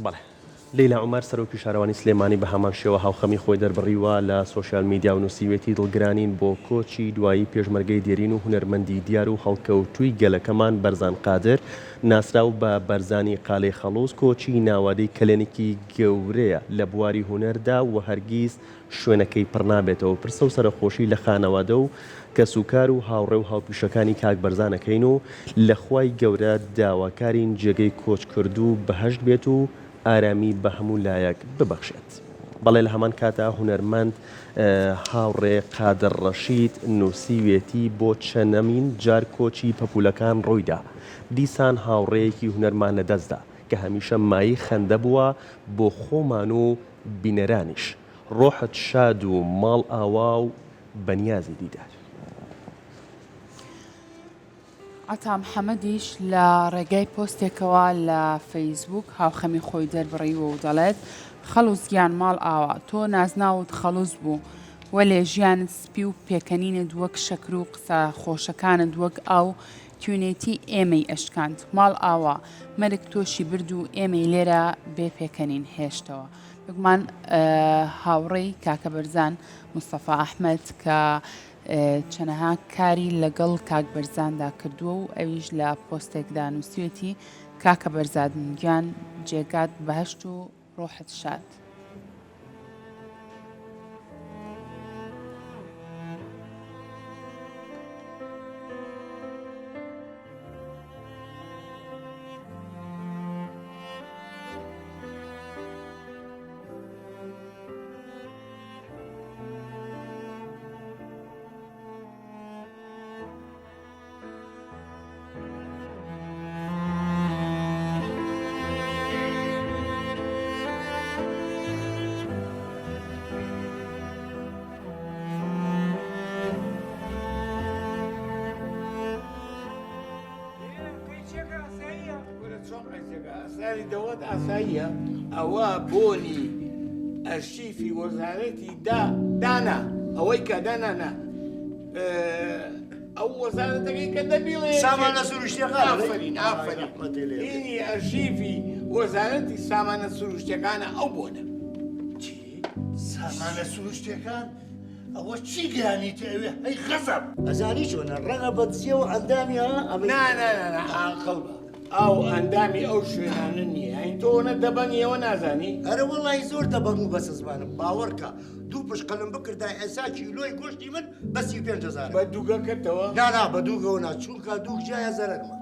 بەڵێ لەیلا عومەر سەرۆکی شارەوانی سلێمانی بە هەمان شێوە هاوخەمی خۆی دەربڕیوە لە سۆشیال میدیا و نووسیوێتی دڵگرانین بۆ کۆچی دوایی پێشمەرگەی دێرین و هونەرمەندی دیار و هەڵکەوتووی گەلەکەمان بەرزان قادر ناسراو بە بەرزانی قالەی خەڵوز کۆچی ناوادەی کلێنێکی گەورەیە لە بواری هونەردا و هەرگیز شوێنەکەی پڕنابێتەوە پرسە و سەرخۆشی لە خانەوادە و کەسوکار و هاوڕێ و هاوپیشەکانی کاک بەرزانەکەین و لە خوای گەورە داواکارین جێگەی کۆچ کردو بەهەشت بێت و ئارامی بە هەموو لایەک ببەخشێت. بەڵێ لە هەمان کاتە هونەرمەند هاوڕێ قادر ڕەشید نووسیوێتی بۆ چەندەمین جار کۆچی پەپولەکان ڕوویدا. دیسان هاوڕێیەکی هونەرمان لەدەستدا کە هەمیشە مایی خەندە بووە بۆ خۆمان و بینەرانیش. ڕۆحت شاد و ماڵ ئاوا و بەنیازی دیدار. عتا محەممەدیش لە ڕێگای پۆستێکەوە لە فەیسبوک هاوخەمی خۆی دەربڕیوە و دەڵێت خەڵوز گیان ماڵ ئاوا تۆ نازناوت خەڵوز بوو وەلێ ژیانت سپی و پێکەنینت وەک شەکر و قسە خۆشەکانت وەک ئاو توێنێتی ئێمەی ئەشکاند ماڵ ئاوا مەرگ تۆشی برد و ئێمەی لێرە بێ پێکەنین هێشتەوە. وەکمان هاوڕێی کاکە بەرزان مستەفا ئەحمەد کە چەنەها کاری لەگەڵ کاک بەرزاندا کردووە و ئەویش لە پۆستێکدا نووسیوێتی کاکە بەرزادگیان جێگات بەهشت و ڕۆحت شاد. ئاساری دەوڵەت ئاساییە ئەوە بۆنی ئەرشیفی وەزارەتی دانا ئەوەی کە دانانا ئەو وەزارەتەکەی کە دەبیڵێ سامانە سروشتیەکان ئینی ئەرشیفی وەزارەتی سامانە سروشتیەکانە ئەو بۆنە چی؟ سامانە سروشتیەکان؟ ئەوە چی گیانی تەوێ ئەی غەزەب ئەزانی چۆنە ڕەنگە بەدزیە و ئەندامی نا عاقڵ بە ئەو ئەندامی ئەو شوێنانە نییە ئەین تۆنە دەبەنیەوە نازانی ئەرە وەڵی زۆر دەبەن و بەسە زمانم باوەڕکە دوو پشقەلم بکردا ئێسا کیلۆی گۆشتی من بەسی 5,000 بە دووگە کردەوە نانا بە دووگەوە ناچوونکە دوو جایە زەرەرمە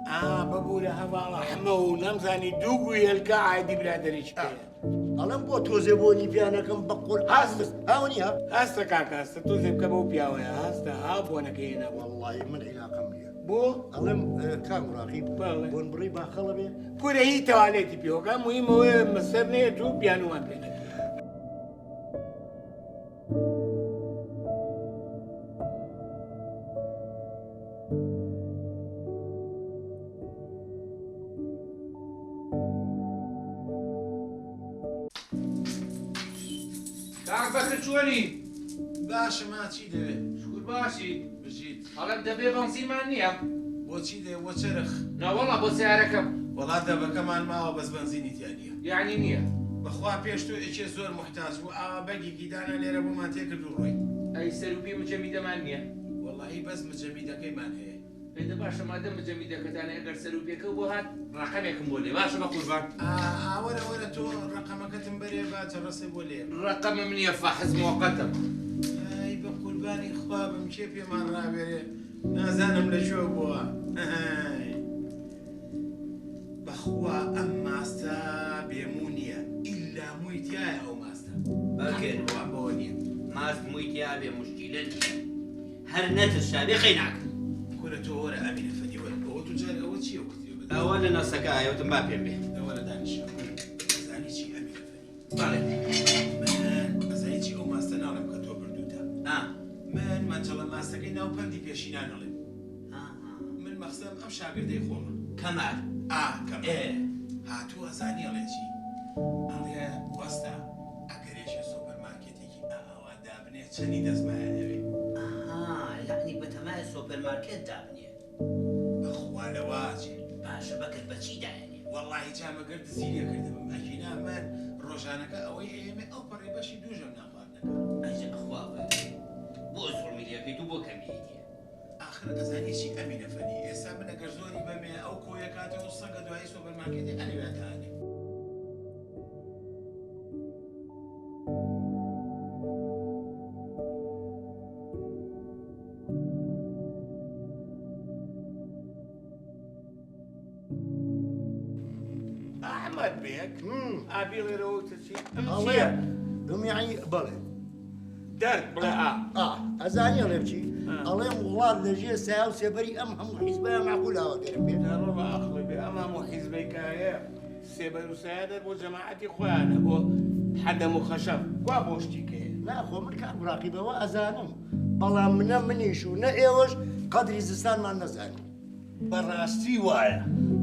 ببوورە هەواڵە حمە و نەمزانی دووگوی هێلکە ئایدی برادریش ئەڵم بۆ تۆزێ بۆنی پیانەکەم بە قۆل هەست هاونی ها هەستە کاکەستە تۆزێ بکە بەو پیاوەیە هەستە ها بۆنەکەی هێنا وەڵڵی من عیلاقەم نییە بۆ ئەڵم کامڕاقی بۆن بڕی باخەڵە بێ کورە هی تەوالێتی پێوەکە مویمەوەی مەسەر نێت و پیانوان پێ نەکە کاک بەکر چۆنی؟ باشە ماچی دەوێت شکر باشی بژیت هەڵم دەبێ بەنزیمان نییە بۆچی دێ وە چرخ ناوەڵا بۆ سیارەکەم وڵات دەبەکەمان ماوە بەس بەنزینی تیا نییە یعنی نییە بەخوا پێش تۆ ئێکێ زۆر محتاج بوو ئاوا بەگێکی دانا لێرە بۆمان تێکرد و ڕۆی ئەی سەروپی مجەمیدەمان نییە وەڵی بەس مجەمیدەکەیمان هەیە پێدە باشە مادەم مجەمیدەکەتانە ئەگەر سەروپێکە بۆ هات ڕقەمێکم بۆ لێ باشە بە قوربان وەرە تۆ ڕقەمەکەتم بەرێ با جەڕەسێ بۆ لێ ڕقەمم نییە فەحز موقەتم ئەی بە قوربانی خوا بم کێ پێمان ڕابێرێ نازانم لە شۆ بووە بەخوا ئەم ماستە بێموو نییە ئیلا مووی تایە ئەو ماستە بەکرد بەوە نییە ماست مووی تیا بێ مشکیلە نییە هەر نەترسا بێ خەی ناکە کورە تۆ وەرە ئەمینە فەدی وەرە ئەوە تو جار ئەوە چییە وەختی ئەوە لە نەسەکە ئاوتم با پێم بێ ئەوە لە دانیشە زانی چی ئەمینە بەڵێ من ئەزانی چی ئەو ماستە ناڵێم کە تۆ بردووتە من مەنجەڵە ماستەکەی ناو پەندی پێشینانەڵێم من مەخسەم ئەم شاگردەی خۆمە کەمال هاتووە زانی ئەڵێکی ئەڵێ وەستا ئەگەرێشە سۆپەرمارکێتێکی ئاوا دابنێ چەندی دەستمایە هەوێ یعنی بەتەمایە سۆپەرمارکێت دابنێ بەخوا لەواجێ شبەکەت بەچی دایانێ واللهی جامەگەر دزیریە کردم ئەژینا من ڕۆژانەکە ئەوەی ئێمە ئەو پەڕی بەشی دوژەم ناخواردنەکە ئەجە ئەخوا بۆ زۆر میلیەکەیت و بۆ کەمیەتیە آخر دەزانی چی ئەمینە فەنی ئێستا من ئەگەر زۆری بەمێ ئەو کۆیە کاتەوە سەنگە دوایی سۆپەرمارکێتی ئەنوێتانێ ئەحمەد بێک ئابی لێرەوە چی ئەڵێ دڵنیایی بەڵێ دەرد بڵێ ئەزانی ئەڵێ بچی ئەڵێم وڵات لەژێ سایە و سێبەری ئەم هەموو حیزبەیە معقولاوە دەرم بێت ڕۆبە ئەخڵی بێ ئەم هەموو حیزبەیکایە سێبەر و سایە بۆ جەماعەتی خۆیانە بۆ حەدەم و خەشەم وا بۆ شتیکەیە ناخۆ من کاک ڕاقیبەوە ئەزانم بەڵام منە منیش و نە ئێوەش قەدری زستانمان نەزانین بەڕاستی وایە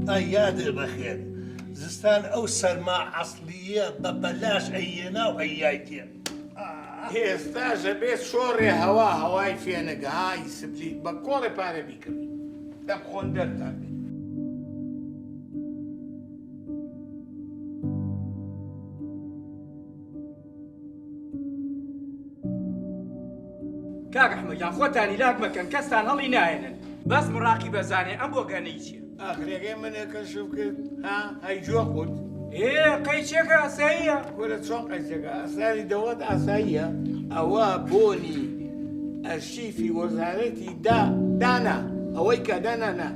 ئەی یادر بەخێر زستان ئەو سەرما عەسڵیە بە بەلاش ئەیێنا و ئەیایتێ ئێستاژە بێت شۆڕێ هەوا هەوای فێنەگە های سپلی بە کۆڵێ پارە بیکردی دەم خۆن دەرتان بێت کاک ئەحمەدیان خۆتانی لاک مەکەن کەستان هەڵی نایەنن بەس مڕاقی بەزانێ ئەم بۆ گەنەی چییە ئاخرێگەی منێکە شوف کرد هەی جۆ قوت قەیچێکە ئاساییە وەرە چۆن قەیچێکە ئاسایی دەوڵەت ئاساییە ئەوە بۆنی ئەرشیفی وەزارەتی دانا ئەوەی کە دانانا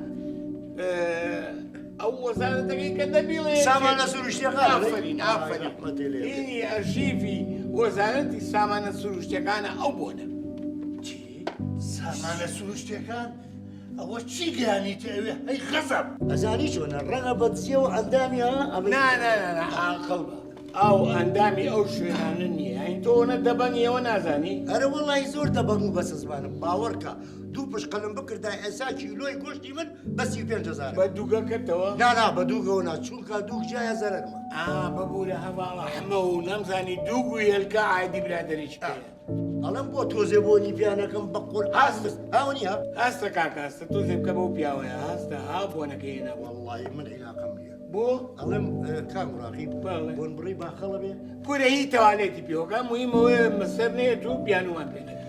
ئەو وەزارەتەکەی کە دەبیڵێ سامانە سروشتیەکان ئافرین ئینی ئەرشیفی وەزارەتی سامانە سروشتیەکانە ئەو بۆنە سامانە سروشتیەکان ئەوە چی گیانی تەوێ ئەی خەزم ئەزانی چۆنە ڕەنگە بەدزیە و ئەندامی عاقڵ بە ئەو ئەندامی ئەو شوێنانە نییە ئەین تۆنە دەبەنیەوە نازانی ئەرە وەڵی زۆر دەبەن و بەسە زمانم باوەڕکە دوو پشقەلم بکردای ئێسا کیلۆی گۆشتی من بەسی 5,000 بە دووگەکەتەوە نانا بە دووگەوە ناچووکە دووک جایە زەرمە بەبوورە هەواڵە حمە و نەمزانی دووگوی هێلکە ئایدی برادریشکەیە ئەڵم بۆ تۆزێ بۆ نیپیانەکەم بە قۆل ئاستس هاونی ها هەستە کاکەستە تۆزێ بکە بەو پیاوەیە هەستە ها بۆنەکەینە وەڵڵی من عیلاقەم نییە بۆ ئەڵم کام ڕاقیب بۆن بڕی باخەڵە بێ کورە هی تەوالێتی پیۆکە مویمەوەی مەسەر نێت و بیانوان پێنە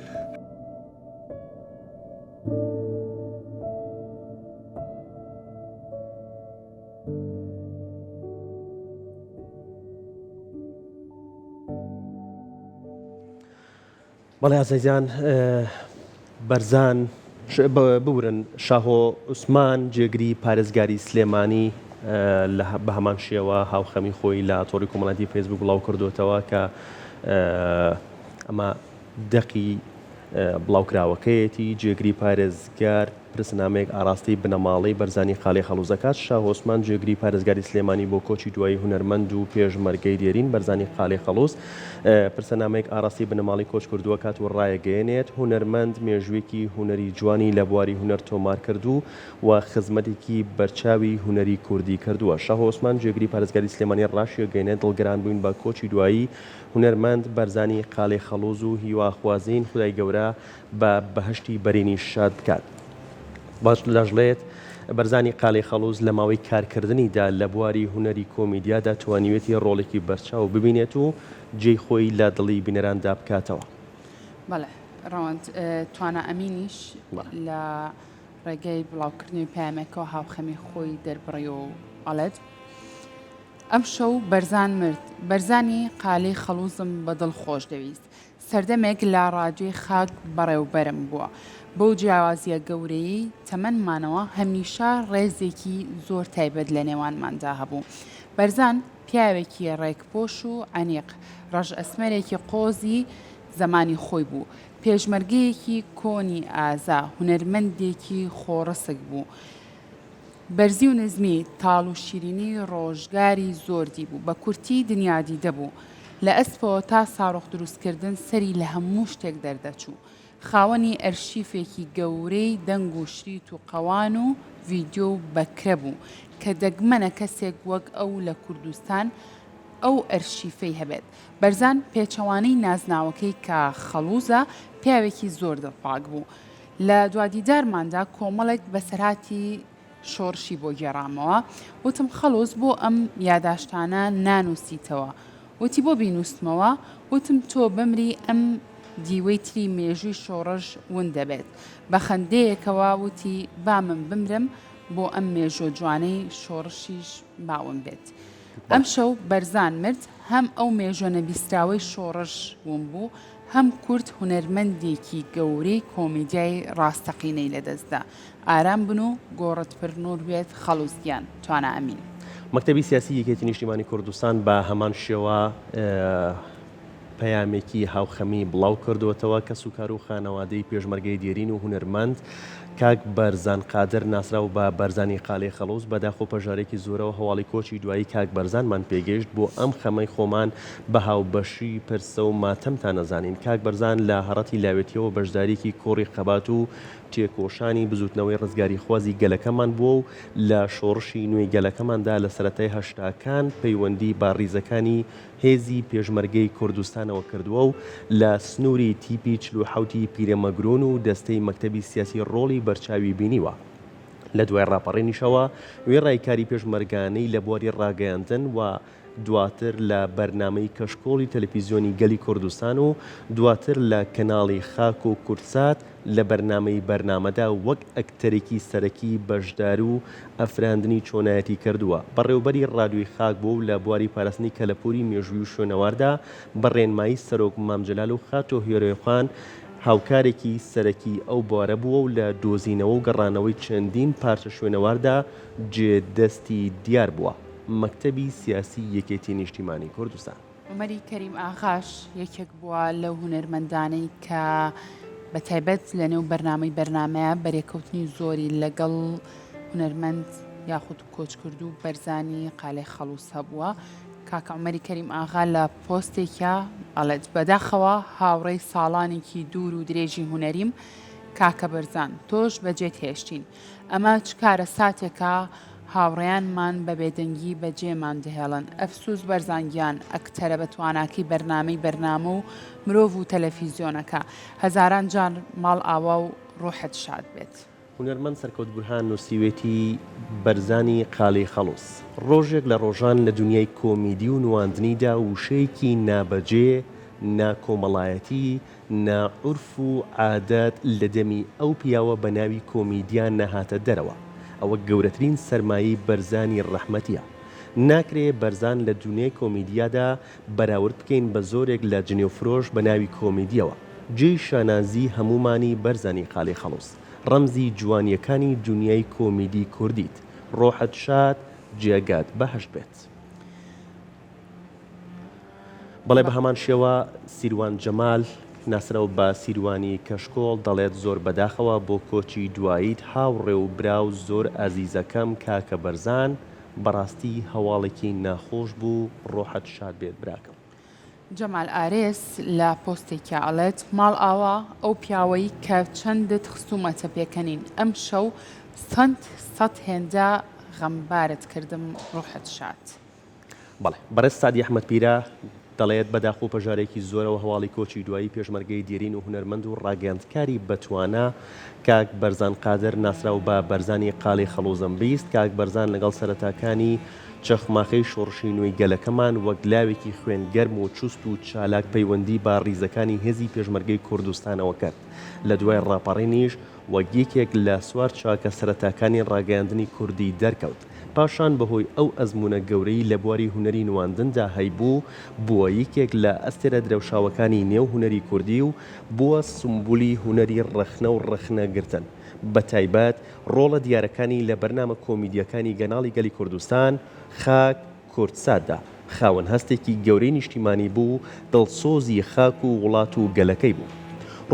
بەڵێ ئازایزان بەرزان بورن شاهۆ عوسمان جێگری پارێزگاری سلێمانی بە هەمان شێوە هاوخەمی خۆی لە تۆڕی کۆمەڵایەتی فەیسبوک بڵاو کردوتەوە کە ئەمە دەقی بڵاوکراوەکەیەتی جێگری پارێزگار پرسنامەیەک ئاراستی بنەماڵی بەرزانی خاڵی خەڵوزەکات شاهۆ عوسمان جێگری پارێزگاری سلێمانی بۆ کۆچی دوایی هونەرمەند و پێشمەرگەی دێرین بەرزانی خاڵی خەڵوز پرسەنامەیەک ئاراستی بنەماڵی کۆچ کردووە کات و ڕایەگەیەنێت هونەرمەند مێژوێکی هونەری جوانی لە بواری هونەر تۆمار کردو و خزمەتێکی بەرچاوی هونەری کوردی کردووە شاهۆ عوسمان جێگری پارێزگاری سلێمانی ڕاشیەگەیەنێت دڵگران بووین بە کۆچی دوایی هونەرمەند بەرزانی خاڵی خەڵوز و هیواخوازین خودای گەورە بە بەهشتی بەرینی شاد بکات باش لەژڵێت بەرزانی قاڵی خەڵوز لە ماوەی کارکردنیدا لە بواری هونەری کۆمیدیادا توانیوێتی ڕۆڵێکی بەرچاو ببینێت و جێی خۆی لە دڵی بینەراندا بکاتەوە. بەڵێ ڕەوەند توانە ئەمینیش لە ڕێگەی بڵاوکردنی پامێکەوە هاوخەمی خۆی دەربڕی و ئەڵێت ئەم شەو بەرزان مرد بەرزانی قاڵی خەڵوزم بە دڵ خۆش دەویست سەردەمێک لە ڕادیۆی خاک بەڕێوبەرم بووە بەو جیاوازیە گەورەی تەمەنمانەوە هەمیشە ڕێزێکی زۆر تایبەت لە نێوانماندا هەبوو بەرزان پیاوێکی ڕێکپۆش و عەنیق ڕەش ئەسمەرێکی قۆزی زمانی خۆی بوو پێشمەرگەیەکی کۆنی ئازا هونەرمەندێکی خۆڕسک بوو بەرزی و نزمی تاڵ و شیرینی ڕۆژگاری زۆردی بوو بە کورتی دنیادی دەبوو لە ئەسپەوە تا ساڕۆخ دروستکردن سەری لە هەموو شتێک دەردەچوو خاوەنی ئەرشیفێکی گەورەی دەنگ و شریت و قەوان و ڤیدیۆ و بەکرە بوو کە دەگمەنە کەسێک وەک ئەو لە کوردستان ئەو ئەرشیفەی هەبێت بەرزان پێچەوانەی نازناوەکەی کە خەڵوزە پیاوێکی زۆر دڵپاک بوو لە دوادیدارماندا کۆمەڵێک بەسەرهاتی شۆڕشی بۆ گێڕامەوە وتم خەڵۆز بۆ ئەم یاداشتانە نانووسیتەوە وتی بۆ بینوستمەوە وتم تۆ بمری ئەم دیوەی تری مێژووی شۆڕژ ون دەبێت بە خەندەیەکەوە وتی با من بمرم بۆ ئەم مێژۆ جوانەی شۆڕشیش باوم بێت ئەم شەو بەرزان مرد هەم ئەو مێژۆ نەبیستراوەی شۆڕژ ون بوو هەم کورد هونەرمەندێکی گەورەی کۆمیدیای ڕاستەقینەی لەدەستدا ئارام بن و گۆڕت پر نور بێت خەڵوزگیان توانە ئەمین مەکتەبی سیاسی یەکێتی نیشتیمانی کوردستان بە هەمان شێوە پەیامێکی هاوخەمی بڵاو کردوەتەوە کە سوکار و خانەوادەی پێشمەرگەی دێرین و هونەرمەند کاک بەرزان قادر ناسرا و بە بەرزانی قالەی خەڵوز بەداخۆ پەژارێکی زۆرەوە هەواڵی کۆچی دوایی کاک بەرزانمان پێگەیشت بۆ ئەم خەمەی خۆمان بە هاوبەشی پرسە و ماتەمتان نەزانین کاک بەرزان لە هەڕەتی لاوێتیەوە بەشداریکی کۆڕی قەبات و تێکۆشانی بزوتنەوەی ڕزگاری خوازی گەلەکەمان بووە و لە شۆڕشی نوێی گەلەکەماندا لە سەرەتای هەشتاکان پەیوەندی با ڕیزەکانی هێزی پێشمەرگەی کوردستانەوە کردووە و لە سنووری تیپی 47 پیرەمەگرۆن و دەستەی مەکتەبی سیاسی ڕۆڵی بەرچاوی بینیوە لە دوای ڕاپەڕێنیشەوە وێ ڕایکاری پێشمەرگانەی لە بواری ڕاگەیاندن و دواتر لە بەرنامەی کەشکۆڵی تەلەڤیزیۆنی گەلی کوردستان و دواتر لە کەناڵی خاک و کورتسات لە بەرنامەی بەرنامەدا وەک ئەکتەرێکی سەرەکی بەشدار و ئەفراندنی چۆنایەتی کردووە بەڕێوبەری ڕادیۆی خاک بوو و لە بواری پاراستنی کەلەپوری مێژووی و شوێنەواردا بەڕێنمایی سەرۆک مامجلال و خاتۆ هێرۆیخان هاوکارێکی سەرەکی ئەو بوارە بووە و لە دۆزینەوە و گەڕانەوەی چەندین پارچە شوێنەواردا جێدەستی دیار بووە مەکتەبی سیاسی یەکێتی نیشتیمانی کوردستان عومەری کەریم ئاغاش یەکێک بووە لەو هونەرمەندانەی کە بە تایبەت لە نێو بەرنامەیە بەرێکەوتنی زۆری لەگەڵ هونەرمەند یاخود کۆچ کرد و بەرزانی قالەی خەڵوس هەبووە کاکە عومەری کەریم ئاغا لە پۆستێکە ئەڵێت بەداخەوە هاوڕێی ساڵانێکی دوور و درێژی هونەریم کاکە بەرزان تۆش بەجێت هێشتین ئەمە چ کارە ساتێکە هاوڕێیانمان بە بێدەنگی بەجێمان دەهێڵن ئەفسوس بەرزانگیان ئەکتەرە بە تواناکی بەرنامە و مرۆڤ و تەلەڤیزیۆنەکە هەزاران جار ماڵ ئاوا و ڕۆحت شاد بێت هونەرمەند سەرکەوت بورهان نووسیوێتی بەرزانی قالەی خەڵوس ڕۆژێک لە ڕۆژان لە دنیای کۆمیدی و نواندنیدا وشەیەکی نابەجێ ناکۆمەڵایەتی ناعورف و عادەت لە دەمی ئەو پیاوە بە ناوی کۆمیدیان نەهاتە دەرەوە ئەوە گەورەترین سەرمایی بەرزانی ڕەحمەتیە ناکرێ بەرزان لە دنیای کۆمیدیادا بەراورد بکەین بە زۆرێک لە جنێوفرۆش بە ناوی کۆمیدیەوە جێی شانازی هەمومانی بەرزانی قالەی خەڵوس ڕەمزی جوانیەکانی دنیای کۆمیدی کوردیت ڕۆحت شاد جێگات بەهەش بێت بەڵێ بە هەمان شێوە سیروان جەمال ناسرە و بە سیروانی کەشکۆڵ دەڵێت زۆر بەداخەوە بۆ کۆچی دواییت هاوڕێ و براو زۆر ئازیزەکەم کاکە بەرزان بەڕاستی هەواڵێکی ناخۆش بوو ڕۆحت شاد بێت براکەم جەمال ئارێس لە پۆستێکی ئەڵێت ماڵ ئاوا ئەو پیاوەی کە چەندت خستومەتە پێکەنین ئەم شەو سەد هێندە غەمبارت کردم ڕۆحت شاد بەڵێ بەڕێز سادی ئەحمەد پیرە دەڵێت بەداخۆ پەژارێکی زۆرەوە هەواڵی کۆچی دوایی پێشمەرگەی دیرین و هونەرمەند و ڕاگەاندکاری بەتوانە کاک بەرزان قادر ناسرا و بە بەرزانی قالەی خەڵوزم بیست کاک بەرزان لەگەڵ سەرەتاکانی چەخماخەی شۆڕشی نوێی گەلەکەمان وەک لاوێکی خوێنگەرم و چوست و چالاک پەیوەندی با ڕیزەکانی هێزی پێشمەرگەی کوردستانەوە کرد لە دوای ڕاپەڕینیش وەک یەکێک لە سوار چاکە سەرەتاکانی ڕاگەاندنی کوردی دەرکەوت پاشان بەهۆی ئەو ئەزمونە گەورەی لە بواری هونەری نواندندا هەیبوو بووە یەکێک لە ئەستێرە درەوشاوەکانی نێو هونەری کوردی و بووە سمبولی هونەری ڕەخنە و ڕەخنەگرتن بە تایبەت ڕۆڵە دیارەکانی لە بەرنامە کۆمیدیەکانی گەناڵی گەلی کوردستان خاک کورتساتدا خاوەن هەستێکی گەورەی نیشتیمانی بوو دڵسۆزی خاک و وڵات و گەلەکەی بوو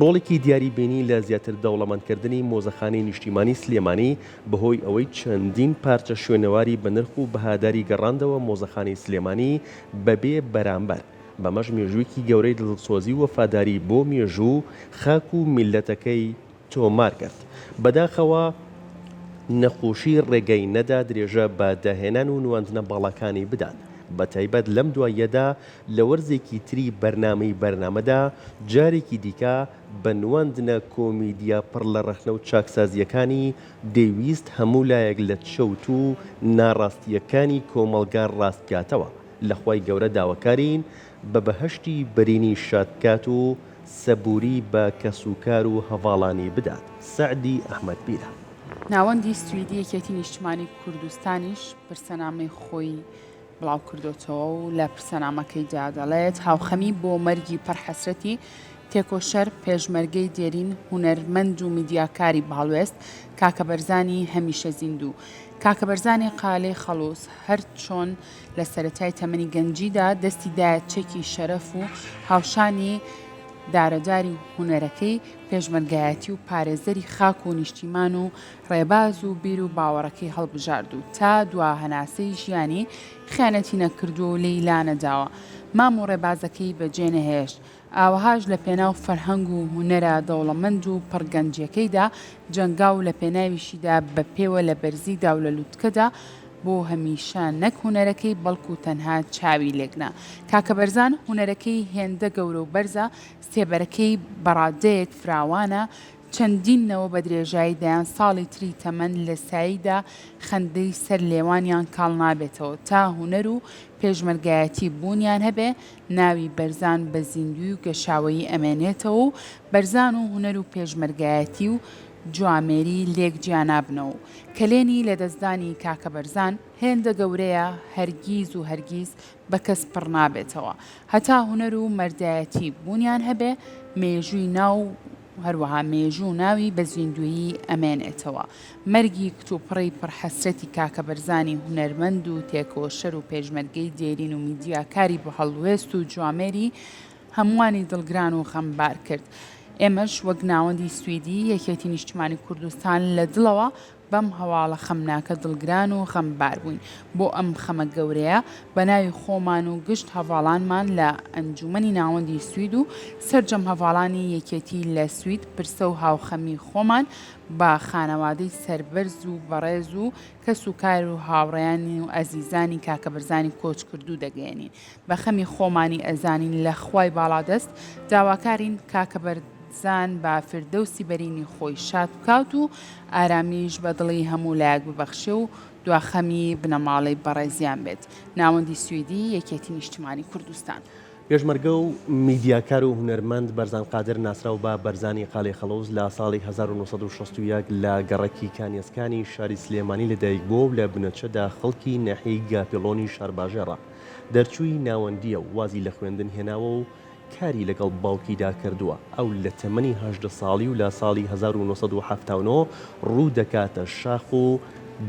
ڕۆڵێکی دیاریبینی لە زیاتر دەوڵەمەندکردنی مۆزەخانەی نیشتیمانی سلێمانی بەهۆی ئەوەی چەندین پارچە شوێنەواری بەنرخ و بەهاداری گەڕاندەوە مۆزەخانەی سلێمانی بەبێ بەرامبەر بەمەش مێژوویەکی گەورەی دڵسۆزی و وەفاداری بۆ مێژوو خاک و میلەتەکەی تۆمار کرد بەداخەوە نەخۆشی ڕێگەی نەدا درێژە بە داهێنان و نواندنە باڵەکانی بدات بە تایبەت لەم دواییەدا لە وەرزێکی تری بەرنامەی بەرنامەدا جارێکی دیکە بە نواندنە کۆمیدیا پڕ لە ڕەخنە و چاکسازیەکانی دەیویست هەموو لایەک لە چەوت و ناڕاستیەکانی کۆمەڵگار ڕاستکاتەوە لەخوای گەورە داواکارین بە بەهەشتی بەرینی شادکات و سەبووری بە کەسوکار و هەواڵانی بدات. سعدی ئەحمەد بیرە. ناوەندی سویدی یەکێتی نیشتیمانی کوردستانیش پرسەنامەی خۆی بڵاو کردوتەوە و لە پرسەنامەکەیدا دەڵێت هاوخەمی بۆ مەرگی پڕحەسرەتی تێکۆشەر پێشمەرگەی دێرین هونەرمەند و میدیاکاری باڵوێست کاکە بەرزانی هەمیشە زیندوو. کاکە بەرزانی قالەی خەڵوس هەر چۆن لە سەرەتای تەمەنی گەنجیدا دەستیدایە چەکی شەرەف و هاوشانی دارەداری هونەرەکەی پێشمەرگایەتی و پارێزەری خاک و نیشتیمان و ڕێباز و بیر و باوەڕەکەی هەڵبژارد و تا دوا هەناسەی ژیانی خیانەتی نەکردو و لێیلا نەداوە مام و ڕێبازەکەی بەجێ نەهێشت. ئاوەهاش لە پێناو فەرهەنگ و هونەرە دەوڵەمەند و پڕگەنجەکەیدا جەنگا و لە پێناویشیدا بە پێوە لە بەرزیدا و لە لووتکەدا بۆ هەمیشە نەک هونەرەکەی بەڵکو تەنها چاوی لێکنا. کاکە بەرزان هونەرەکەی هێندە گەورە و بەرزە سێبەرەکەی بەڕادەیەک فراوانە چەندینەوە بە درێژایی دایان ساڵی تری تەمەن لە ساییدا خەندەی سەر لێوانیان کاڵ نابێتەوە تا هونەر و پێشمەرگایەتی بوونیان هەبێ ناوی بەرزان بە زیندوی و گەشاوەیی ئەمێنێتەوە و بەرزان و هونەر و پێشمەرگایەتی و جوامێری لێک گیانابنەوە. کەلێنی لە دەستدانی کاکە بەرزان هێندە گەورەیە هەرگیز و هەرگیز بە کەس پڕ نابێتەوە هەتا هونەر و مەردایەتی بوونیان هەبێ مێژووی ناو هەروەها مێژوو ناوی بە زیندویی ئەمێنێتەوە. مەرگی کتوپڕی پڕحەسرەتی کاکە بەرزانی هونەرمەند و تێکۆشەر و پێشمەرگەی دێرین و میدیاکاری بە هەڵوێست و جوامێری هەمووانی دڵگران و خەمبار کرد. ئێمەش وەک ناوەندی سویدی یەکێتی نیشتیمانی کوردستان لە دڵەوە بەم هەواڵە خەمناکە دڵگران و خەمبار بووین بۆ ئەم خەمە گەورەیە بە ناوی خۆمان و گشت هەواڵانمان لە ئەنجومەنی ناوەندی سوید و سەرجەم هەواڵانی یەکێتی لە سوید پرسە و هاوخەمی خۆمان بە خانەوادەی سەربەرز و بەڕێز و کەس و کار و هاوڕێیانی و ئەزیزانی کاکە بەرزانی کۆچ کردو دەگەێنین بە خەمی خۆمانی ئەزانین لە خوای باڵادەست داواکارین کاکە زان بە فردەوسی بەرینی خۆی شاد بکات و ئارامیش بە دڵی هەموو لایەک ببەخشێ و دواخەمی بنەماڵی بەڕێزیان بێت. ناوەندی سویدی یەکێتی نیشتیمانی کوردستان. پێشمەرگە و میدیاکار و هونەرمەند بەرزان قادر ناسراو بە بەرزانی قاڵی خەڵوز لە ساڵی 1961 لە گەڕەکی کانیەسکانی شاری سلێمانی لەدایک بوو لە بنەچەدا خەڵکی ناحیەی گاپێڵۆنی شارباژێڕە دەرچووی ناوەندیە و وازی لە خوێندن هێناوە و کاری لەگەڵ باوکیدا کردووە ئەو لە تەمەنی 18 ساڵی و لە ساڵی 1970 ڕوو دەکاتە شاخ و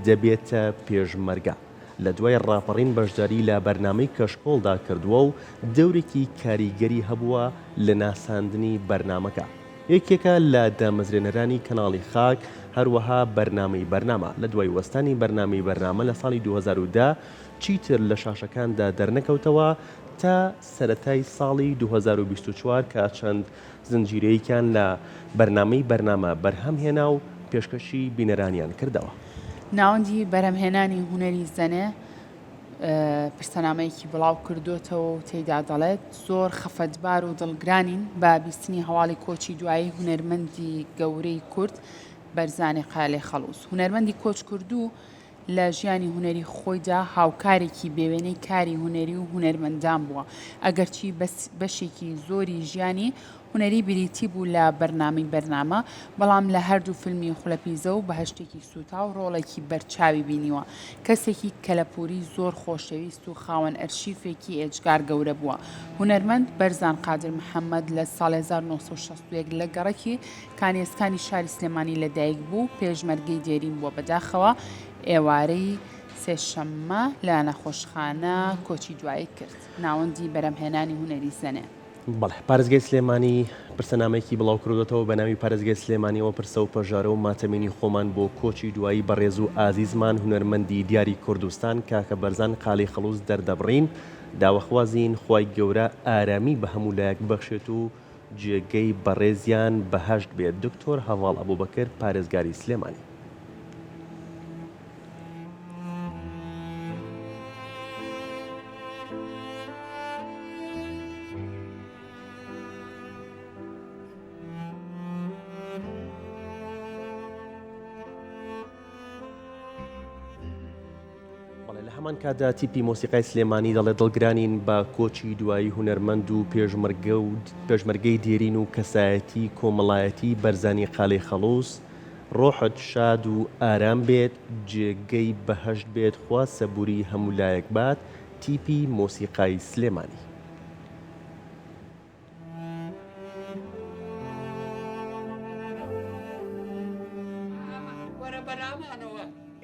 دەبێتە پێشمەرگە. لە دوای ڕاپەڕین بەشداری لە بەرنامەی کەشکۆڵدا کردووە و دەورێکی کاریگەری هەبووە لە ناساندنی بەرنامەکە. یەکێکە لە دامەزرێنەرانی کەناڵی خاک هەروەها بەرنامەی بەرنامە لە دوای وەستانی بەرنامەی بەرنامە لە ساڵی 2010 چیتر لە شاشەکاندا دەرنەکەوتەوە تا سەرەتای ساڵی 2024 کە چەند زنجیرەیەکیان لە بەرنامەی بەرنامە بەرهەمهێنا و پێشکەشی بینەرانیان کردەوە. ناوەندی بەرهەمهێنانی هونەری زەنێ پرسەنامەیەکی بڵاو کردوتەوە و تێیدا دەڵێت زۆر خەفەتبار و دڵگرانین بە بیستنی هەواڵی کۆچی دوایی هونەرمەندی گەورەی کورد بەرزانی قالەی خەڵوس. هونەرمەندی کۆچ کردو لە ژیانی هونەری خۆیدا هاوکارێکی بێوێنەی کاری هونەری و هونەرمەندان بووە ئەگەرچی بەشێکی زۆری ژیانی هونەری بریتی بوو لە بەرنامەی بەرنامە بەڵام لە هەردوو فیلمی خوڵەپیزە و بەهشتێکی سوتا و ڕۆڵێکی بەرچاوی بینیوە کەسێکی کەلەپوری زۆر خۆشەویست و خاوەن ئەرشیفێکی ئێجگار گەورە بووە. هونەرمەند بەرزان قادر محەممەد لە ساڵی 1961 لە گەڕەکی کانیەسکانی شاری سلێمانی لەدایک بوو پێشمەرگەی دێرین بووە بەداخەوە ئێوارەی سێشەممە لە نەخۆشخانە کۆچی دوایی کرد. ناوەندی بەرهەمهێنانی هونەری زەنێ. بەڵێ پارێزگای سلێمانی پرسەنامەیەکی بڵاو کردوێتەوە بە ناوی پارێزگای سلێمانیەوە پرسە و پەژارە و ماتەمێنی خۆمان بۆ کۆچی دوایی بەڕێز و ئازیزمان هونەرمەندی دیاری کوردستان کاکە بەرزان قاڵی خەڵوز دەردەبڕین داوەخوازین خوای گەورە ئارامی بە هەموو لایەک بەخشێت و جێگەی بەڕێزیان بەهەشت بێت. دکتۆر هەواڵ ئەبوبەکر پارێزگاری سلێمانی. هەمان کاتدا تیپی مۆسیقای سلێمانی دەڵێ دڵگرانین بە کۆچی دوایی هونەرمەند و پێشمەرگەی دێرین و کەسایەتی کۆمەڵایەتی بەرزانی قالەی خەڵووس ڕۆحت شاد و ئارام بێت جێگەی بەهەشت بێت خوا سەبووری هەموو لایەک بات تیپی مۆسیقای سلێمانی.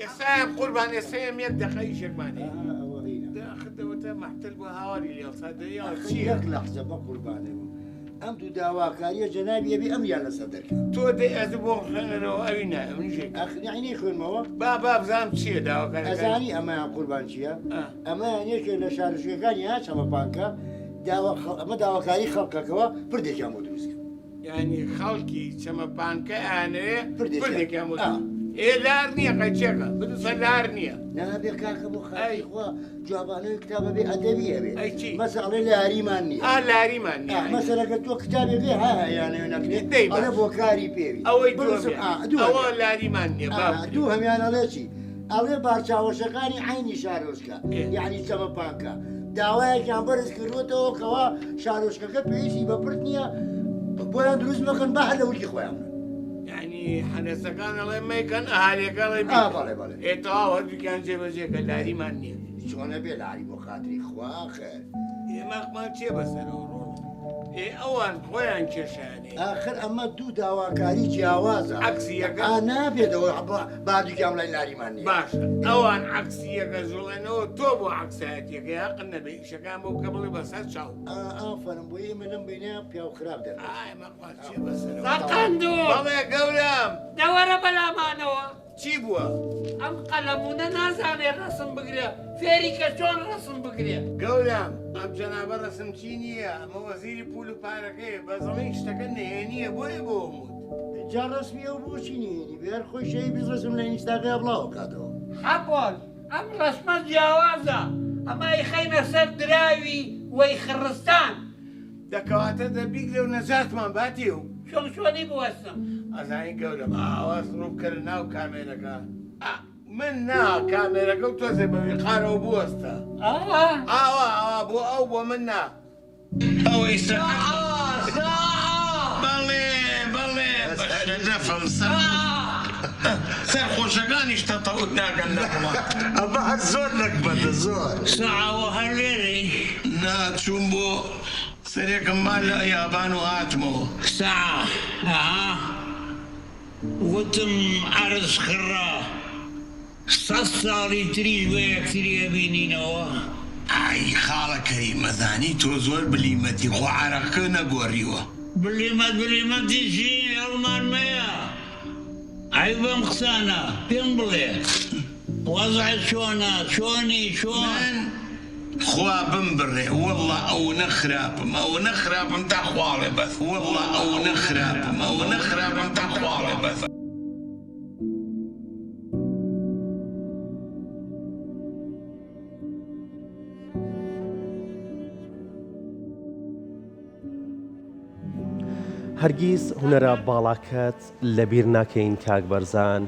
ئێستا قوربان ئێستایم یەک دقەی شێکمانێ داخدەوەتە مەحتل بۆ هاواری لێڵسادەیە یەک لەحزە بە قوربانێ ئەم دوو داواکاریە جەنابی ئەبێ ئەمیان لەسەر دەکەن تۆ دەی ئەز بۆ خوێنەرەوە ئەوی نایە منژێک ئەخنیعنی خوێنمەوە با بزانم چییە داواکاری ئەزانی ئەمەیان قوربان چییە؟ ئەمەیان یەکێک لە شارژیەکانی ها چەمەپانکە ئەمە داواکاری خەڵکەکەەوە پردێکیان بۆ دروستکە یعنی خەڵکی چەمەپانکە ئانەیە پردێکیان بۆ ئێ لار نییە قەچێکە بدوسە لار نییە نابێ کاکە بۆ خەڵخوا جوابانەوەی کتابە بێ ئەدەبی هەبێ مەسەڵێ لاریمان نییە لاریمان نییە مەسەرەکە تۆ کتابێ بێ هایانەوە نەکرێت ئەڵێ بۆ کاری پێوی ئەوەی ئەوە لاریمان نییە دوو هەمیانەڵێ چی ئەڵێ بارچاوەشەکانی عینی شارۆچکە یعنی چەمەپانکە داوایەکیان بەرز کردوێتەوە کەوا شارۆچکەکە پێویستی بە پرت نییە بۆیان دروست مەکەن بە هەر لە وکی خۆیان ینی حەنەسەکان ئەڵێ مەیکەن ئاهالەکەڵێ ئێتەواوە دوکیان جێبەجێکە لاریمان نییە چۆنە بێ لاری بۆ خاتری خوا خێر ئێمەقمان چێ بەسەرەوە ڕۆڵ ئەوان خۆیان کێشانێ آخر ئەمە دوو داواکاری جیاوازە عکسیەکە نابێتەوە بادووکیام لای لاریمان نییە باشە ئەوان عکسیەکە زوڵێنەوە تۆ بۆ عکسایەتەکە یاقن نەبێ ئیشەکان بۆ بکە بڵێ بەسەر چاو ئافەرم بۆ ئێمە لەم بینە پیا و خراپ دەن ئێمەقمان چێ بەسەرەوە بەڵێ گەورم دەوەرە بەلامانەوە چی بووە؟ ئەم قەلەمونە نازانێ ڕسم بگرێ فێری کە چۆن ڕسم بگرێ گەورم ئەم جەنابە ڕسم چی نییە ئەمە وەزیری پول و پارەکەی بەزەڵی شتەکە نهێنیە بۆیە بۆ هەموو جا ڕسمیە و بۆچی نهێنی بێر خۆی شەی بیزڕسم لە ئینستاگرام بڵاو کاتەوە حەپۆل ئەم ڕسمە جیاوازە ئەمای خەینە سەر دراوی وەی خڕستان دەکەواتە دەبیگرێ و نەجاتمان باتی و شۆنی بوەستم ئەزانی گەورم ئاواز ڕووبکەرە ناو کامێرەکە من نا کامێرەکە و تۆزێ بەوی قارەوە بوەستە ئاوا بۆ ئەو بۆ من نا ئەوەی بەڵێ نەفەم سەرخۆشەکانیش تەتەوت ناکەن لەقڵە ئەمە هەر زۆر نەکبەتە زۆر سەعاوە هەر لێرەی ناچوون بۆ سەرێکم مان لە یابان و هاتمەوە ساعة وتم عرض خڕا 100 ساڵی تریش بە یەکتری ئەبینینەوە ئای خاڵەکەی مەزانی تۆ زۆر بلیمەتی خۆ عەرەقەکە نەگۆڕیوە بلیمەتیشی هەڵمان مەیە ئای بەم قسانە پێم بڵێ وەزعت چۆنە چۆنی چۆن خوا بمبڕێ وەڵڵا ئەو نەخراپم تا خواڵێ بەس وەڵڵا ئەو نەخراپم تا خواڵێ بەس هەرگیز هونەرە باڵاکەت لەبیر ناکەین کاک بەرزان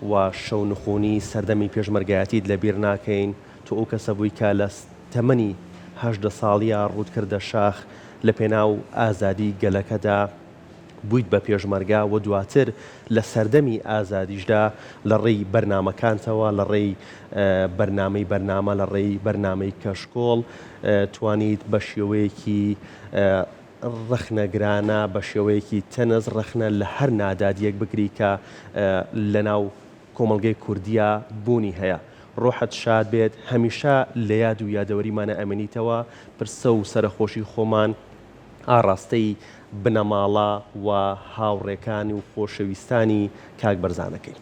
و شەو نخۆنی سەردەمی پێشمەرگایەتیت لەبیر ناکەین تۆ ئەو کەسە بووی کە لە تەمەنی 18 ساڵیە ڕوودکردە شاخ لە پێناو ئازادی گەلەکەدا بوویت بە پێشمەرگا و دواتر لە سەردەمی ئازادیشدا لە ڕێی بەرنامەکانتەوە لە ڕێی بەرنامە لە ڕێی بەرنامەی کەشکۆڵ توانیت بە شێوەیەکی ڕەخنەگرانە بە شێوەیەکی تەنەز ڕەخنە لە هەر نادادیەک بگری کە لە ناو کۆمەڵگەی کوردیا بوونی هەیە ڕۆحت شاد بێت هەمیشە لە یاد و یادەوەریمانە ئەمەنیتەوە پرسە و سەرخۆشی خۆمان ئاڕاستەی بنەماڵە و هاوڕێکانی و خۆشەویستانی کاک بەرزانەکەی.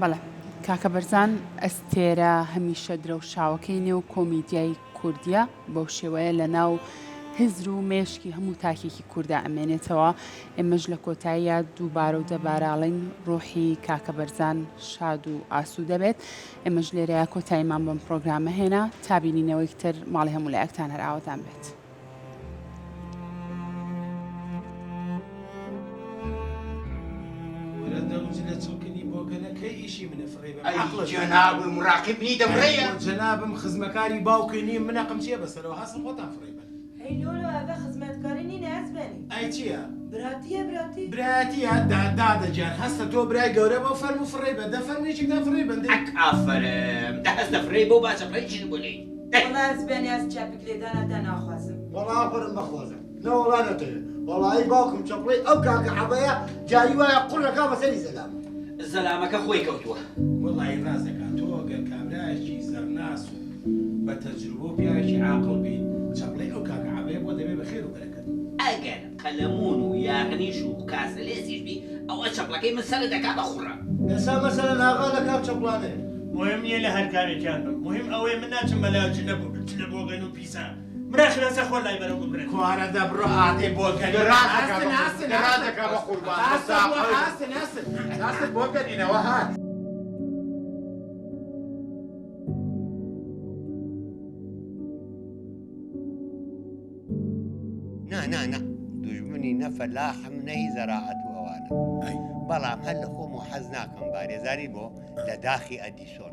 بەڵێ کاکە بەرزان ئەستێرە هەمیشە درەوشاوەکەی نێو کۆمیدیای کوردیە بەو شێوەیە لە ناو هزر و مێشکی هەموو تاکێکی کووردا ئەمێنێتەوە ئێمەش لە کۆتاییە دووبارە و دەباراڵین ڕۆحی کاکە بەرزان شاد و ئاسوو دەبێت ئێمەش لێرەیە کۆتاییمان بەم پرۆگرامە هێنا تابینینەوەی تر ماڵی هەموو لایەکتان هەر ئاوەدان بێت. لە دەوج لە چووکنی بۆ گەلەکەی ئیشی منە فڕێ بە ئەی جەناب مراقبنی دەبڕەیە جەنابم خزمەکاری باوکی نیم منەقم چیە بەسەرەوە هەستم خۆتان فڕێ بن ئەی لۆلۆ ئەبە خزمەتکاری نینە ئەزبێنی ئەی چییە؟ براتیە براتی برایەتیە دادەجان هەستە تۆ برای گەورە بە فەرم و فڕێ بە دە فەرمیێکێکدا فڕێ بن ئەک ئافرم دا هەستە فڕێ بۆ باشە فڕێکی بۆلی وەڵا ئەزبێنی ئەس چاپک لێدانەدا ناخوازم وەڵا ئافرم بەخوازم نەوەڵانەتەیە وەڵایی باوکم چەپڵی ئەو کاکە حەبەیە جایی وایە قوڕەکە بەسەری زەلام زەلامەکە خۆی کەوتووە وەڵی ڕاز دەکات تۆ ئەگەر کابرایەکی زەرناس و بە تەجروبە و پیاوێکی عاقڵ بیت چەپڵی ئەو کاکە حەبەیە بۆ دەبێ بەخێر و بەرەکەت ئەگەر قەلەمون و یاغنیش و کاسە لێزیش بی ئەوە چەپڵەکەی من سەرت دەکات بەخوڕە ئێستا مەسەلەن ئاغا لە کام چەپڵانەیە مهم نییە لە هەر کارێکیان بم مهم ئەوەیە من ناچم مەلاجی نەبوو لە بۆگەن و پیسە مراخلەسە خۆ لای بەرەو ببرێت کوارە دەبڕۆ ئادێ بۆگەن ڕادەکە بە قوربان هاستت بۆ گەنینەوە هات نا دوژمنی نەفەلاحم نەی زەراعەت و ئەوانە بەڵام هەر لە خۆم و حەز ناکەم بارێزانی بۆ لە داخی ئەدیسۆن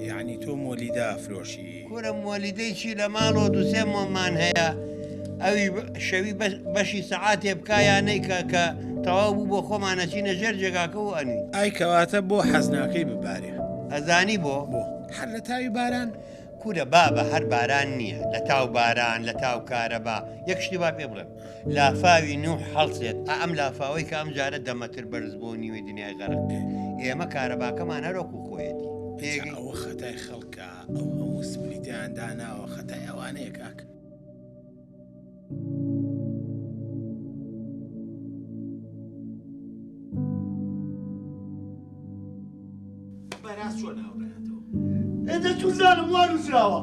یعنی تۆ مۆلیدا فرۆشی کوورە مۆلیدەی چی لە ماڵۆ دووسێ مۆمان هەیە ئەوی شەوی بەشی سەعاتێ بکایانەی کە تەواو بوو بۆ خۆمانەچینە ژێر جێگاکە و ئەنوین ئای کەواتە بۆ حەزناکەی ببارێ ئەزانی بۆ هەر لە تاوی باران کوورە بابە هەر باران نییە لە تاو باران لە تاو کارەبا یەک شتی با پێ بڵێم لافاوی نوح هەڵسێت ئەم لافاوەی کە ئەم جارە دەمەتر بەرز بۆ نیوەی دنیای غەرق ئێمە کارەباکەمان هەرۆکو خۆیەتی ئەوە خەتای خەڵکە ئەو هەموو سپلیتیان داناوە خەتای ئەوانەیە کاکە بەراز چۆن هاوڕێنێتەوە ئێدە چوزانم وان وسراوە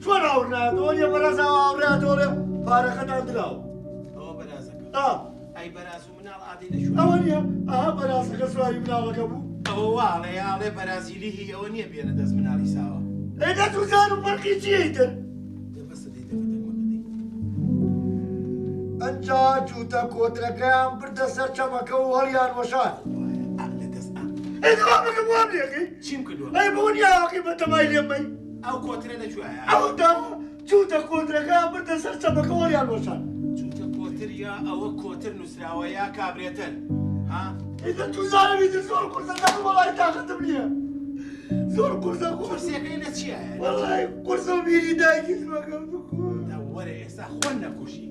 چۆن هاوڕناتەوە یە بەرازاوە هاوڕێتەوەڵێ پارەکەتان دراوە ئەوە بەرازەکە ئەی بەراز و مناڵ ئادەی ئەوە نییە ئەها بەرازەکە سواری مناڵەکە بوو ئەوە واڵێ یاڵێ بەرازیلی هی ئەوە نییە بێنە دەست مناڵی ساوە ئێدە چوزانم فەرقی چیەیتر ئەنجا جوتە کۆترەکەیان بردە سەر چەمەکە و هەڵیان وەشان ئێدەوا بگەم وام لێگەی چیم کردووە ئەی بۆ نیاوەقی بە تەمای لێمەی ئەو کۆترە لەکوێیە ئەودا جوتە کۆترەکەیان بردە سەر چەمەکە و هەڵیان وەشان جوتە کۆتر یا ئەوە کۆتر نووسراوە یا کابرێتر ها ئێدە توزانەویتر زۆر قورسە دەبم وەڵای تاقەتم نییە زۆر قورسە قورسەکەی لە چییە؟ وەڵای قورسە و بیری دایکی زمەکەم وەرە ئێستا خۆن نەکوشی